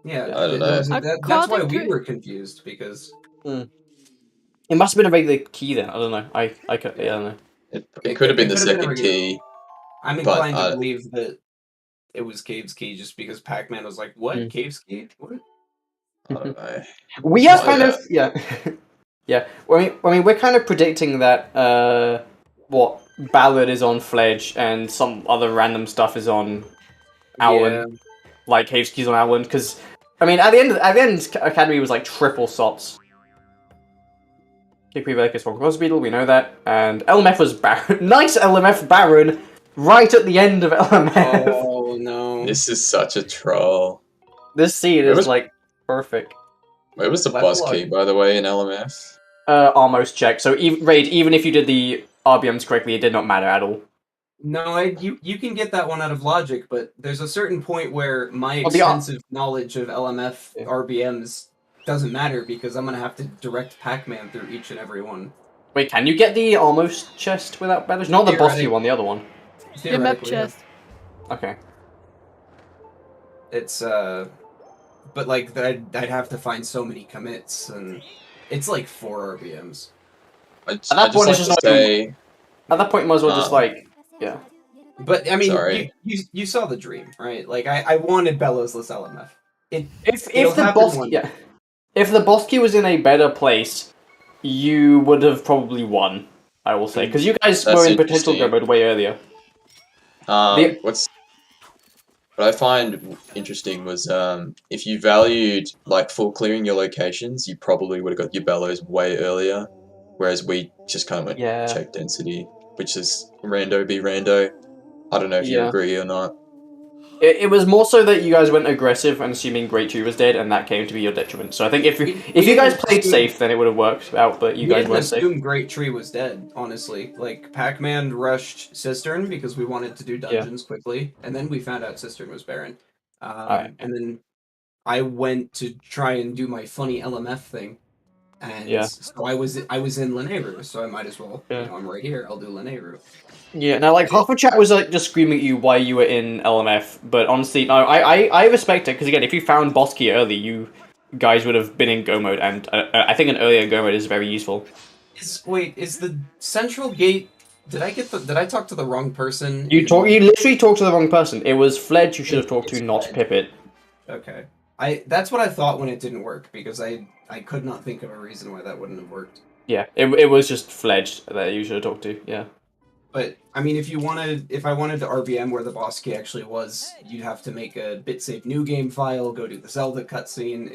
Speaker 4: Yeah,
Speaker 5: I don't know.
Speaker 4: that's why we were confused, because.
Speaker 3: It must have been a regular key then. I don't know. I don't know.
Speaker 5: It could have been the
Speaker 4: could have been a
Speaker 5: second
Speaker 4: regular-
Speaker 5: key.
Speaker 4: I'm
Speaker 5: But,
Speaker 4: inclined to believe that it was Cave's Key, just because Pac-Man was like, "What? Cave's Key? What?"
Speaker 5: I don't know.
Speaker 3: We are
Speaker 5: Oh,
Speaker 3: kind
Speaker 5: yeah.
Speaker 3: of yeah. I mean, we're kind of predicting that what Ballad is on Fledge and some other random stuff is on Outland, like Caveski's on Outland. Because I mean, at the end, Academy was like triple Sots. Kick Prevake is from Crossbeetle, we know that, and LMF was Baron. Nice LMF Baron, right at the end of LMF.
Speaker 4: Oh no!
Speaker 5: This is such a troll.
Speaker 3: This scene is like perfect.
Speaker 5: Where was the
Speaker 4: Left
Speaker 5: bus
Speaker 4: block.
Speaker 5: key, by the way, in LMF?
Speaker 3: Almost check. So Raid, even if you did the RBMs correctly, it did not matter at all.
Speaker 4: No, you can get that one out of logic, but there's a certain point where my
Speaker 3: Well, the
Speaker 4: extensive knowledge of LMF
Speaker 3: Yeah.
Speaker 4: RBMs doesn't matter, because I'm gonna have to direct Pac-Man through each and every one.
Speaker 3: Wait, can you get the almost chest without battles? Not the boss
Speaker 4: Theoretic-
Speaker 3: one, the other one.
Speaker 2: Your map
Speaker 4: Theoretically, yeah.
Speaker 2: chest.
Speaker 3: Okay.
Speaker 4: It's but like I'd have to find so many commits, and it's like 4 RBMs.
Speaker 5: At
Speaker 3: that point, it's just not
Speaker 5: say,
Speaker 3: At that point, you might as well just like, yeah.
Speaker 4: But I mean,
Speaker 5: Sorry.
Speaker 4: you saw the dream, right? Like I wanted Bellows-less LMF.
Speaker 3: If
Speaker 4: It'll
Speaker 3: the
Speaker 4: happen
Speaker 3: boss
Speaker 4: one
Speaker 3: yeah, if the boss key was in a better place, you would have probably won. I will say, because you guys
Speaker 5: That's
Speaker 3: were in potential
Speaker 5: interesting.
Speaker 3: go mode way earlier.
Speaker 5: What I find interesting was if you valued like full clearing your locations, you probably would have got your bellows way earlier, whereas we just kind of went check density, which is rando be rando. I don't know if you agree or not.
Speaker 3: It was more so that you guys went aggressive and assuming Great Tree was dead, and that came to be your detriment. So I think if you guys played safe, then it would have worked out. But you guys weren't safe.
Speaker 4: We didn't assume Great Tree was dead, honestly. Like Pac-Man rushed Cistern because we wanted to do dungeons quickly, and then we found out Cistern was barren. And then I went to try and do my funny LMF thing, and so I was in Lanayru, so I might as well. You know, I'm right here. I'll do Lanayru.
Speaker 3: Yeah, now like half of chat was like just screaming at you why you were in LMF, but honestly, no, I respect it, because again, if you found boss key early, you guys would have been in go mode, and I think an earlier go mode is very useful.
Speaker 4: Is the central gate? Did I talk to the wrong person?
Speaker 3: You literally talked to the wrong person. It was Fledge you should have talked to, not Pippet.
Speaker 4: Okay, that's what I thought when it didn't work, because I could not think of a reason why that wouldn't have worked.
Speaker 3: Yeah, it was just Fledge that you should have talked to. Yeah.
Speaker 4: But I mean, if I wanted to RBM where the boss key actually was, you'd have to make a bit safe new game file, go do the Zelda cutscene.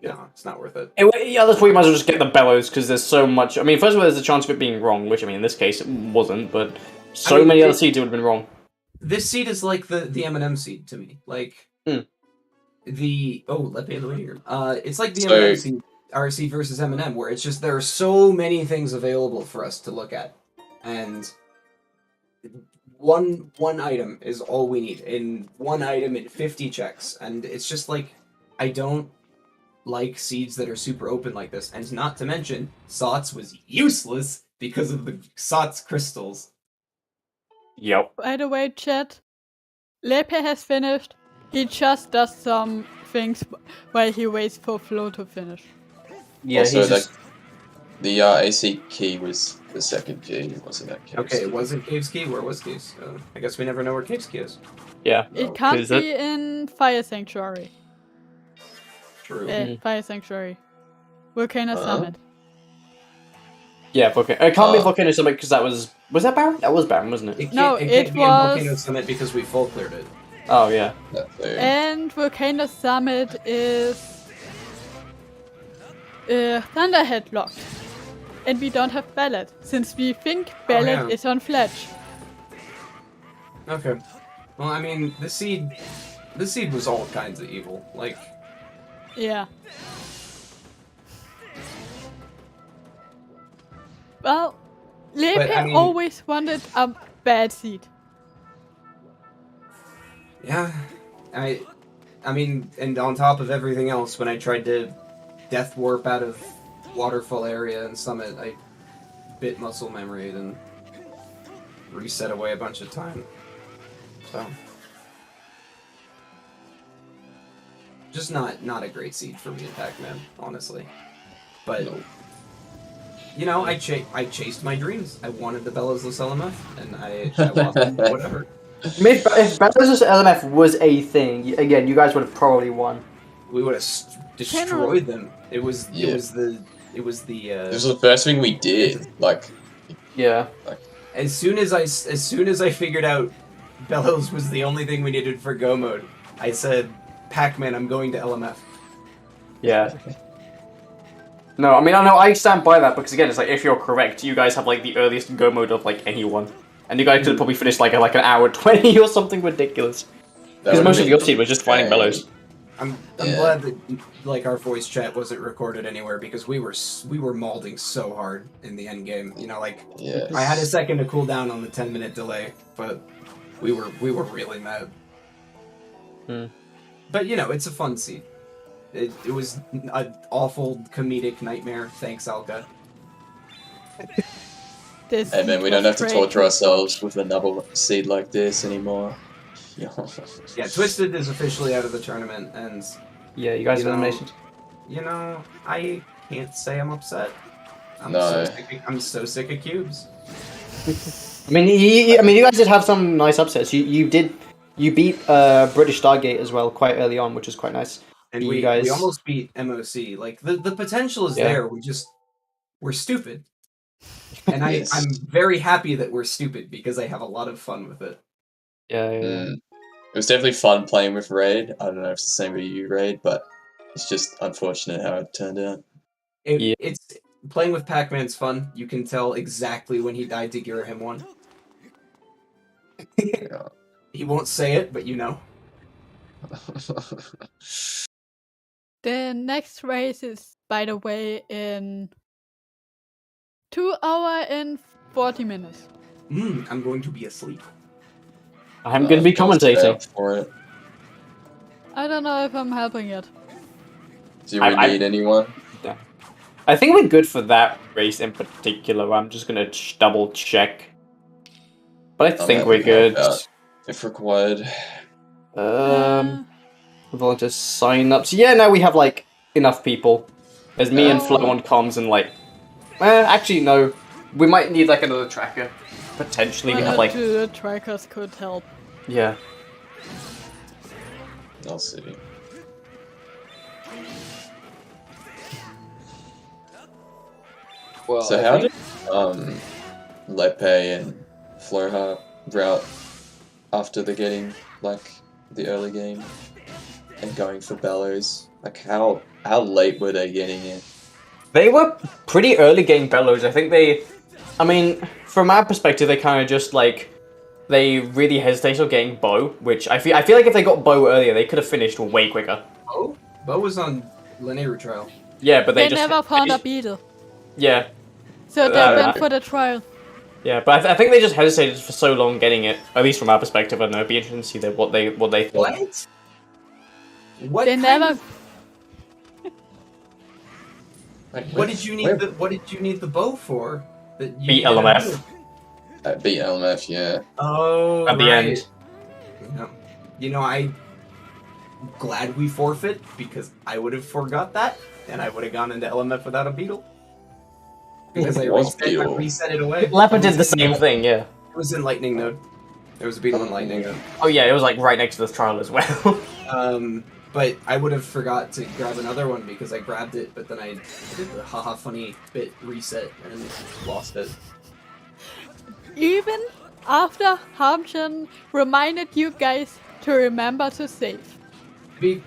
Speaker 4: No, it's not worth it.
Speaker 3: Yeah, that's why you might as well just get the bellows, because there's so much. I mean, first of all, there's a chance of it being wrong, which, I mean, in this case, it wasn't, but many other seeds would have been wrong.
Speaker 4: This seed is like the M&M seed to me. Like, let me here. It's like the M&M seed, RC versus M&M, where it's just there are so many things available for us to look at. And one item is all we need. In one item in 50 checks. And it's just like, I don't like seeds that are super open like this. And not to mention, Sots was useless because of the Sots crystals.
Speaker 3: Yep.
Speaker 2: By the way, chat, Lepe has finished. He just does some things while he waits for Flo to finish.
Speaker 3: Yeah,
Speaker 5: also, the AC key was the second key, wasn't that Cave's
Speaker 4: Okay,
Speaker 5: key?
Speaker 4: it wasn't Cave's key? Where was Cave's? I guess we never know where Cave's key is.
Speaker 3: Yeah.
Speaker 2: It can't be in Fire Sanctuary.
Speaker 4: True.
Speaker 2: Fire Sanctuary. Volcano Summit.
Speaker 3: Yeah, it can't be Volcano Summit because that was that Baron? That was Baron, wasn't it?
Speaker 4: It can't be in Volcano Summit because we full cleared it.
Speaker 3: Oh yeah.
Speaker 2: And Volcano Summit is Thunderhead locked. And we don't have Ballad, since we think Ballad is on Fletch.
Speaker 4: Okay. Well, I mean, this seed was all kinds of evil. Like,
Speaker 2: yeah. Well, Lepe always wanted a bad seed.
Speaker 4: Yeah, I mean, and on top of everything else, when I tried to death warp out of Waterfall area and Summit, I bit muscle memory and reset away a bunch of time. So, just not a great seed for me in Pac-Man, honestly. But you know, I chased my dreams. I wanted the Bellows-less LMF, and I lost them, whatever.
Speaker 3: I mean, if Bellows LMF was a thing, again, you guys would have probably won.
Speaker 4: We would have destroyed them. It was the
Speaker 5: It was the first thing we did.
Speaker 4: As soon as I figured out Bellows was the only thing we needed for Go mode, I said, Pac-Man, I'm going to LMF.
Speaker 3: Yeah. No, I mean, I stand by that because again, it's like if you're correct, you guys have like the earliest Go mode of like anyone, and you guys could have probably finished like an hour 20 or something ridiculous. Because most of your team was just finding Bellows.
Speaker 4: I'm glad that like our voice chat wasn't recorded anywhere because we were mauling so hard in the end game. You know, like I had a second to cool down on the 10-minute delay, but we were really mad. But you know, it's a fun seed. It was an awful comedic nightmare. Thanks, Alka.
Speaker 5: Hey man, we don't have to torture ourselves with another seed like this anymore.
Speaker 4: Yeah, TWSITD is officially out of the tournament, and
Speaker 3: yeah, you guys are eliminated.
Speaker 4: You know, I can't say I'm upset. I'm so sick of cubes.
Speaker 3: I mean, you guys did have some nice upsets. You beat British Stargate as well quite early on, which was quite nice.
Speaker 4: And we almost beat MOC. Like the potential is there. We're stupid, and I'm very happy that we're stupid because I have a lot of fun with it.
Speaker 3: Yeah.
Speaker 5: It was definitely fun playing with Raid. I don't know if it's the same with you, Raid, but it's just unfortunate how it turned out.
Speaker 4: It's playing with Pac-Man's fun. You can tell exactly when he died to Girahim 1. He won't say it, but you know.
Speaker 2: The next race is, by the way, in 2 hours and 40 minutes.
Speaker 4: I'm going to be asleep.
Speaker 3: I'm going to be commentating
Speaker 5: for it.
Speaker 2: I don't know if I'm helping yet.
Speaker 5: Do you really need anyone?
Speaker 3: Yeah. I think we're good for that race in particular. I'm just going to double check. But I think we're good.
Speaker 5: If required.
Speaker 3: Volunteer sign-ups. Yeah, no, we have like enough people. There's me and Flo on comms and like... actually, no. We might need like another tracker. Potentially, we have like...
Speaker 2: Two trackers could help.
Speaker 3: Yeah.
Speaker 5: I'll see.
Speaker 4: Well,
Speaker 5: so how did Lepe and Florha route after the getting like the early game and going for Bellows? Like how late were they getting it?
Speaker 3: They were pretty early getting bellows. I think I mean, from our perspective, they kind of just like they really hesitated on getting bow, which I feel like if they got bow earlier, they could have finished way quicker.
Speaker 4: Oh, bow was on linear trial.
Speaker 3: Yeah, but they just
Speaker 2: never found a beetle.
Speaker 3: Yeah.
Speaker 2: So they went for the trial.
Speaker 3: Yeah, but I think they just hesitated for so long getting it. At least from our perspective, I don't know. It'd be interesting to see what they thought.
Speaker 4: What?
Speaker 2: They never.
Speaker 4: What did you need the bow for?
Speaker 3: Beat LMF.
Speaker 5: Beat LMF, yeah.
Speaker 4: Oh,
Speaker 3: at the end.
Speaker 4: Yeah. You know, I'm glad we forfeit because I would have forgot that and I would have gone into LMF without a beetle. Because I reset it away.
Speaker 3: Leopard did the same thing, yeah.
Speaker 4: It was in lightning node. There was a beetle in lightning node.
Speaker 3: Oh yeah, it was like right next to the trial as well.
Speaker 4: But I would have forgot to grab another one because I grabbed it, but then I did the haha funny bit reset and lost it.
Speaker 2: Even after Harmchen reminded you guys to remember to save.
Speaker 4: To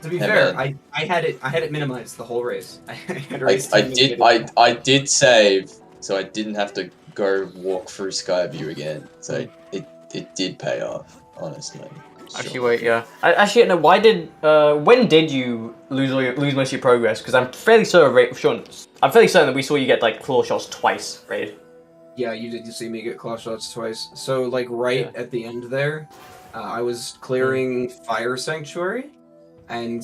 Speaker 4: be fair, I had it minimized the whole race.
Speaker 5: I did save, so I didn't have to go walk through Skyview again. So it did pay off, honestly.
Speaker 3: Actually, wait, yeah. Actually, no. When did you lose most of your progress? Because I'm fairly certain that we saw you get like claw shots twice, right?
Speaker 4: Yeah, you did see me get claw shots twice. So like at the end there, I was clearing Fire Sanctuary, and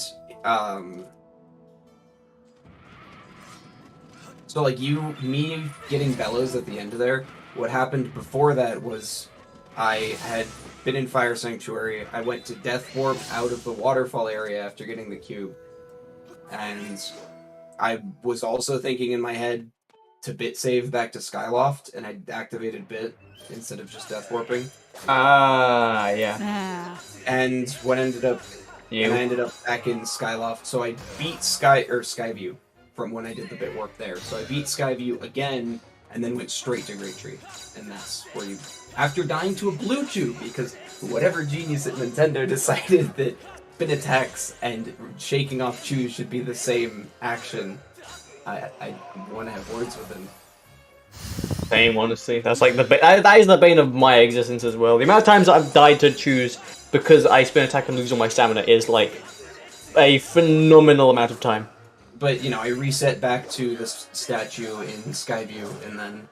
Speaker 4: so like me getting bellows at the end there. What happened before that was I had been in Fire Sanctuary. I went to Death Warp out of the waterfall area after getting the cube. And I was also thinking in my head to bit save back to Skyloft, and I activated bit instead of just Death Warping.
Speaker 3: Yeah.
Speaker 4: And what ended up... And I ended up back in Skyloft, so I beat Skyview from when I did the bit warp there. So I beat Skyview again, and then went straight to Great Tree. And that's where you... After dying to a blue tube, because whatever genius at Nintendo decided that spin attacks and shaking off chews should be the same action, I want to have words with him.
Speaker 3: Same, honestly. That's like that is the bane of my existence as well. The amount of times I've died to choose because I spin attack and lose all my stamina is like a phenomenal amount of time.
Speaker 4: But, you know, I reset back to this statue in Skyview, and then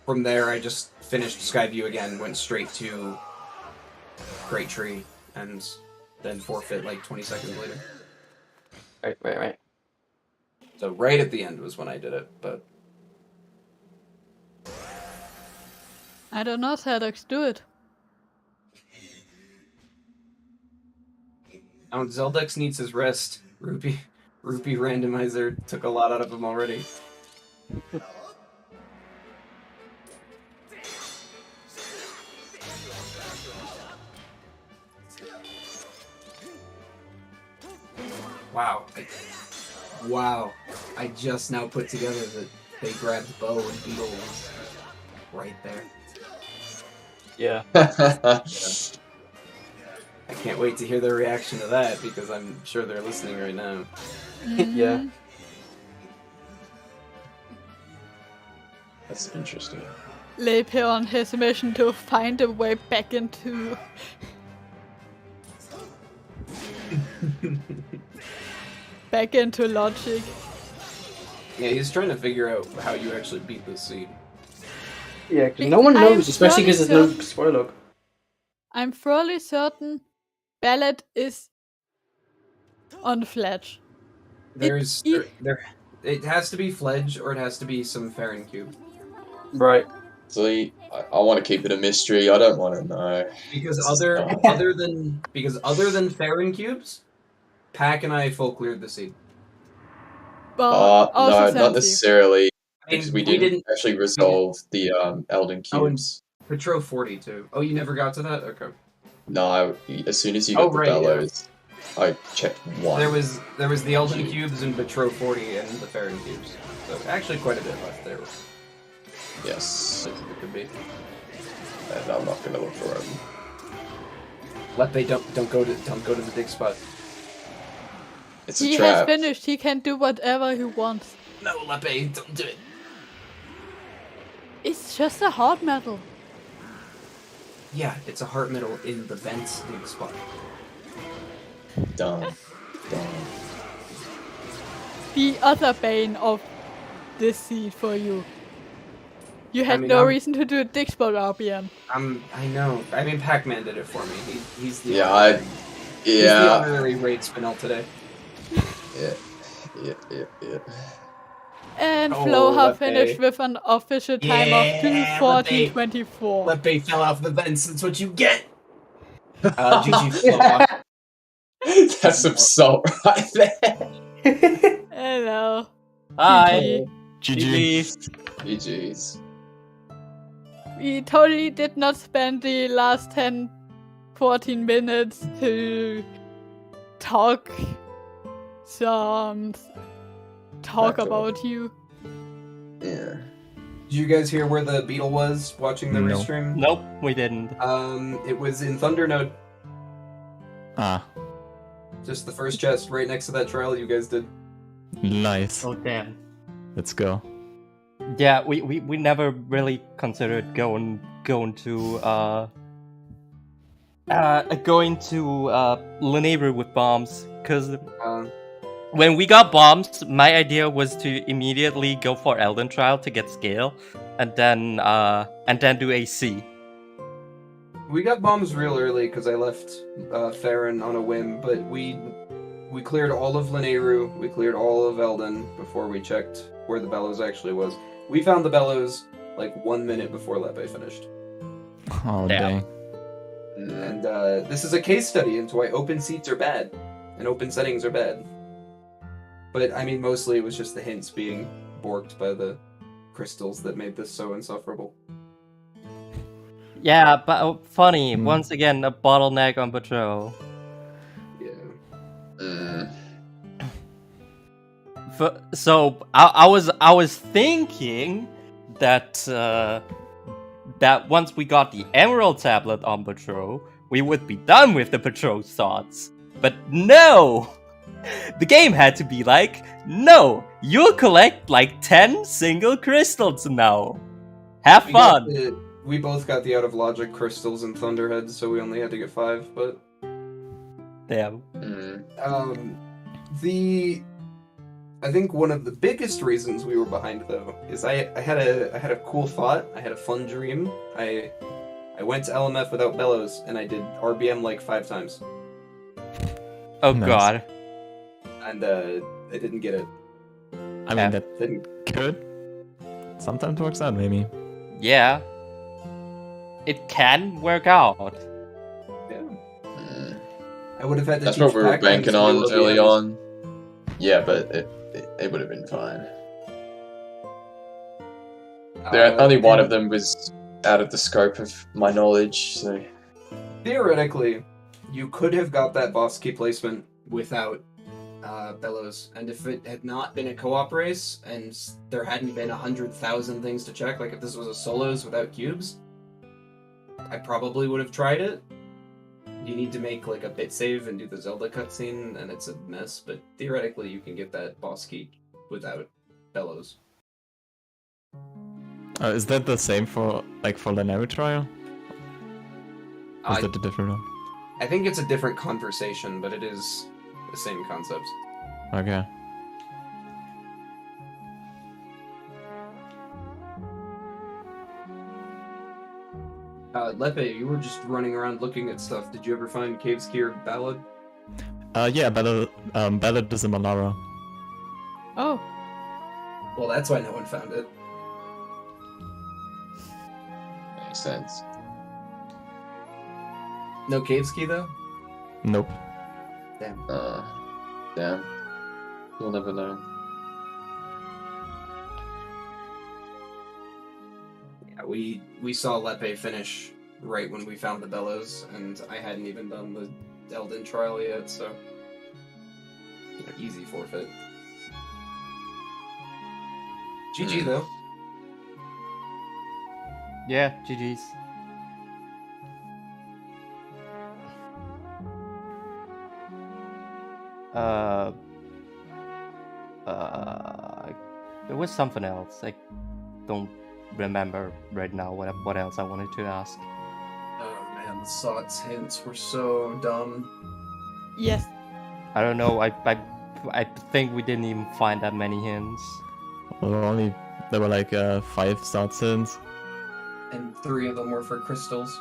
Speaker 4: from there I just finished Skyview again, went straight to Great Tree, and then forfeit like 20 seconds later.
Speaker 3: Right.
Speaker 4: So right at the end was when I did it, but...
Speaker 2: I don't know how to do it.
Speaker 4: Zeldex needs his rest. Rupee Randomizer took a lot out of him already. Wow. I just now put together that they grabbed Bow and Beetle was right there.
Speaker 3: Yeah.
Speaker 4: I can't wait to hear their reaction to that, because I'm sure they're listening right now.
Speaker 3: Yeah.
Speaker 5: That's interesting.
Speaker 2: Lepe on his mission to find a way back into... back into logic.
Speaker 4: Yeah, he's trying to figure out how you actually beat this seed.
Speaker 3: Yeah, because no one knows, especially because there's no spoiler.
Speaker 2: I'm fairly certain Ballad is on Fledge.
Speaker 4: It has to be Fledge, or it has to be some Farron Cube.
Speaker 3: Right.
Speaker 5: So I want to keep it a mystery. I don't want to know.
Speaker 4: Because other than Farron Cubes, Pack and I full cleared the seed.
Speaker 2: Well,
Speaker 5: no, not necessarily.
Speaker 4: I mean,
Speaker 5: because we didn't actually resolve the Elden Cubes.
Speaker 4: Petro 40 too. Oh, you never got to that? Okay.
Speaker 5: No, as soon as you got the bellows, yeah. I checked one.
Speaker 4: There was the Elden Cubes and Petro 40 and the Farron Cubes. So actually quite a bit left there.
Speaker 5: Yes.
Speaker 4: It could be.
Speaker 5: And I'm not going to look for them.
Speaker 4: Lepe, don't go to the dig spot.
Speaker 5: It's a
Speaker 2: He
Speaker 5: trap.
Speaker 2: has finished. He can do whatever he wants.
Speaker 4: No, Lepe, don't do it.
Speaker 2: It's just a hard metal.
Speaker 4: Yeah, it's a heart metal in the vents dig spot.
Speaker 5: Dumb.
Speaker 2: The other bane of this seed for you. You had
Speaker 4: I mean,
Speaker 2: no reason to do a dig spot RBM.
Speaker 4: I know. I mean, Pac-Man did it for me. He's the
Speaker 5: Yeah,
Speaker 4: he's the honorary raid spinel today.
Speaker 5: Yeah.
Speaker 2: And
Speaker 4: Oh,
Speaker 2: Floha
Speaker 4: Lepe.
Speaker 2: finished with an official time of 2:14.24.
Speaker 4: Lepe fell off the vents. That's what you get. GG Floha.
Speaker 5: That's some salt right there.
Speaker 2: Hello.
Speaker 6: Hi.
Speaker 2: GG.
Speaker 5: GG's.
Speaker 2: We totally did not spend the last 10-14 minutes to talk about you.
Speaker 5: Yeah.
Speaker 4: Did you guys hear where the beetle was watching the restream?
Speaker 6: Nope, we didn't.
Speaker 4: It was in Thundernode.
Speaker 7: Ah,
Speaker 4: Just the first chest right next to that trial you guys did.
Speaker 7: nice.
Speaker 6: Oh damn.
Speaker 7: Let's go.
Speaker 6: Yeah, we never really considered going to Lanabru with bombs, cause when we got bombs, my idea was to immediately go for Elden Trial to get scale, and then do AC.
Speaker 4: We got bombs real early because I left Farron on a whim, but we cleared all of Lanayru, we cleared all of Elden before we checked where the bellows actually was. We found the bellows like 1 minute before Lepe finished.
Speaker 7: Oh,
Speaker 6: Damn.
Speaker 7: dang.
Speaker 4: And this is a case study into why open seats are bad and open settings are bad. But I mean, mostly it was just the hints being borked by the crystals that made this so insufferable.
Speaker 6: Yeah, but funny. Once again, a bottleneck on patrol.
Speaker 4: Yeah.
Speaker 6: So I was thinking that that once we got the Emerald Tablet on patrol, we would be done with the patrol thoughts. But no! The game had to be like, no, you'll collect like 10 single crystals now. Have fun!
Speaker 4: We both got the out of logic crystals and Thunderheads, so we only had to get 5, but...
Speaker 6: Damn.
Speaker 4: I think one of the biggest reasons we were behind, though, is I had a cool thought, I had a fun dream. I went to LMF without bellows, and I did RBM like 5 times.
Speaker 6: Oh
Speaker 7: Nice.
Speaker 6: god.
Speaker 4: And I didn't get it.
Speaker 7: I mean, that
Speaker 4: Didn't.
Speaker 7: could sometimes works out, maybe.
Speaker 6: Yeah. It can work out.
Speaker 4: Yeah. I would have had to
Speaker 5: That's
Speaker 4: teach
Speaker 5: what we were
Speaker 4: Pac-Man
Speaker 5: banking
Speaker 4: to
Speaker 5: on
Speaker 4: do
Speaker 5: early
Speaker 4: OBMs.
Speaker 5: on. Yeah, but it would have been fine. Only one of them was out of the scope of my knowledge, so...
Speaker 4: Theoretically, you could have got that boss key placement without bellows, and if it had not been a co-op race, and there hadn't been 100,000 things to check, like if this was a solos without cubes, I probably would have tried it. You need to make like a bit save and do the Zelda cutscene, and it's a mess, but theoretically you can get that boss key without bellows.
Speaker 7: Is that the same for Lanari trial? Or is that a different one?
Speaker 4: I think it's a different conversation, but it is the same concept.
Speaker 7: Okay.
Speaker 4: Lepe, you were just running around looking at stuff. Did you ever find Cave's Key or Ballad?
Speaker 7: Yeah, Ballad is in Malara.
Speaker 2: Oh.
Speaker 4: Well, that's why no one found it.
Speaker 5: Makes sense.
Speaker 4: No Cave's Key, though?
Speaker 7: Nope.
Speaker 4: Damn.
Speaker 5: Damn. You'll never know.
Speaker 4: Yeah, we saw Lepe finish right when we found the bellows, and I hadn't even done the Elden trial yet, so... easy forfeit. GG, though.
Speaker 6: Yeah, GG's. There was something else. I don't remember right now what else I wanted to ask.
Speaker 4: Oh man, the Sots hints were so dumb.
Speaker 2: Yes.
Speaker 6: I don't know. I think we didn't even find that many hints.
Speaker 7: Well, there were like 5 start hints.
Speaker 4: And 3 of them were for crystals.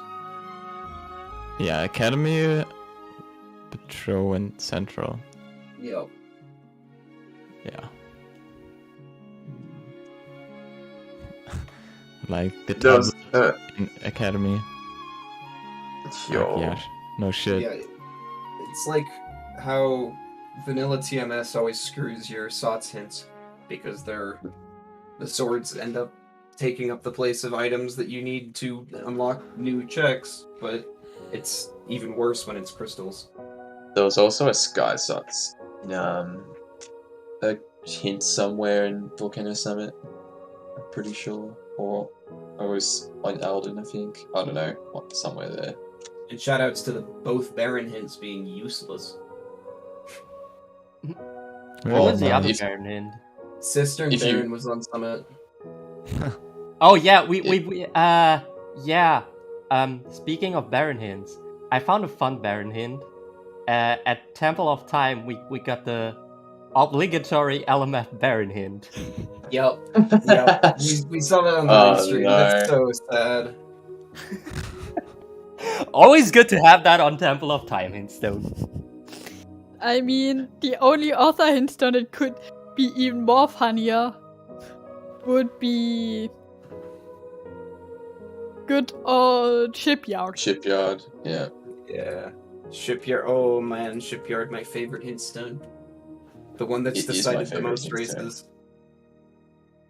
Speaker 7: Yeah, Academy, Patrol, and Central.
Speaker 4: Yep.
Speaker 7: Yeah. Like the
Speaker 5: Does
Speaker 7: in Academy.
Speaker 5: yo.
Speaker 7: Yeah, no shit.
Speaker 4: Yeah, it's like how vanilla TMS always screws your Sots hints because the swords end up taking up the place of items that you need to unlock new checks, but it's even worse when it's crystals.
Speaker 5: There was also a Sky Sots. A hint somewhere in Volcano Summit. I'm pretty sure. Or I was on Alden, I think. I don't know. Somewhere there.
Speaker 4: And shoutouts to the both Baron hints being useless.
Speaker 6: What was the
Speaker 7: man.
Speaker 6: other Baron hint?
Speaker 4: Cistern
Speaker 5: If you-
Speaker 4: Baron was on Summit.
Speaker 6: Oh yeah, yeah. Speaking of Baron hints, I found a fun Baron hint. At Temple of Time, we got the obligatory LMF Baron hint.
Speaker 4: Yep. Yep. We saw that on the restream.
Speaker 5: no.
Speaker 4: That's so sad.
Speaker 6: Always good to have that on Temple of Time hints, though.
Speaker 2: I mean, the only other hintstone that could be even more funnier would be good old Shipyard.
Speaker 5: Shipyard, yeah.
Speaker 4: Yeah. Shipyard. Oh man, Shipyard, my favorite hintstone. The one that's
Speaker 5: It is my
Speaker 4: decided the
Speaker 5: favorite
Speaker 4: most
Speaker 5: hintstone.
Speaker 4: races.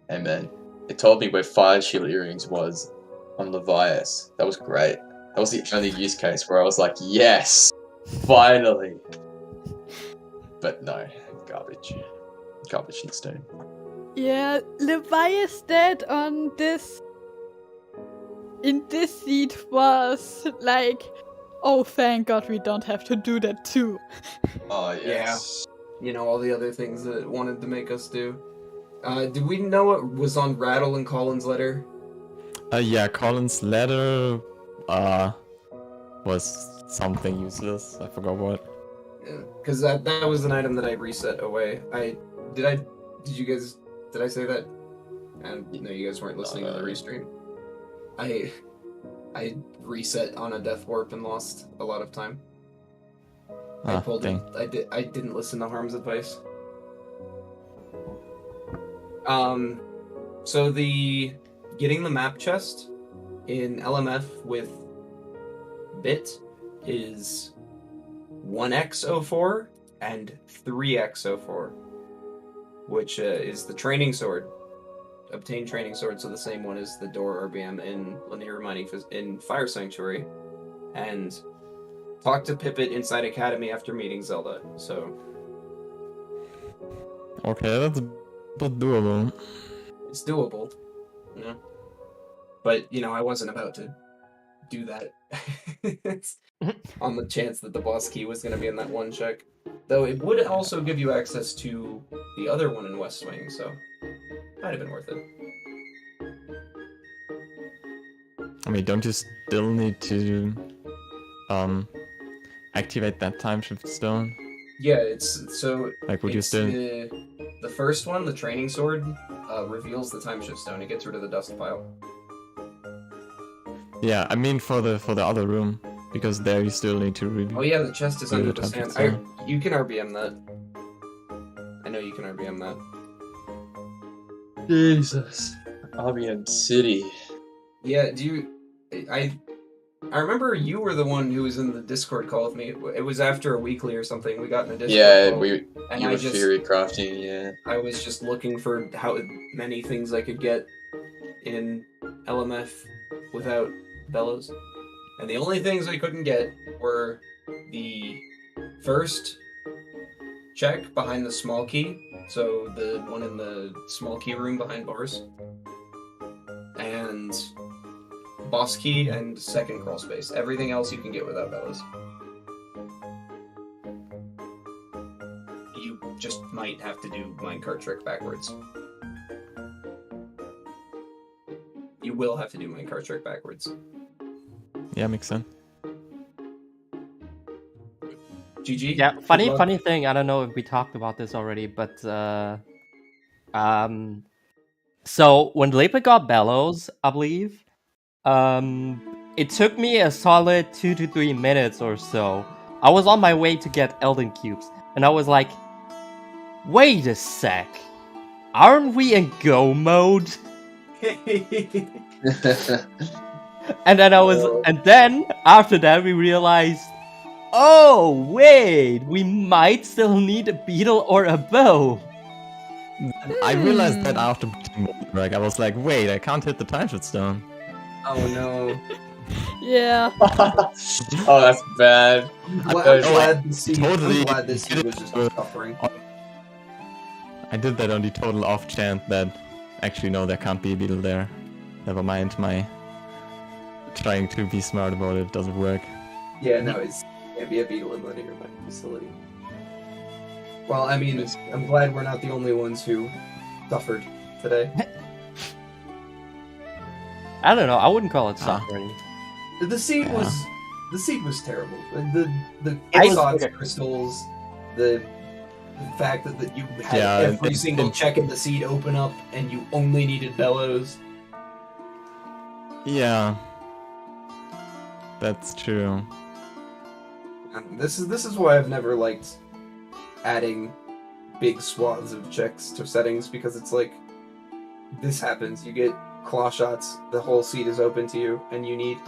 Speaker 5: Hey man, it told me where Fire Shield Earrings was on Levias. That was great. That was the only use case where I was like, yes, finally. But no, garbage. Garbage hintstone.
Speaker 2: Yeah, Levi's dead on this. In this seat was like, oh, thank God we don't have to do that too.
Speaker 5: Oh yes.
Speaker 4: You know, all the other things that it wanted to make us do. Did we know what was on Rattle and Colin's letter?
Speaker 7: Yeah, Colin's letter was something useless. I forgot what.
Speaker 4: Because that was an item that I reset away. Did I say that? And no, you guys weren't listening to the restream. I reset on a death warp and lost a lot of time. I pulled it. I didn't listen to Harm's advice. So getting the map chest in LMF with Bit is 1x04 and 3x04, which is the training sword. Obtain training sword, so the same one as the door RBM in Linear Mining in Fire Sanctuary, and talk to Pippet inside Academy after meeting Zelda. So
Speaker 7: Okay, that's but doable.
Speaker 4: it's doable, you know. But I wasn't about to do that on the chance that the boss key was going to be in that one check. Though it would also give you access to the other one in West Wing, so might have been worth it.
Speaker 7: I mean, don't you still need to activate that time shift stone?
Speaker 4: Yeah, it's so.
Speaker 7: Like, would you
Speaker 4: it's
Speaker 7: still?
Speaker 4: The first one, the training sword, reveals the time shift stone. It gets rid of the dust pile.
Speaker 7: Yeah, I mean for the other room, because there you still need to review.
Speaker 4: Oh yeah, the chest is
Speaker 7: Yeah,
Speaker 4: under
Speaker 7: the
Speaker 4: the
Speaker 7: time
Speaker 4: sand.
Speaker 7: shift
Speaker 4: You can RBM that. I know you can RBM that.
Speaker 5: Jesus. RBM City.
Speaker 4: Yeah, I remember you were the one who was in the Discord call with me. It was after a weekly or something. We got in a Discord
Speaker 5: Yeah,
Speaker 4: call.
Speaker 5: you were theory crafting, yeah.
Speaker 4: I was just looking for how many things I could get in LMF without bellows. And the only things I couldn't get were the first check behind the small key, so the one in the small key room behind bars, and boss key and second crawl space. Everything else you can get without bellows. might have to do minecart trick backwards. You will have to do minecart trick backwards.
Speaker 7: Yeah, makes sense.
Speaker 4: GG.
Speaker 6: Yeah, funny thing. I don't know if we talked about this already, but so when Lepa got Bellows, I believe, it took me a solid 2 to 3 minutes or so. I was on my way to get Elden Cubes, and I was like, wait a sec, aren't we in go mode? And then after that we realized, oh wait, we might still need a beetle or a bow.
Speaker 7: I realized that after like I was like, wait, I can't hit the time shift stone.
Speaker 4: Oh no.
Speaker 2: Yeah.
Speaker 5: Oh, that's bad.
Speaker 4: I'm glad the seed was just suffering.
Speaker 7: I did that on the total off chance that actually no, there can't be a beetle there. Never mind, my trying to be smart about it doesn't work.
Speaker 4: Yeah, no, it's can't be a beetle in the nearby facility. Well, I mean, I'm glad we're not the only ones who suffered today.
Speaker 6: I don't know. I wouldn't call it suffering.
Speaker 4: The seed was terrible. The crystals, the fact that you had every single check in the seed open up and you only needed Bellows.
Speaker 7: Yeah, that's true.
Speaker 4: This is why I've never liked adding big swaths of checks to settings, because it's like, this happens, you get claw shots, the whole seed is open to you, and you need,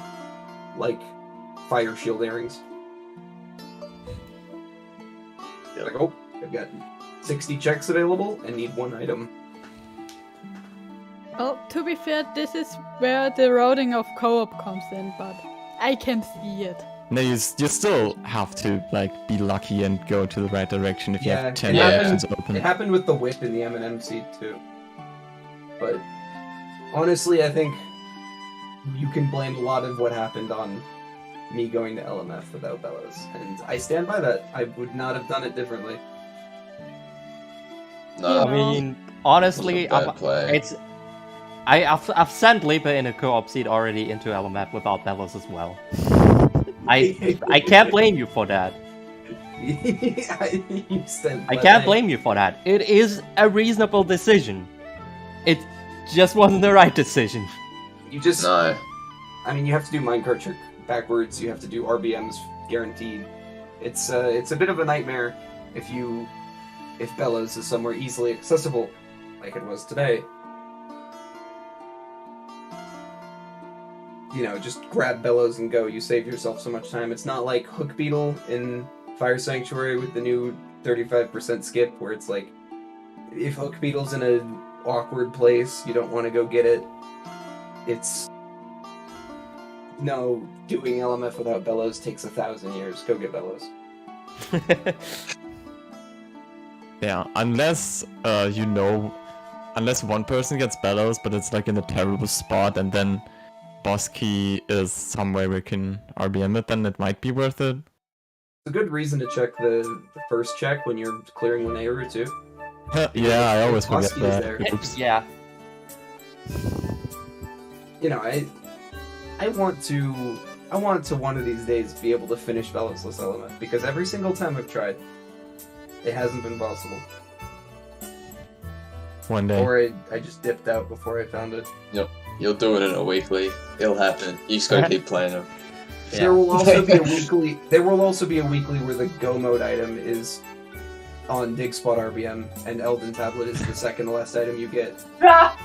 Speaker 4: like, fire shield earrings. You're like, oh, I've got 60 checks available and need one item.
Speaker 2: Well, to be fair, this is where the routing of co-op comes in, but I can see it.
Speaker 7: No, you still have to like be lucky and go to the right direction if you have 10 options open.
Speaker 4: It happened with the whip in the M&M seed too. But honestly, I think you can blame a lot of what happened on me going to LMF without Bellows, and I stand by that. I would not have done it differently.
Speaker 5: No,
Speaker 6: I mean, honestly, I've sent Lepa in a co-op seat already into LMF without Bellows as well. I can't blame you for that. I can't blame you for that. It is a reasonable decision. It just wasn't the right decision.
Speaker 4: You just...
Speaker 5: No.
Speaker 4: I mean, you have to do minecart trick backwards, you have to do RBMs guaranteed. It's a bit of a nightmare if Bellows is somewhere easily accessible, like it was today. You know, just grab Bellows and go, you save yourself so much time. It's not like Hook Beetle in Fire Sanctuary with the new 35% skip, where it's like, if Hook Beetle's in an awkward place, you don't want to go get it. It's... No, doing LMF without Bellows takes 1,000 years. Go get Bellows.
Speaker 7: Yeah, unless unless one person gets Bellows, but it's like in a terrible spot, and then boss key is somewhere we can RBM it, then it might be worth it.
Speaker 4: It's a good reason to check the first check when you're clearing Linnea Route too.
Speaker 7: Yeah, I always forget that.
Speaker 6: Oops. Yeah.
Speaker 4: You know, I want to one of these days be able to finish Bellowsless Element, because every single time I've tried, it hasn't been possible.
Speaker 7: One day.
Speaker 4: Or I just dipped out before I found it.
Speaker 5: Yep. You'll do it in a weekly. It'll happen. You just gotta keep playing them.
Speaker 6: Yeah.
Speaker 4: There will also be a weekly. There will also be a weekly where the Go mode item is on Dig Spot RBM, and Elden Tablet is the second to last item you get.
Speaker 5: Oh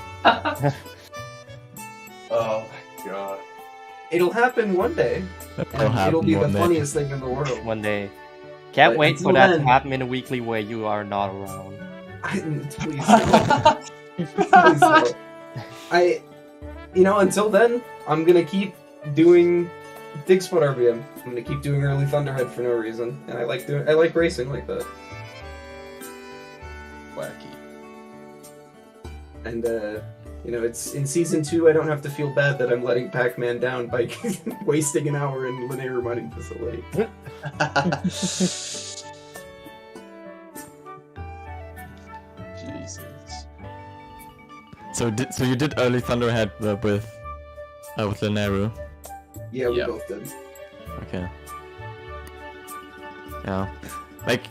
Speaker 5: my god.
Speaker 4: It'll happen one day. It'll be the funniest thing in the world.
Speaker 6: One day. Can't wait for that to happen in a weekly where you are not around.
Speaker 4: Please don't. Please don't. You know, until then, I'm gonna keep doing Dig Spot RBM. I'm gonna keep doing early Thunderhead for no reason, and I like racing like that.
Speaker 5: Wacky.
Speaker 4: And you know, it's in season 2. I don't have to feel bad that I'm letting Pac-Man down by wasting an hour in Linnea Mining Facility.
Speaker 7: So you did early Thunderhead with Lineru?
Speaker 4: Yeah, we both did.
Speaker 7: Okay. Yeah. Like,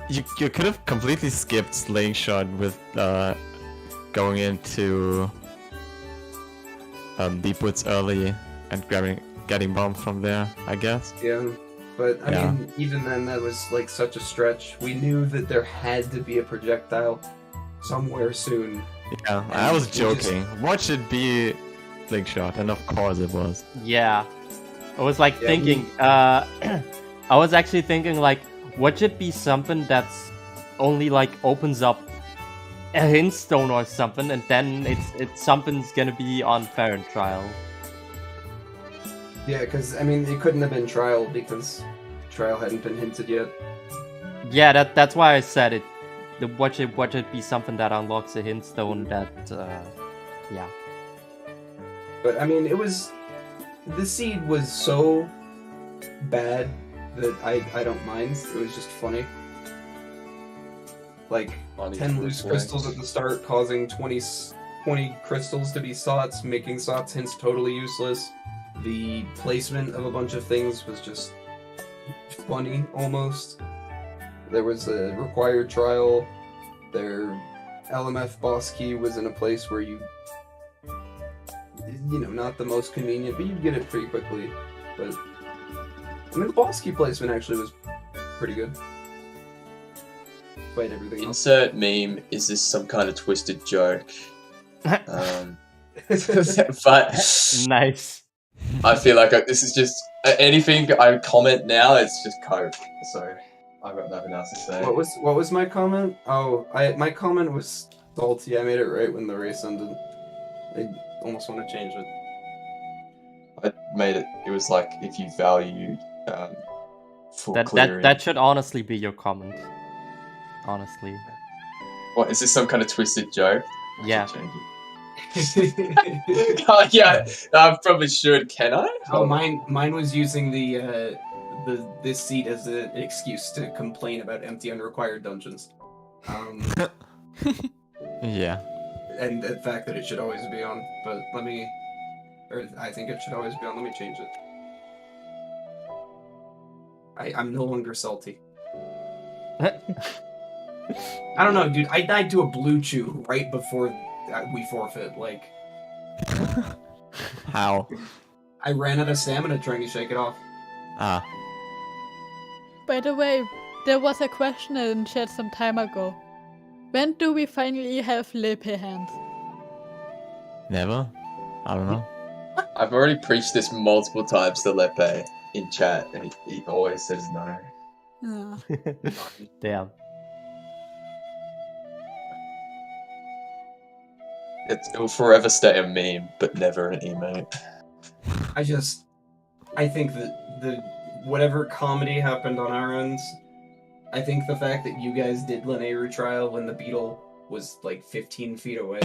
Speaker 7: you could have completely skipped Slingshot with going into Deep Woods early and getting bombs from there, I guess.
Speaker 4: Yeah, but I mean, even then, that was like such a stretch. We knew that there had to be a projectile somewhere soon.
Speaker 7: Yeah, I was joking. What should be Slingshot? And of course it was.
Speaker 6: Yeah. I was like thinking, I was actually thinking like, what should be something that's only like opens up a hint stone or something, and then it's something's gonna be on Farron Trial.
Speaker 4: Yeah, because I mean, it couldn't have been Trial because Trial hadn't been hinted yet.
Speaker 6: Yeah, that's why I said it. What should be something that unlocks a hint stone that, yeah.
Speaker 4: But I mean, the seed was so bad that I don't mind. It was just funny. Like, 10 loose crystals at the start, causing 20 crystals to be sots, making sots hints totally useless. The placement of a bunch of things was just funny, almost. There was a required trial. Their LMF boss key was in a place where you know, not the most convenient, but you'd get it pretty quickly. But, I mean, the boss key placement actually was pretty good. Despite everything else.
Speaker 5: Insert meme, is this some kind of twisted joke? But
Speaker 6: Nice.
Speaker 5: I feel like this is just anything I comment now. It's just coke. So I've got nothing else to say.
Speaker 4: What was my comment? Oh, my comment was salty. I made it right when the race ended. I almost want to change it.
Speaker 5: I made it. It was like if you value full clearing.
Speaker 6: That should honestly be your comment. Honestly.
Speaker 5: What is this? Some kind of twisted joke?
Speaker 6: Yeah.
Speaker 5: Oh, yeah, I probably should. Can I?
Speaker 4: Oh, mine was using this seat as an excuse to complain about empty unrequired dungeons.
Speaker 7: Yeah.
Speaker 4: And the fact that it should always be on, but I think it should always be on. Let me change it. I'm no longer salty. I don't know, dude. I died to a blue chew right before we forfeit. Like,
Speaker 7: how?
Speaker 4: I ran out of stamina trying to shake it off.
Speaker 7: Ah.
Speaker 2: By the way, there was a question in chat some time ago. When do we finally have Lepe hands?
Speaker 7: Never? I don't know.
Speaker 5: I've already preached this multiple times to Lepe in chat, and he always says no.
Speaker 6: Damn.
Speaker 5: It will forever stay a meme, but never an emote.
Speaker 4: I think that whatever comedy happened on our ends, I think the fact that you guys did Lineru trial when the beetle was like 15 feet away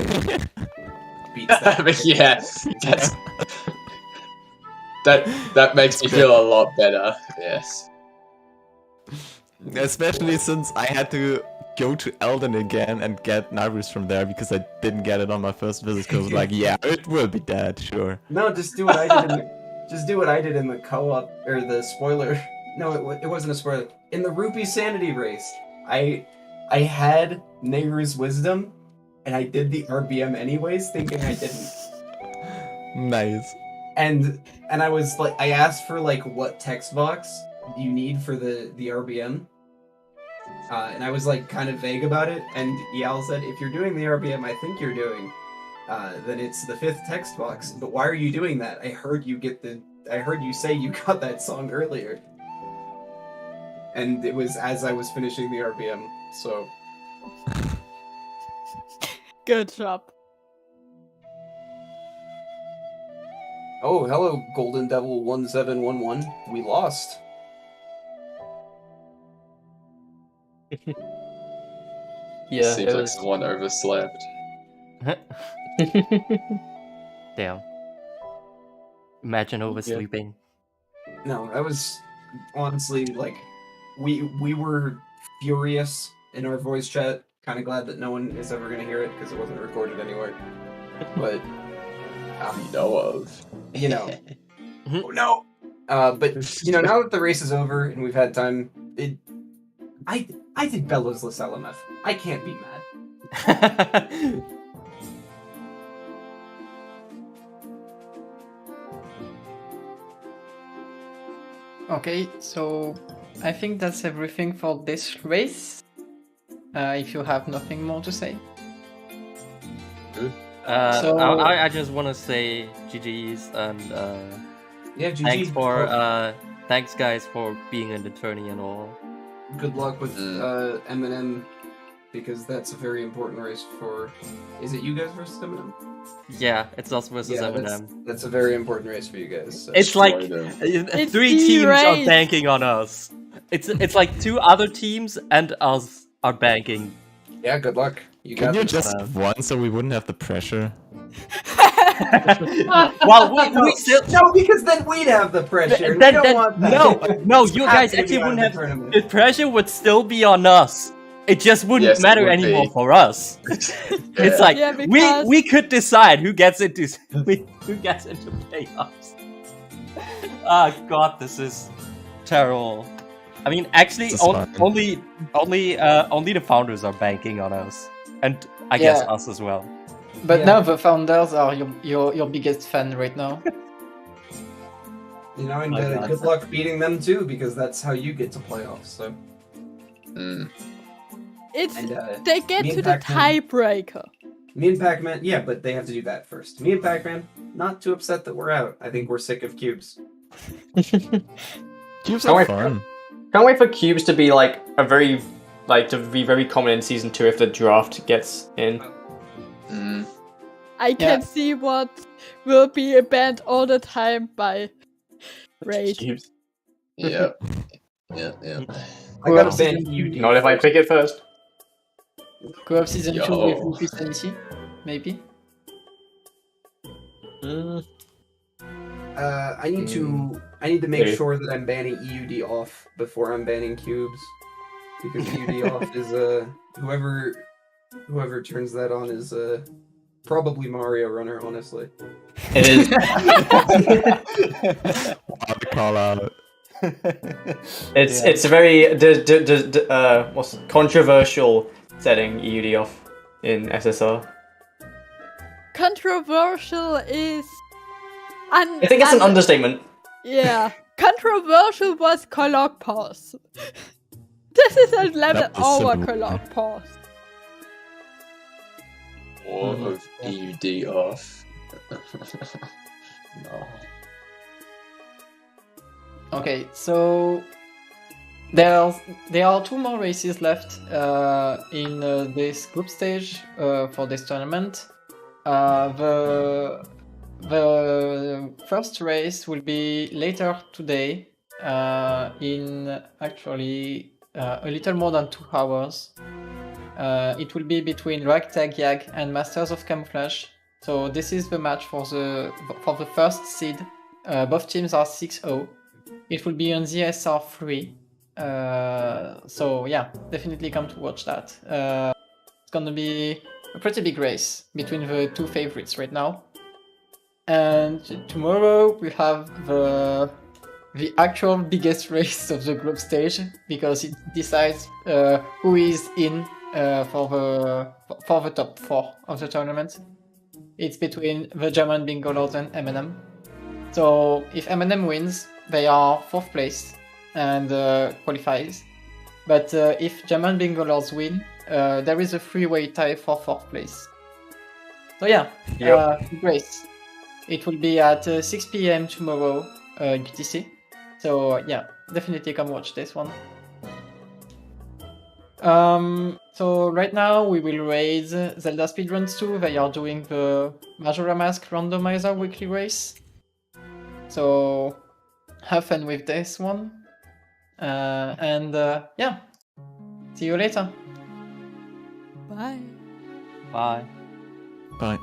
Speaker 4: beats that.
Speaker 5: But yeah, that makes me feel a lot better. Yes.
Speaker 7: Especially since I had to go to Elden again and get Nairus from there because I didn't get it on my first visit. Because I was like, yeah, it will be dead, sure.
Speaker 4: No, just do what I did. Just do what I did in the co-op or the spoiler. No, it wasn't a spoiler. In the Rupee Sanity race, I had Nehru's Wisdom, and I did the RBM anyways, thinking I didn't.
Speaker 7: Nice.
Speaker 4: And I was like, I asked for like what text box you need for the RBM. And I was like kind of vague about it, and Yal said, if you're doing the RBM I think you're doing, then it's the 5th text box. But why are you doing that? I heard you say you got that song earlier. And it was as I was finishing the RBM, so...
Speaker 2: Good job.
Speaker 4: Oh, hello, Golden Devil 1711. We lost.
Speaker 3: Yeah,
Speaker 5: seems like someone overslept.
Speaker 6: Damn. Imagine oversleeping.
Speaker 4: No, that was honestly like we were furious in our voice chat. Kind of glad that no one is ever gonna hear it because it wasn't recorded anywhere. but
Speaker 5: You know of.
Speaker 4: you know, oh, no. But you know, now that the race is over and we've had time, I think Bello's less LMF. I can't be mad.
Speaker 1: Okay, so I think that's everything for this race. If you have nothing more to say.
Speaker 5: Good.
Speaker 1: So-
Speaker 6: I just want to say GG's and
Speaker 4: Yeah, GG.
Speaker 6: thanks for thanks guys for being in the tourney and all.
Speaker 4: Good luck with Eminem, because that's a very important race for. Is it you guys versus Eminem?
Speaker 6: Yeah, it's us versus
Speaker 4: Yeah,
Speaker 6: Eminem.
Speaker 4: that's a very important race for you guys. So.
Speaker 6: It's like
Speaker 5: Destroy them.
Speaker 2: It's
Speaker 6: 3
Speaker 2: the
Speaker 6: teams are
Speaker 2: race.
Speaker 6: banking on us. It's like 2 other teams and us are banking.
Speaker 4: Yeah, good luck. You got
Speaker 7: Can you
Speaker 4: this.
Speaker 7: just won so we wouldn't have the pressure?
Speaker 6: Well, we still
Speaker 4: No, because then we'd have the pressure.
Speaker 6: then,
Speaker 4: we don't want that.
Speaker 6: no,
Speaker 4: It's
Speaker 6: you
Speaker 4: happy
Speaker 6: guys
Speaker 4: to be
Speaker 6: actually
Speaker 4: out of
Speaker 6: wouldn't
Speaker 4: the
Speaker 6: have.
Speaker 4: tournament.
Speaker 6: The pressure would still be on us. It just wouldn't
Speaker 5: Yes, it
Speaker 6: matter
Speaker 5: would
Speaker 6: anymore
Speaker 5: be.
Speaker 6: for us. It's like
Speaker 2: Yeah, because-
Speaker 6: we could decide who gets into who gets into playoffs. Ah, God, this is terrible. I mean, actually,
Speaker 7: This is fine.
Speaker 6: only the founders are banking on us, and I guess
Speaker 1: Yeah.
Speaker 6: us as well.
Speaker 1: But
Speaker 4: Yeah.
Speaker 1: now the founders are your biggest fan right now.
Speaker 4: You know, and
Speaker 6: My God.
Speaker 4: good luck beating them too, because that's how you get to playoffs. So,
Speaker 2: It's
Speaker 4: and
Speaker 2: they get
Speaker 4: me
Speaker 2: to
Speaker 4: and
Speaker 2: the
Speaker 4: Pac-Man.
Speaker 2: tiebreaker.
Speaker 4: me and Pac-Man, yeah, but they have to do that first. Me and Pac-Man, not too upset that we're out. I think we're sick of cubes.
Speaker 7: Cubes
Speaker 3: Can't
Speaker 7: are
Speaker 3: wait-
Speaker 7: fun.
Speaker 3: Can't wait for cubes to be like to be very common in season 2 if the draft gets in.
Speaker 2: I can see what will be banned all the time by Raid.
Speaker 3: Cubes.
Speaker 5: Yeah. Yeah.
Speaker 4: I gotta
Speaker 1: Well,
Speaker 4: ban EUD.
Speaker 3: Not if I pick it first.
Speaker 1: Go up season 2 with
Speaker 5: Yo.
Speaker 1: Luffy Sanity, maybe.
Speaker 4: I need to make
Speaker 3: Okay.
Speaker 4: sure that I'm banning EUD off before I'm banning cubes, because EUD off is whoever turns that on is probably Mario Runner, honestly.
Speaker 3: It is.
Speaker 7: Wow, the call out.
Speaker 3: It's a very what's controversial setting EUD off in SSR.
Speaker 2: Controversial is.
Speaker 3: I think it's an understatement.
Speaker 2: Yeah, controversial was Colloq Pause. This is a level
Speaker 7: That was
Speaker 2: over
Speaker 7: simple.
Speaker 2: Colloq Pause.
Speaker 5: Or of EUD off. No.
Speaker 1: Okay, so there are 2 more races left in this group stage for this tournament. The first race will be later today in actually a little more than 2 hours. It will be between Ragtag Yag and Masters of Camouflage. So this is the match for the first seed. Both teams are 6-0. It will be on the SR3. So yeah, definitely come to watch that. It's gonna be a pretty big race between the 2 favorites right now. And tomorrow we have the actual biggest race of the group stage, because it decides who is in for the top 4 of the tournament. It's between the German Bingolords and Eminem. So if Eminem wins, they are 4th place and qualifies. But if German Bingolords win, there is a 3-way tie for 4th place. So yeah, big race. It will be at 6 PM tomorrow UTC. So yeah, definitely come watch this one. So right now we will raid Zelda Speedruns 2. They are doing the Majora Mask Randomizer weekly race. So have fun with this one. And yeah, see you later.
Speaker 2: Bye.
Speaker 6: Bye.
Speaker 7: Bye.